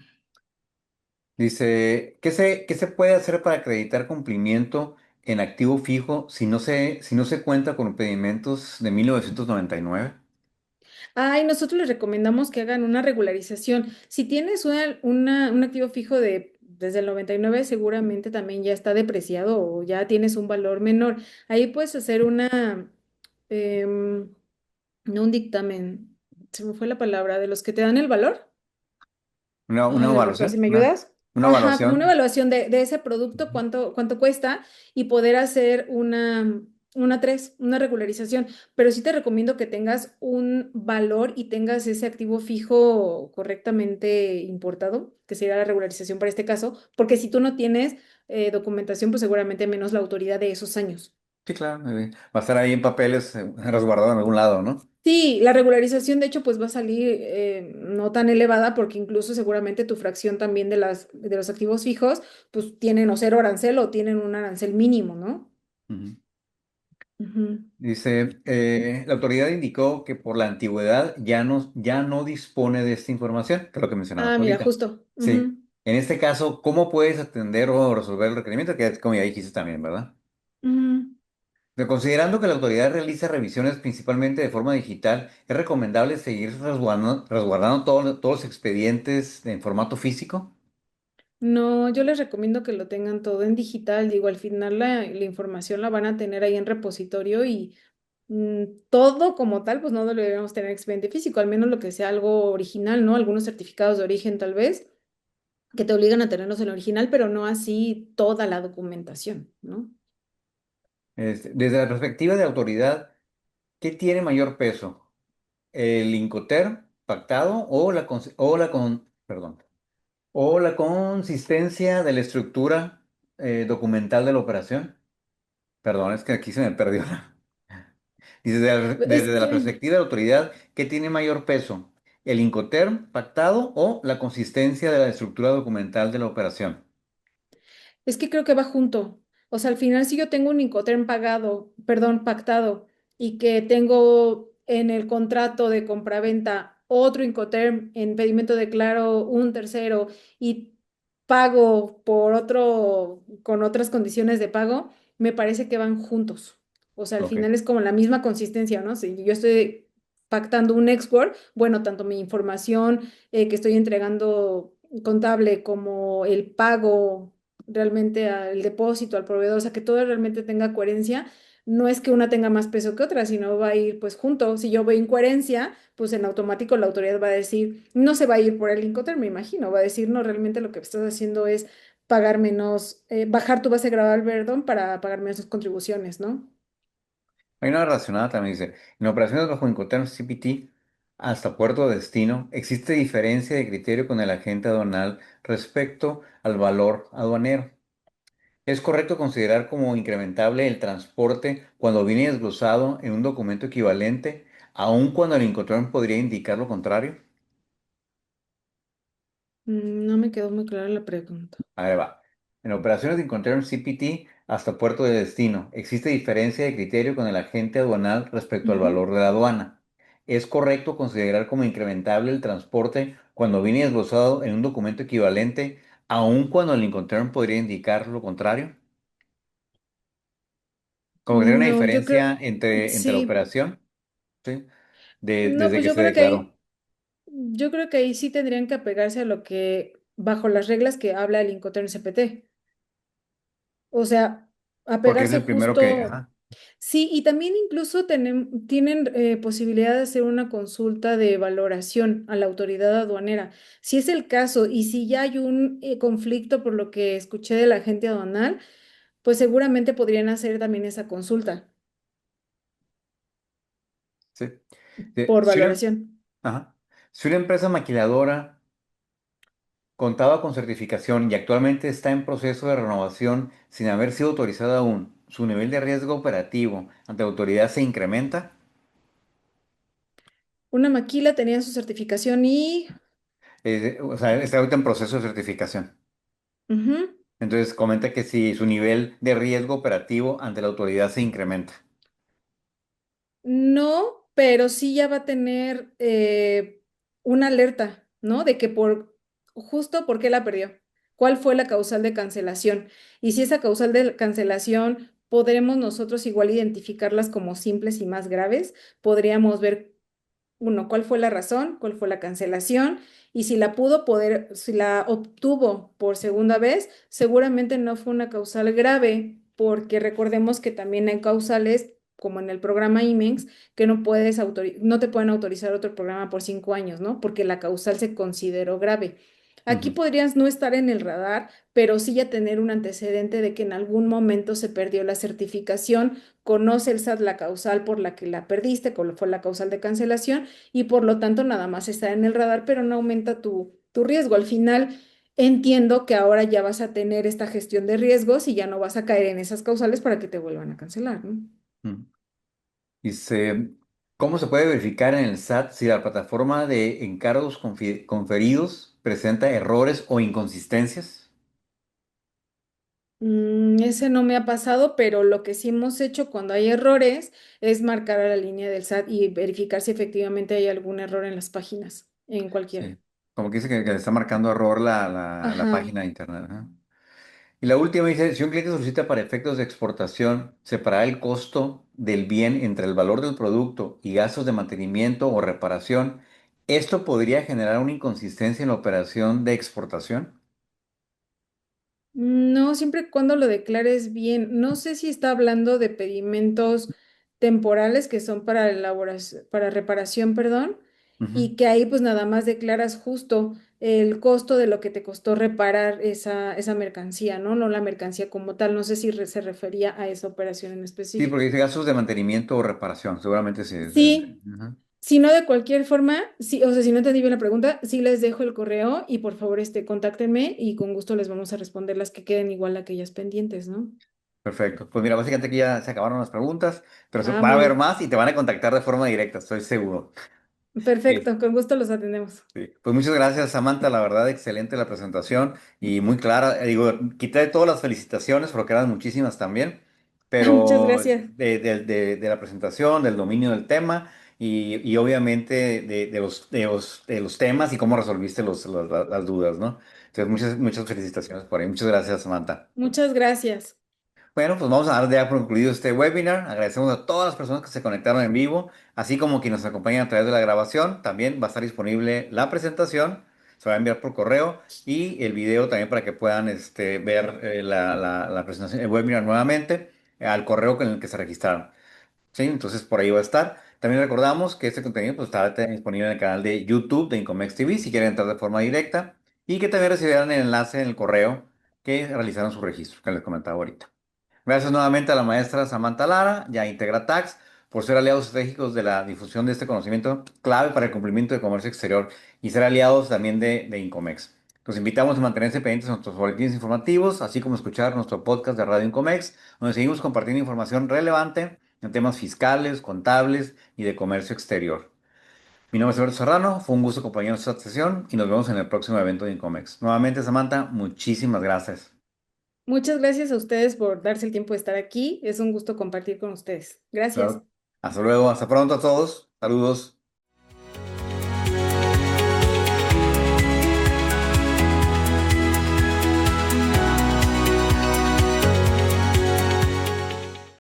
Dice, ¿qué se puede hacer para acreditar cumplimiento en activo fijo si no se cuenta con pedimentos de 1999? Ay, nosotros les recomendamos que hagan una regularización. Si tienes un activo fijo desde el 99, seguramente también ya está depreciado o ya tienes un valor menor. Ahí puedes hacer em, no un dictamen, se me fue la palabra, de los que te dan el valor. Una Ay, a ver, pero si evaluación, me una, ayudas. una Ajá, como una evaluación. evaluación de ese producto, Ujú. cuánto cuesta y poder hacer una regularización. Pero sí te recomiendo que tengas un valor y tengas ese activo fijo correctamente importado, que sería la regularización para este caso, porque si tú no tienes documentación, pues seguramente menos la autoridad de esos años. Sí, claro. Va a estar ahí en papeles resguardado en algún lado, ¿no? Sí, la regularización de hecho pues va a salir no tan elevada porque incluso seguramente tu fracción también de los activos fijos pues tienen o cero arancel o tienen un arancel mínimo, ¿no? Ujú. Ujú. Dice, la autoridad indicó que por la antigüedad ya no dispone de esta información, que es lo que mencionabas Ah, mira, ahorita. justo. Sí. Ujú, En este caso, ¿cómo puedes atender o resolver el requerimiento? Que es como ya dijiste también, ¿verdad? ujú. Considerando que la autoridad realiza revisiones principalmente de forma digital, ¿es recomendable seguir resguardando todos los expedientes en formato físico? No, yo les recomiendo que lo tengan todo en digital. Digo, al final la información la van a tener ahí en repositorio y todo como tal, pues no lo debemos tener en expediente físico, al menos lo que sea algo original, ¿no? Algunos certificados de origen tal vez, que te obligan a tenerlos en original, pero no así toda la documentación, ¿no? Desde la perspectiva de autoridad, ¿qué tiene mayor peso? ¿El Incoterm pactado o la consistencia de la estructura documental de la operación? Perdón, es que aquí se me perdió. Dice, desde, Es desde la que perspectiva de la autoridad, ¿qué tiene mayor peso? ¿El Incoterm pactado o la consistencia de la estructura documental de la operación? Es que creo que va junto. O sea, al final, si yo tengo un Incoterm pagado, perdón, pactado, y que tengo en el contrato de compraventa otro Incoterm en pedimento de claro, un tercero, y pago por otro, con otras condiciones de pago, me parece que van juntos. O sea, al Ok. final es como la misma consistencia, ¿no? Si yo estoy pactando un export, bueno, tanto mi información que estoy entregando contable como el pago realmente al depósito, al proveedor, o sea, que todo realmente tenga coherencia. No es que una tenga más peso que otra, sino va a ir pues junto. Si yo veo incoherencia, pues en automático la autoridad va a decir, no se va a ir por el Incoterm, me imagino, va a decir, no, realmente lo que estás haciendo es pagar menos, bajar tu base gradual, perdón, para pagar menos contribuciones, ¿no? Hay una relacionada también, dice, en operaciones bajo Incoterm CPT hasta puerto de destino, ¿existe diferencia de criterio con el agente aduanal respecto al valor aduanero? ¿Es correcto considerar como incrementable el transporte cuando viene desglosado en un documento equivalente, aun cuando el Incoterm podría indicar lo contrario? No me quedó muy clara la pregunta. Ahí va. En operaciones de Incoterm CPT hasta puerto de destino, existe diferencia de criterio con el agente aduanal respecto al Ujú. valor de la aduana. ¿Es correcto considerar como incrementable el transporte cuando viene desglosado en un documento equivalente, aun cuando el Incoterm podría indicar lo contrario? Como que tiene una No, yo creo, diferencia entre la sí, operación, ¿sí? no, Desde pues que se declaró. yo creo que ahí sí tendrían que apegarse a lo que, bajo las reglas que habla el Incoterm CPT. O sea, Porque es apegarse el primero que... justo, Ajá. Sí, y también incluso tienen posibilidad de hacer una consulta de valoración a la autoridad aduanera. Si es el caso y si ya hay un conflicto por lo que escuché de la agente aduanal, pues seguramente podrían hacer también esa consulta ¿Sí? De- por Si una, valoración. ajá. Si una empresa maquiladora contaba con certificación y actualmente está en proceso de renovación sin haber sido autorizada aún, ¿su nivel de riesgo operativo ante la autoridad se incrementa? Una maquila tenía su certificación y... O sea, está ahorita en proceso de certificación. ujú. Entonces comenta que si su nivel de riesgo operativo ante la autoridad se incrementa. No, pero sí ya va a tener una alerta, ¿no? De que justo por qué la perdió, cuál fue la causal de cancelación. Y si esa causal de cancelación podremos nosotros igual identificarlas como simples y más graves, podríamos ver uno, cuál fue la razón, cuál fue la cancelación y si la pudo poder, si la obtuvo por segunda vez, seguramente no fue una causal grave, porque recordemos que también hay causales, como en el programa IMEX, que no te pueden autorizar otro programa por 5 años, ¿no? Porque la causal se consideró grave. Aquí Ujú, podrías no estar en el radar, pero sí ya tener un antecedente de que en algún momento se perdió la certificación, conoce el SAT la causal por la que la perdiste, cuál fue la causal de cancelación y por lo tanto nada más está en el radar, pero no aumenta tu riesgo. Al final entiendo que ahora ya vas a tener esta gestión de riesgos y ya no vas a caer en esas causales para que te vuelvan a cancelar, ¿no? ujú. Dice, ¿cómo se puede verificar en el SAT si la plataforma de encargos conferidos presenta errores o inconsistencias? Ese no me ha pasado, pero lo que sí hemos hecho cuando hay errores es marcar a la línea del SAT y verificar si efectivamente hay algún error en las páginas, en cualquiera. Sí. Como que dice que le está marcando error la Ajá. página de internet. Ajá. Y la última dice, si un cliente solicita para efectos de exportación separar el costo del bien entre el valor del producto y gastos de mantenimiento o reparación, ¿esto podría generar una inconsistencia en la operación de exportación? No, siempre y cuando lo declares bien. No sé si está hablando de pedimentos temporales que son para para reparación, perdón, Ujú. y que ahí pues nada más declaras justo el costo de lo que te costó reparar esa mercancía, ¿no? No la mercancía como tal. No sé si se refería a esa operación en Sí, porque específico. dice gastos de mantenimiento o reparación, seguramente sí. Sí, Ujú. si no de cualquier forma, sí, o sea, si no entendí bien la pregunta, sí les dejo el correo y por favor contáctenme y con gusto les vamos a responder las que queden igual a aquellas pendientes, ¿no? Perfecto. Pues mira, básicamente aquí ya se acabaron las preguntas, pero Ah, va a muy haber bien. más y te van a contactar de forma directa, estoy seguro. Perfecto, con gusto los atendemos. Sí. Pues muchas gracias, Samantha. La verdad, excelente la presentación y muy clara. Digo, quité todas las felicitaciones porque eran muchísimas también, Muchas pero gracias. de la presentación, del dominio del tema y obviamente de los temas y cómo resolviste las dudas, ¿no? Entonces, muchas felicitaciones por ahí. Muchas gracias, Samantha. Muchas gracias. Bueno, pues vamos a dar ya por concluido este webinar. Agradecemos a todas las personas que se conectaron en vivo, así como quienes nos acompañan a través de la grabación. También va a estar disponible la presentación, se va a enviar por correo y el video también para que puedan ver la presentación, el webinar nuevamente al correo con el que se registraron. ¿Sí? Entonces por ahí va a estar. También recordamos que este contenido pues, estará disponible en el canal de YouTube de Incomex TV si quieren entrar de forma directa y que también recibirán el enlace en el correo que realizaron su registro, que les comentaba ahorita. Gracias nuevamente a la maestra Samantha Lara y a IntegraTax por ser aliados estratégicos de la difusión de este conocimiento clave para el cumplimiento de comercio exterior y ser aliados también de Incomex. Los invitamos a mantenerse pendientes de nuestros boletines informativos, así como escuchar nuestro podcast de Radio Incomex, donde seguimos compartiendo información relevante en temas fiscales, contables y de comercio exterior. Mi nombre es Alberto Serrano, fue un gusto acompañarnos en esta sesión y nos vemos en el próximo evento de Incomex. Nuevamente, Samantha, muchísimas gracias. Muchas gracias a ustedes por darse el tiempo de estar aquí. Es un gusto compartir con ustedes. Gracias. Claro. Hasta luego, hasta pronto a todos. Saludos.